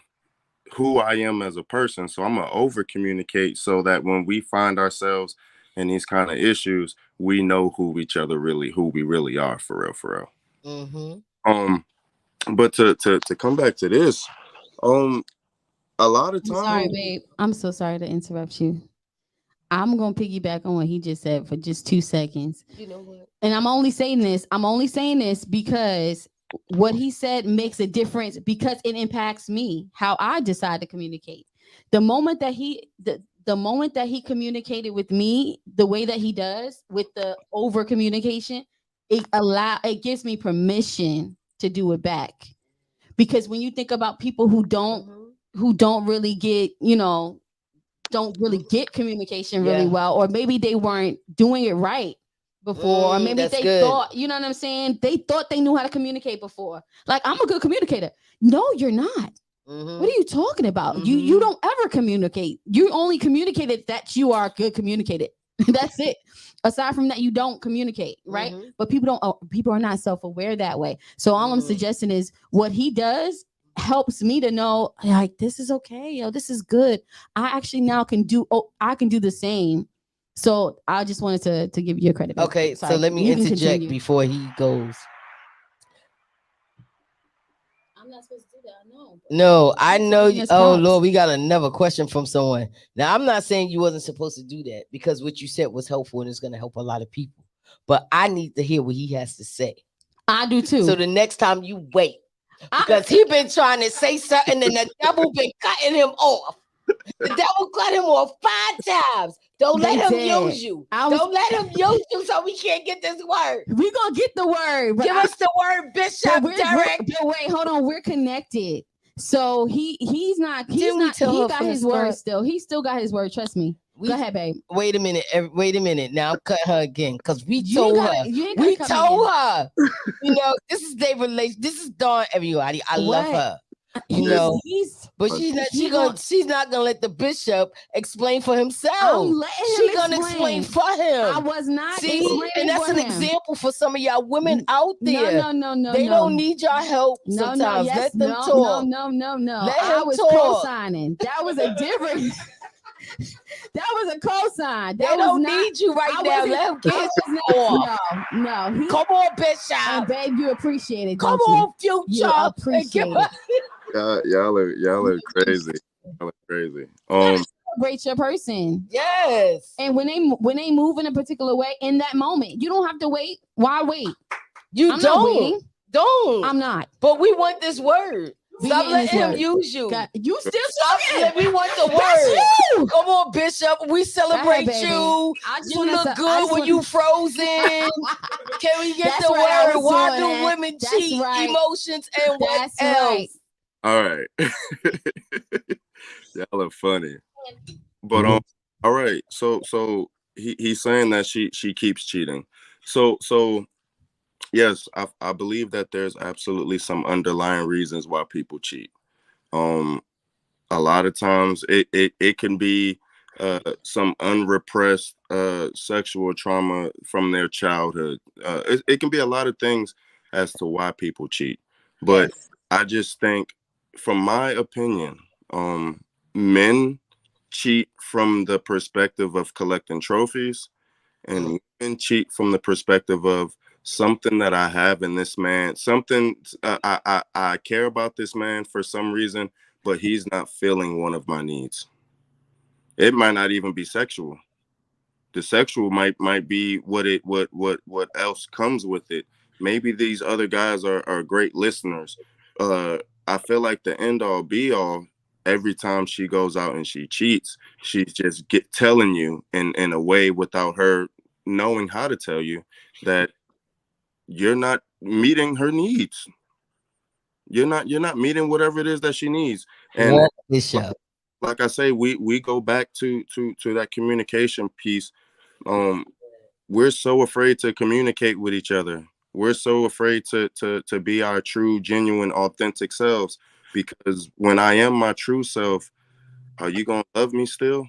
who I am as a person. So I'm gonna over communicate so that when we find ourselves in these kind of issues, we know who we really are for real, for real. Mm-hmm. Um, but to come back to this, um, a lot of I'm sorry, times, babe. I'm so sorry to interrupt you. I'm gonna piggyback on what he just said for just 2 seconds. You know what? And I'm only saying this. I'm only saying this because what he said makes a difference because it impacts me, how I decide to communicate. The moment that the moment that he communicated with me the way that he does with the over communication, it gives me permission to do it back. Because when you think about people who don't really get, don't really get communication really Yeah. well, or maybe they weren't doing it right before, or maybe That's they good. thought, you know what I'm saying? They thought they knew how to communicate before. Like, I'm a good communicator. No, you're not. What Mm-hmm. are you talking about? You Mm-hmm. don't ever communicate. You only communicated that you are a good communicator. That's it. Aside from that, you don't communicate, right? Mm-hmm. But people are not self-aware that way. So all I'm suggesting is what he does helps me to know, like, this is okay, yo, this is good. I actually now I can do the same. So I just wanted to give you a credit. Okay, so Sorry, let me you can interject continue. before he goes. I'm not supposed to do that. I know. No, I know. Giving us Oh props. Lord, we got another question from someone. Now, I'm not saying you wasn't supposed to do that because what you said was helpful and it's going to help a lot of people. But I need to hear what he has to say. I do too. So the next time you wait, because he been trying to say something and the devil been cutting him off. The devil cut him off 5 times. Don't They let him did. use you. I was- Don't let him use you so we can't get this word. We gonna get the word. But Give us the word, Bishop Derek. but wait, hold on. We're connected. So he's not. Didn't we tell He her got from the his word start? still. He still got his word. Trust me. Go ahead, babe. Wait a minute. Wait a minute. Now I'm cut her again because we You told ain't gotta- her. you ain't gotta We cut told me her. You know, this is their relation. This is Dawn. Everybody, I love What? her. You know, He's. but she's not. he She's not gonna let the bishop explain for himself. I'm letting She him gonna explain explain. for him. I was not See, explaining and that's for an him. example for some of y'all women out there. No. They don't need your help No, sometimes. yes, Let them no, talk. no. Let I him was talk. co-signing. That was a different. That was a co-sign. That They was don't not. need you right I now. wasn't- Let him I get was off. not- No. Come on, And Bishop. babe, you appreciate it. Come don't on, You Future. And appreciate give it. her. Y'all are crazy. Y'all are crazy. Celebrate your person. Yes. And when they move in a particular way in that moment, you don't have to wait. Why wait? You I'm not waiting. Don't. I'm not. But we want this word. We Stop getting letting this him word. use you. God, you still Stop. talking? We want the That's word. you. Come on, Bishop. We celebrate baby. you. I just You wanna look I good just when want- you frozen. Can we get That's the right, I word? was Why doing do that. women That's cheat? right. Emotions and what That's else? right. All right. Y'all are funny. But all right. So he's saying that she keeps cheating. So yes, I believe that there's absolutely some underlying reasons why people cheat. A lot of times it can be some unrepressed sexual trauma from their childhood. It can be a lot of things as to why people cheat. But Yes. I just think, from my opinion, men cheat from the perspective of collecting trophies, and women cheat from the perspective of something that I have in this man. Something I care about this man for some reason, but he's not filling one of my needs. It might not even be sexual. The sexual might be what else comes with it. Maybe these other guys are great listeners. I feel like the end all be all, every time she goes out and she cheats, she's just telling you in a way without her knowing how to tell you that you're not meeting her needs. You're not meeting whatever it is that she needs. And Walk, Bishop. like I say, we go back to that communication piece. We're so afraid to communicate with each other. We're so afraid to be our true, genuine, authentic selves, because when I am my true self, are you gonna love me still?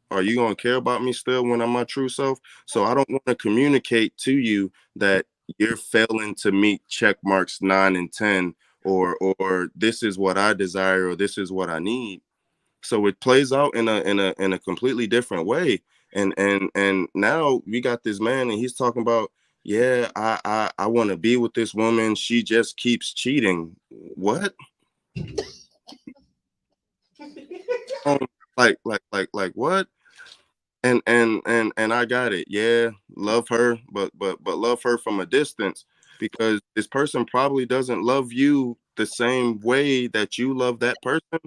Are you gonna care about me still when I'm my true self? So I don't want to communicate to you that you're failing to meet check marks 9 and 10, or this is what I desire, or this is what I need. So it plays out in a completely different way. And now we got this man, and he's talking about, yeah, I want to be with this woman. She just keeps cheating. What? Like what? And I got it. Yeah, love her, but love her from a distance, because this person probably doesn't love you the same way that you love that person,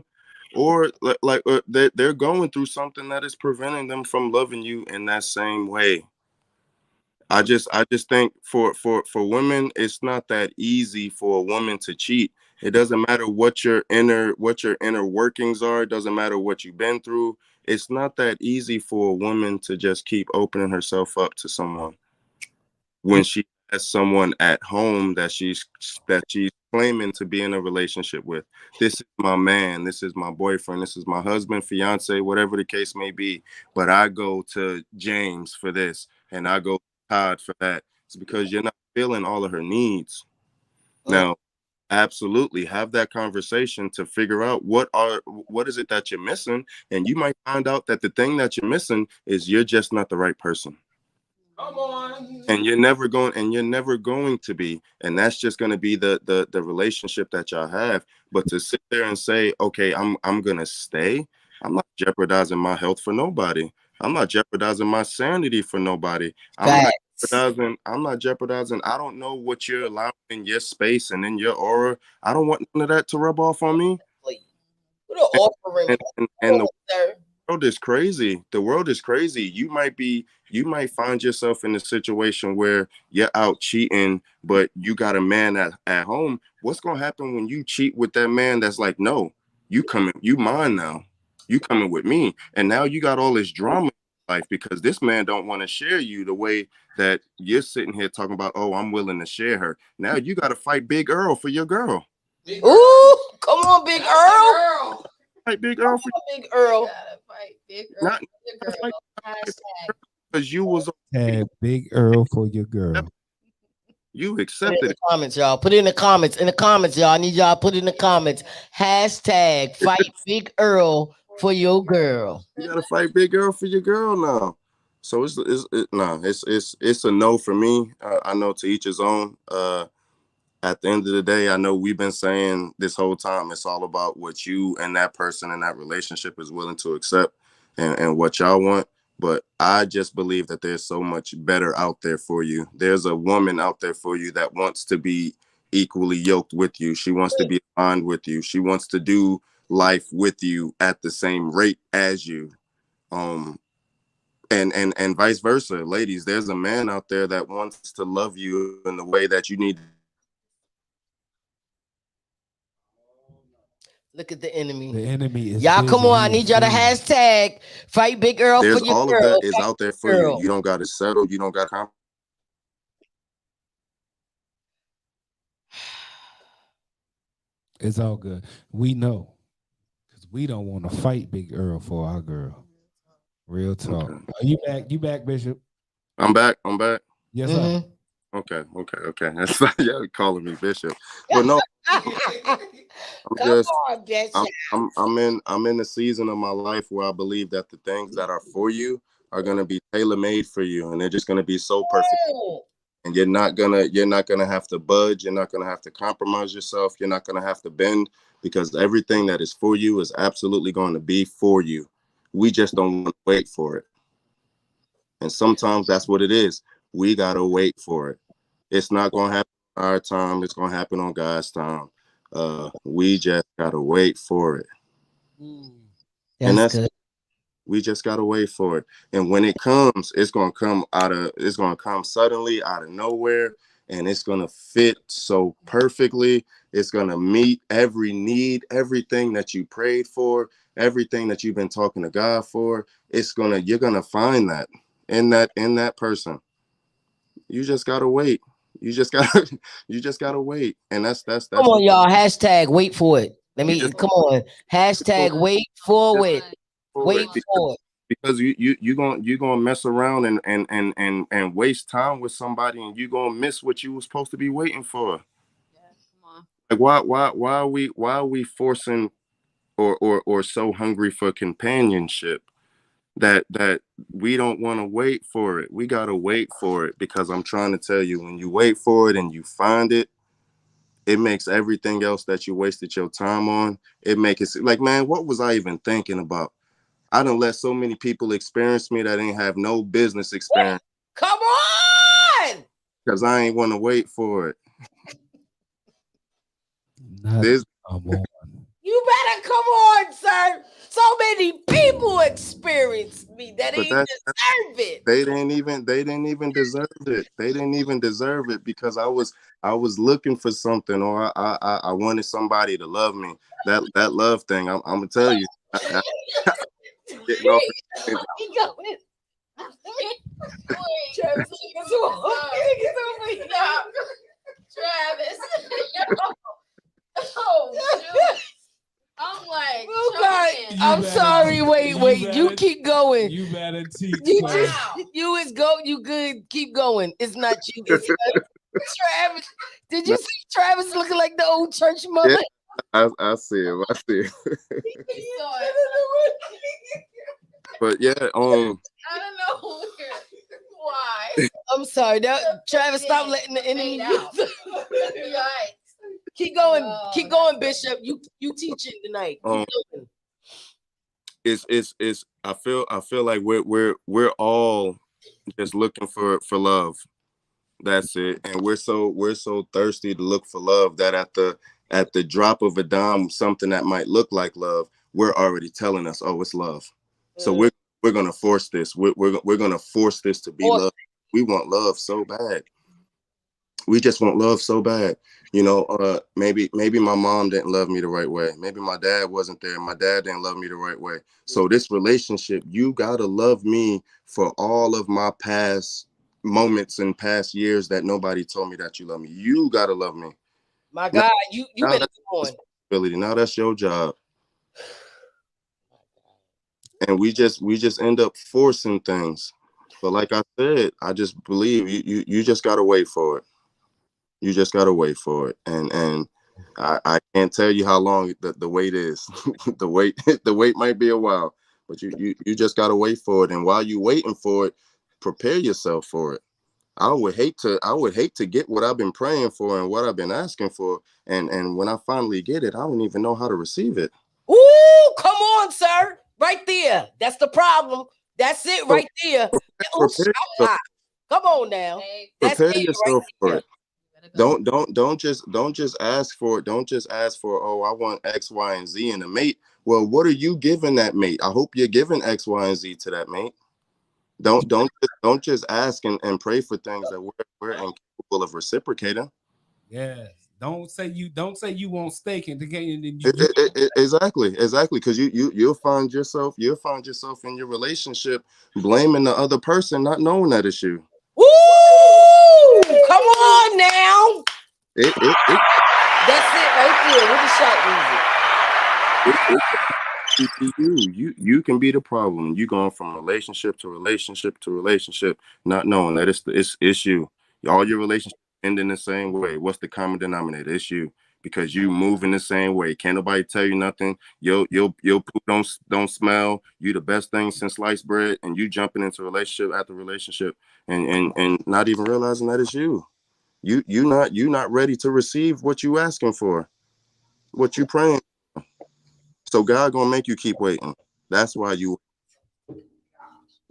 or they're going through something that is preventing them from loving you in that same way. I just think for women, it's not that easy for a woman to cheat. It doesn't matter what your inner workings are. It doesn't matter what you've been through. It's not that easy for a woman to just keep opening herself up to someone when she has someone at home that she's claiming to be in a relationship with. This is my man. This is my boyfriend. This is my husband, fiance, whatever the case may be. But I go to James for this, and I go to Todd for that. It's because you're not filling all of her needs. Now, absolutely have that conversation to figure out what is it that you're missing, and you might find out that the thing that you're missing is you're just not the right person. Come on. And you're never going to be, and that's just going to be the relationship that y'all have. But to sit there and say, okay, I'm gonna stay, I'm not jeopardizing my health for nobody. I'm not jeopardizing my sanity for nobody. I'm not I'm not jeopardizing. I don't know what you're allowing in your space and in your aura. I don't want none of that to rub off on me. What an offering, And the world is crazy. The world is crazy. You might find yourself in a situation where you're out cheating, but you got a man at home. What's gonna happen when you cheat with that man that's like, no, you mine now. You coming with me. And now you got all this drama in life because this man don't want to share you the way that you're sitting here talking about, oh, I'm willing to share her. Now you gotta fight Big Earl for your girl. Ooh, come on, Big Earl. Fight Big Earl for Big Earl. not because you was Big Earl for your girl. You Put it in accepted the comments, y'all. Put it in the comments. In the comments, y'all. I need y'all to put it in the comments. Hashtag fight Big Earl for your girl. You gotta fight Big Earl for your girl now. So it's a no for me. I know to each his own. At the end of the day, I know we've been saying this whole time it's all about what you and that person in that relationship is willing to accept and what y'all want. But I just believe that there's so much better out there for you. There's a woman out there for you that wants to be equally yoked with you. She wants to be aligned with you. She wants to do life with you at the same rate as you. And vice versa. Ladies, there's a man out there that wants to love you in the way that you need. Look at the enemy. The enemy is y'all. busy. Come on, I need y'all to hashtag fight Big Earl There's for your all girl. of that is out there for girl. you. You don't got to settle. You don't got to. It's all good. We know because we don't want to fight Big Earl for our girl. Real talk. Okay. Are you back? You back, Bishop? I'm back. Yes, sir. Okay. That's not y'all calling me Bishop, but no. I'm in the season of my life where I believe that the things that are for you are gonna be tailor made for you, and they're just gonna be so perfect. And you're not gonna have to budge. You're not gonna have to compromise yourself. You're not gonna have to bend because everything that is for you is absolutely going to be for you. We just don't want to wait for it. And sometimes that's what it is. We gotta wait for it. It's not gonna happen on our time. It's gonna happen on God's time. We just gotta wait for it. And that's good. we just gotta wait for it. And when it comes, it's gonna come suddenly out of nowhere, and it's gonna fit so perfectly. It's gonna meet every need, everything that you prayed for, everything that you've been talking to God for. You're gonna find that in that person. You just gotta wait. You just gotta wait. And that's Come on, y'all. Hashtag wait for it. Come on. Hashtag wait for it. Wait for it. Because you gonna mess around and waste time with somebody, and you gonna miss what you was supposed to be waiting for. Like why are we forcing or so hungry for companionship that we don't want to wait for it? We gotta wait for it, because I'm trying to tell you, when you wait for it and you find it, it makes everything else that you wasted your time on, it makes it like, man, what was I even thinking about? I done let so many people experience me that ain't have no business experience. Come on! Because I ain't want to wait for it. You better come on, sir. So many people experienced me that ain't deserve it. They didn't even deserve it. They didn't even deserve it because I was looking for something, or I wanted somebody to love me. That love thing, I'm gonna tell you. Getting off Travis. Oh, shoot. I'm like, okay. I'm sorry. Wait. You keep going. You better teach. You good. Keep going. It's not you. It's Travis. Did you see Travis looking like the old church mother? Yeah, I see him. But yeah, I don't know why. I'm sorry. Travis, stop letting the enemy out. Keep going, Bishop. You teaching tonight. It's I feel like we're all just looking for love. That's it. And we're so thirsty to look for love that at the drop of a dime, something that might look like love, we're already telling us, oh, it's love. So we're gonna force this. We're gonna force this to be Or love. We want love so bad. We just want love so bad. Maybe my mom didn't love me the right way. Maybe my dad wasn't there. My dad didn't love me the right way. So this relationship, you gotta love me for all of my past moments and past years that nobody told me that you love me. You gotta love me. my Now, God, you now better that's go on. responsibility. Now that's your job. And we just end up forcing things. But like I said, I just believe you just gotta wait for it. You just gotta wait for it. And I can't tell you how long the wait is. the wait might be a while, but you just gotta wait for it. And while you waiting for it, prepare yourself for it. I would hate to get what I've been praying for and what I've been asking for. And when I finally get it, I don't even know how to receive it. Ooh, come on, sir. Right there. That's the problem. That's it So right there. Oops, prepare yourself, come on now. That's prepare it right yourself for there. it. Don't just ask for it. Don't just ask for, oh, I want X, Y, and Z in a mate. Well, what are you giving that mate? I hope you're giving X, Y, and Z to that mate. Don't just ask and pray for things that we're incapable of reciprocating. Yes. Don't say you want steak and Exactly, because you'll find yourself in your relationship blaming the other person, not knowing that it's you. Woo! Come on now. It That's it right there with the shout music. it, it be you can be the problem. You going from relationship to relationship to relationship, not knowing that it's you. All your relationships end in the same way. What's the common denominator? It's you, because you move in the same way. Can't nobody tell you nothing. Your poop don't smell. You the best thing since sliced bread, and you jumping into relationship after relationship, and not even realizing that it's you. You not ready to receive what you asking for, what you praying. So God gonna make you keep waiting. That's why you.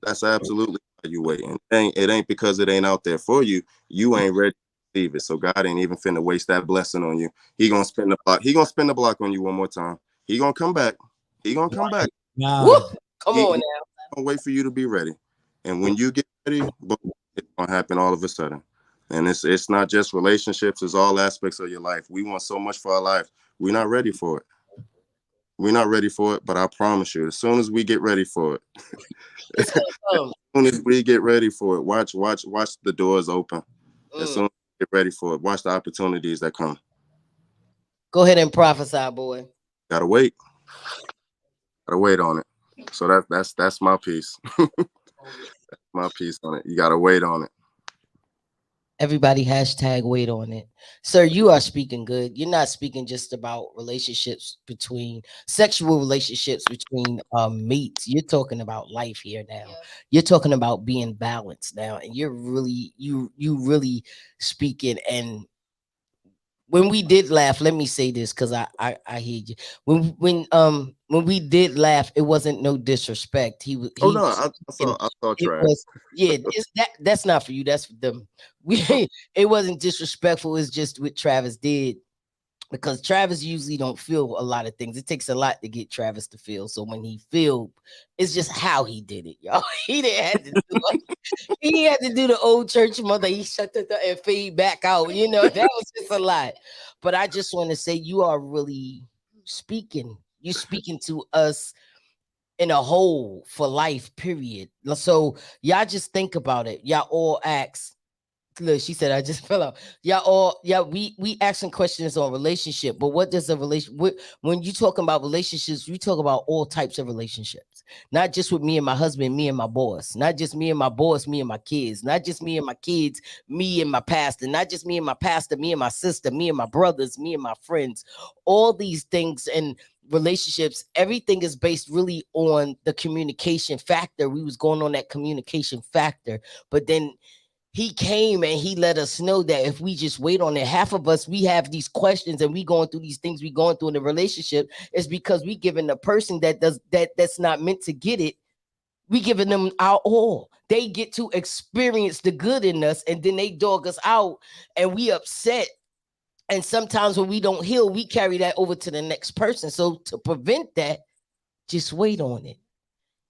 That's absolutely why you waiting. It ain't because it ain't out there for you. You ain't ready to receive it. So God ain't even finna waste that blessing on you. He gonna spin the block. He gonna spin the block on you one more time. He gonna come back. He gonna come back. Woo! nah. Come He on now. gonna wait for you to be ready. And when you get ready, boom, it's gonna happen all of a sudden. And it's not just relationships. It's all aspects of your life. We want so much for our life. We're not ready for it. We're not ready for it. But I promise you, as soon as we get ready for it, It's gonna come. soon as we get ready for it, watch the doors open. As Mm. soon as we get ready for it, watch the opportunities that come. Go ahead and prophesy, boy. Gotta wait. Gotta wait on it. So that's my piece. My piece on it. You gotta wait on it. Everybody hashtag wait on it. Sir, you are speaking good. You're not speaking just about relationships between sexual relationships between mates. You're talking about life here now. Yeah. You're talking about being balanced now. And you're really you really speaking. And when we did laugh, let me say this because I hear you. When we did laugh, it wasn't no disrespect. Oh He no, was I speaking, saw it trash. was yeah, that's not for you, that's for them. We it wasn't disrespectful, it's just what Travis did, because Travis usually don't feel a lot of things. It takes a lot to get Travis to feel. So when he feel, it's just how he did it, y'all. He didn't have to do it. He had to do the old church mother. He shut the door and fade back out. You know, that was just a lot. But I just want to say you are really speaking. You're speaking to us in a whole for life, period. So y'all just think about it. Y'all all ask. Look, she said I just fell out. Yeah, all yeah, we asking questions on relationship, but what does a relation when you talking about relationships, we talk about all types of relationships, not just with me and my husband, me and my boss, not just me and my boss, me and my kids, not just me and my kids, me and my pastor, not just me and my pastor, me and my sister, me and my brothers, me and my friends, all these things and relationships, everything is based really on the communication factor. We was going on that communication factor, but then he came and he let us know that if we just wait on it, half of us, we have these questions and we going through these things we going through in the relationship is because we giving the person that does that's not meant to get it We giving them our all. They get to experience the good in us, and then they dog us out, and we upset. And sometimes when we don't heal, we carry that over to the next person. So to prevent that, just wait on it.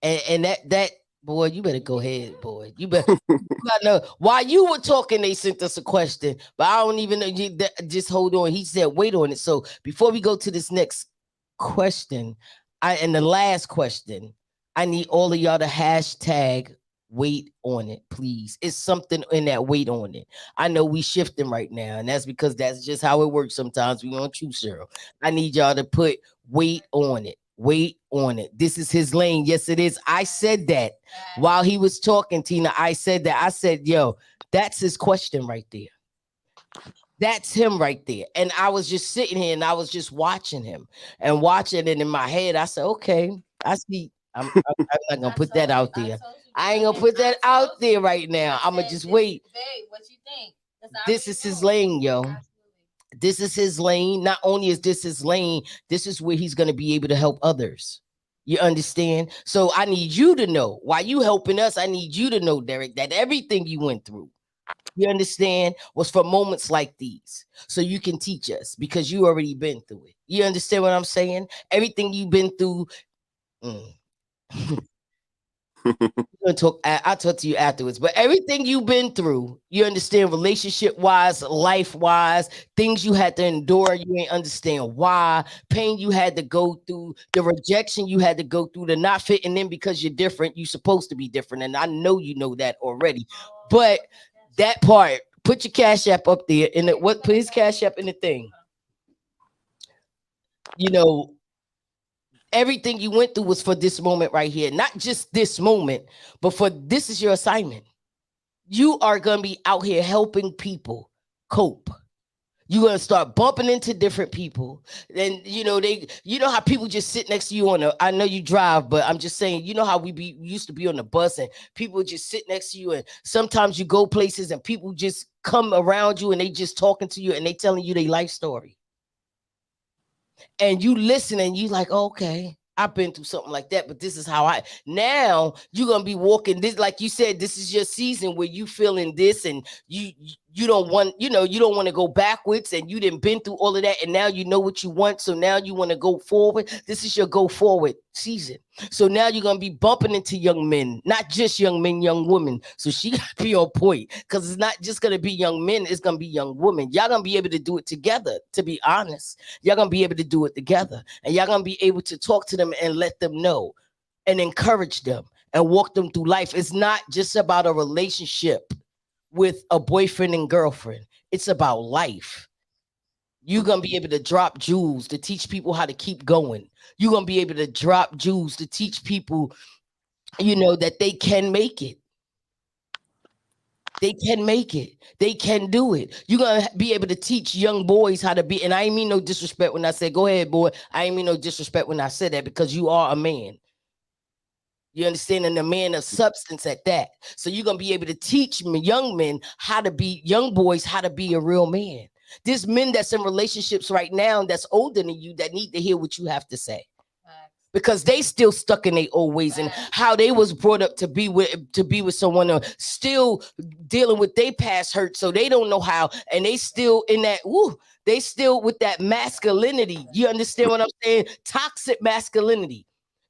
And that boy, you better go ahead, boy. I know while you were talking, they sent us a question, but I don't even know. Just hold on. He said, wait on it. So before we go to this next question, and the last question, I need all of y'all to hashtag wait on it, please. It's something in that wait on it. I know we shifting right now, and that's because that's just how it works sometimes. We want you, Cheryl. I need y'all to put wait on it. Wait on it. This is his lane. Yes, it is. I said that while he was talking, Tina. I said that. I said, yo, that's his question right there. That's him right there. And I was just sitting here and I was just watching him and watching it in my head. I said, okay, I see. I'm not gonna put that out there. I ain't gonna put that out there right now. I'm gonna just wait. What you think? This is his lane, yo. This is his lane. Not only is this his lane, this is where he's gonna be able to help others. You understand? So I need you to know, while you helping us, I need you to know, Derek, that everything you went through, you understand, was for moments like these. So you can teach us because you already been through it. You understand what I'm saying? Everything you've been through. I'll talk to you afterwards. But everything you've been through, you understand, relationship wise, life wise, things you had to endure, you ain't understand why, pain you had to go through, the rejection you had to go through, the not fitting in because you're different. You're supposed to be different. And I know you know that already. But that part, put your Cash App up there and put his Cash App in the thing. You know, everything you went through was for this moment right here. Not just this moment, but for this is your assignment. You are going to be out here helping people cope. You're going to start bumping into different people. And you know how people just sit next to you I know you drive, but I'm just saying, you know how we used to be on the bus and people just sit next to you. And sometimes you go places and people just come around you and they just talking to you and they telling you their life story. And you listen and you like, okay, I've been through something like that, but this is how now you're going to be walking this, like you said, this is your season where you feeling this and you don't want, you don't want to go backwards and you didn't been through all of that. And now you know what you want. So now you want to go forward. This is your go forward season. So now you're going to be bumping into young men, not just young men, young women. So she got to be on point because it's not just going to be young men. It's going to be young women. Y'all going to be able to do it together. To be honest, y'all going to be able to do it together and y'all going to be able to talk to them and let them know and encourage them and walk them through life. It's not just about a relationship with a boyfriend and girlfriend. It's about life. You're going to be able to drop jewels to teach people how to keep going. You're going to be able to drop jewels to teach people, that they can make it. They can make it. They can do it. You're going to be able to teach young boys how to be. And I ain't mean no disrespect when I said, go ahead, boy. I ain't mean no disrespect when I said that because you are a man. You understand? And a man of substance at that. So you're going to be able to teach young men young boys how to be a real man. There's men that's in relationships right now that's older than you that need to hear what you have to say. Because they still stuck in their old ways and how they was brought up to be with someone still dealing with their past hurt. So they don't know how, and they still in that, they still with that masculinity. You understand what I'm saying? Toxic masculinity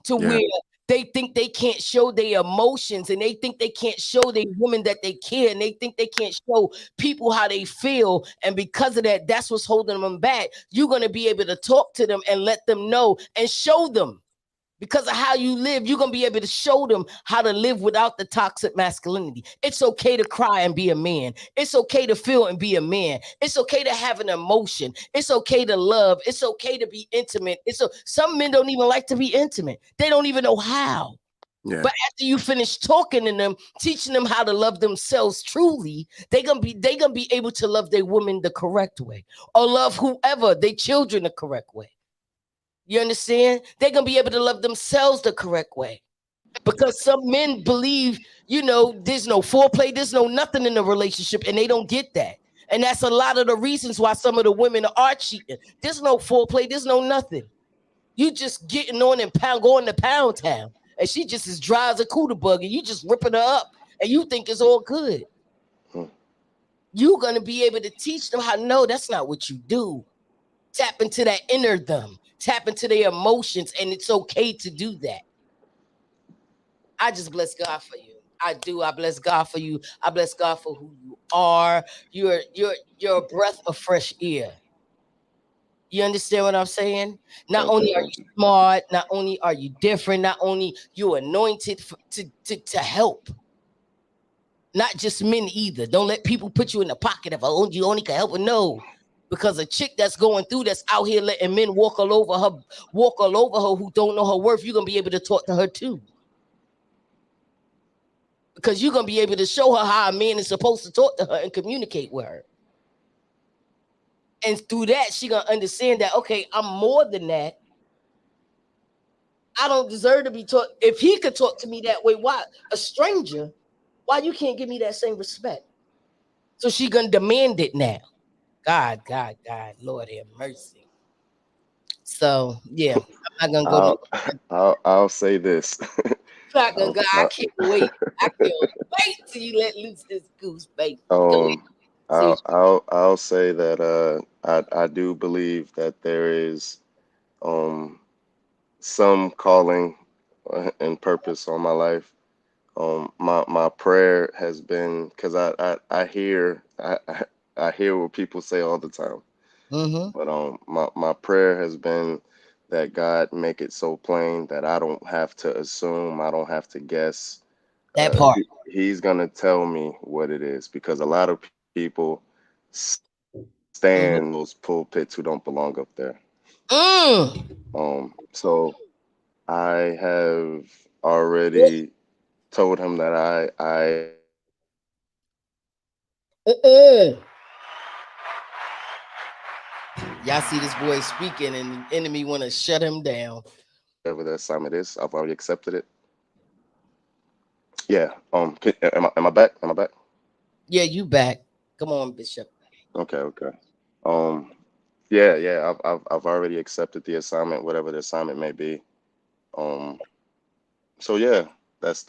to where they think they can't show their emotions and they think they can't show their women that they care and they think they can't show people how they feel. And because of that, that's what's holding them back. You're going to be able to talk to them and let them know and show them. Because of how you live, you're going to be able to show them how to live without the toxic masculinity. It's okay to cry and be a man. It's okay to feel and be a man. It's okay to have an emotion. It's okay to love. It's okay to be intimate. Some men don't even like to be intimate. They don't even know how. Yeah. But after you finish talking to them, teaching them how to love themselves truly, they're gonna be able to love their women the correct way or love whoever, their children the correct way. You understand? They're going to be able to love themselves the correct way. Because some men believe, there's no foreplay, there's no nothing in a relationship, and they don't get that. And that's a lot of the reasons why some of the women are cheating. There's no foreplay, there's no nothing. You just getting on and going to pound town. and she just as dry as a cooter bug, and you just ripping her up, and you think it's all good. Hmm. You're gonna be able to teach them how. No, that's not what you do. Tap into that inner them. Tap into their emotions, and it's okay to do that. I just bless God for you. I do. I bless God for you. I bless God for who you are. You're a breath of fresh air. You understand what I'm saying? Not Thank you, only are thank you you. smart, not only are you different, not only you anointed to help, not just men either. Don't let people put you in the pocket of, oh, you only can help her. No, because a chick that's going through that's out here letting men walk all over her who don't know her worth, you're gonna be able to talk to her too. Because you're gonna be able to show her how a man is supposed to talk to her and communicate with her. And through that, she gonna understand that, okay, I'm more than that. I don't deserve to be taught. If he could talk to me that way, why a stranger? Why you can't give me that same respect? So she gonna demand it now. God, Lord have mercy. So yeah, I'm not gonna go. I'll I'll say this. Shotgun God, I My, can't wait. I can't wait till you let loose this goose, baby. Go ahead. um, See, I'll say that I do believe that there is um some calling and purpose on my life. My prayer has been because I hear what people say all the time, mm-hmm. but my prayer has been that God make it so plain that I don't have to assume, I don't have to guess. That part. He's gonna tell me what it is because a lot of people stand in Mm-hmm. those pulpits who don't belong up there. Mm. So I have already told him that Uh-uh. Y'all see this boy speaking, and the enemy want to shut him down. whatever the assignment is. I've already accepted it. Yeah. Am I back? Am I back? Yeah, you back. Come on, Bishop. Okay. Okay. Um. Yeah. Yeah. I've already accepted the assignment, whatever the assignment may be. Um. So yeah, that's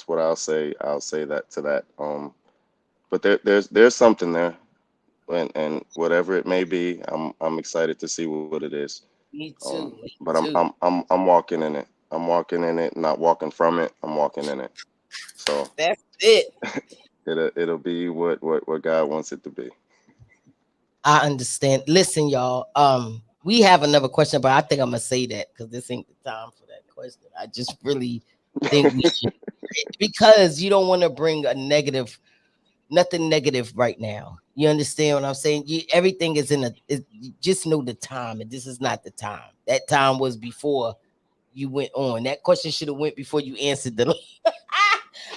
what I'll say. I'll say that to that. But there's something there, and whatever it may be, I'm excited to see what it is. Me too. Me But too. I'm walking in it. I'm walking in it, not walking from it. I'm walking in it. So That's it. it'll be what God wants it to be. I understand. Listen, y'all. We have another question, but I think I'm gonna say that because this ain't the time for that question. I just really think we should, because you don't want to bring a negative, nothing negative right now. You understand what I'm saying? Everything is you just know the time, and this is not the time. That time was before you went on. That question should have went before you answered the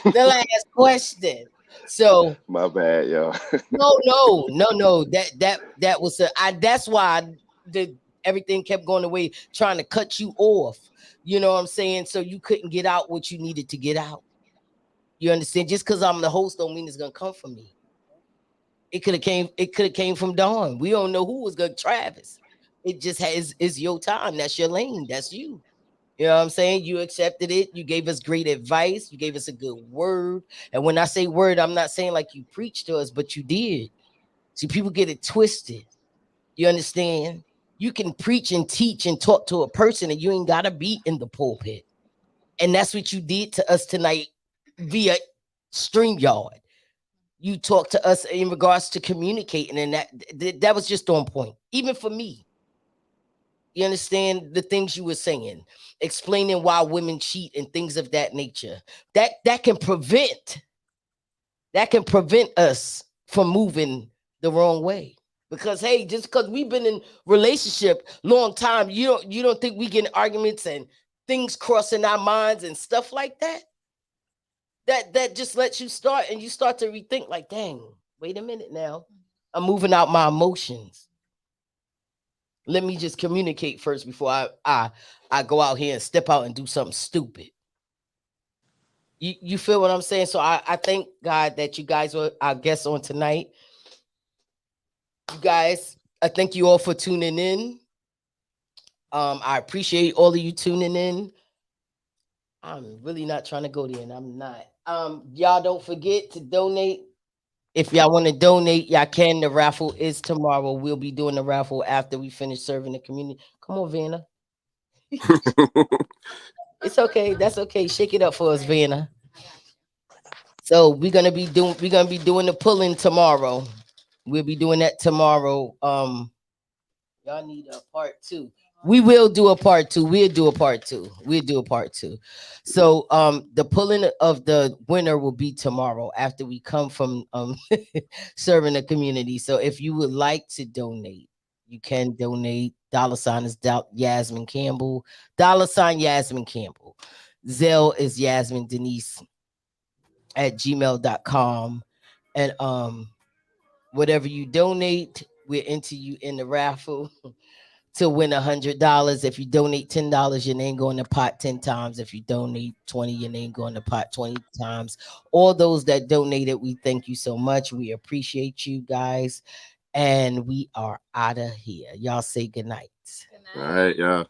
the last question. So My bad, yo. no. That was that's why the everything kept going away, trying to cut you off. You know what I'm saying? So you couldn't get out what you needed to get out. You understand? Just because I'm the host don't mean it's gonna come from me. It could have came from Dawn. We don't know who was gonna Travis. It just has is your time. That's your lane. That's you. You know what I'm saying? You accepted it. You gave us great advice. You gave us a good word. And when I say word, I'm not saying like you preached to us, but you did. See, people get it twisted. You understand? You can preach and teach and talk to a person, and you ain't gotta be in the pulpit. And that's what you did to us tonight via StreamYard. You talked to us in regards to communicating, and that was just on point, even for me. You understand the things you were saying, explaining why women cheat and things of that nature. That can prevent us from moving the wrong way. Because hey, just because we've been in relationship long time, you don't think we get in arguments and things crossing our minds and stuff like that. That just lets you start, and you start to rethink like, dang, wait a minute now. I'm moving out my emotions. Let me just communicate first before I go out here and step out and do something stupid. You feel what I'm saying? So I thank God that you guys were our guests on tonight. You guys, I thank you all for tuning in. I appreciate all of you tuning in. I'm really not trying to go there, and I'm not. Y'all don't forget to donate. If y'all want to donate, y'all can. The raffle is tomorrow. We'll be doing the raffle after we finish serving the community. Come on, Vanna. It's okay. That's okay. Shake it up for us, Vanna. So we're gonna be doing the pulling tomorrow. We'll be doing that tomorrow. Y'all need a part two. We will do a part two. We'll do a part two. We'll do a part two. So the pulling of the winner will be tomorrow after we come from serving the community. So if you would like to donate, you can donate. Dollar sign is Yasmin Campbell. Dollar sign Yasmin Campbell. Zelle is Yasmin Denise at gmail.com. And whatever you donate, we're into you in the raffle to win $100. If you donate $10, your name go in the pot 10 times. If you donate 20, your name go in the pot 20 times. All those that donated, we thank you so much. We appreciate you guys. And we are out of here. Y'all say good night. All right, yeah.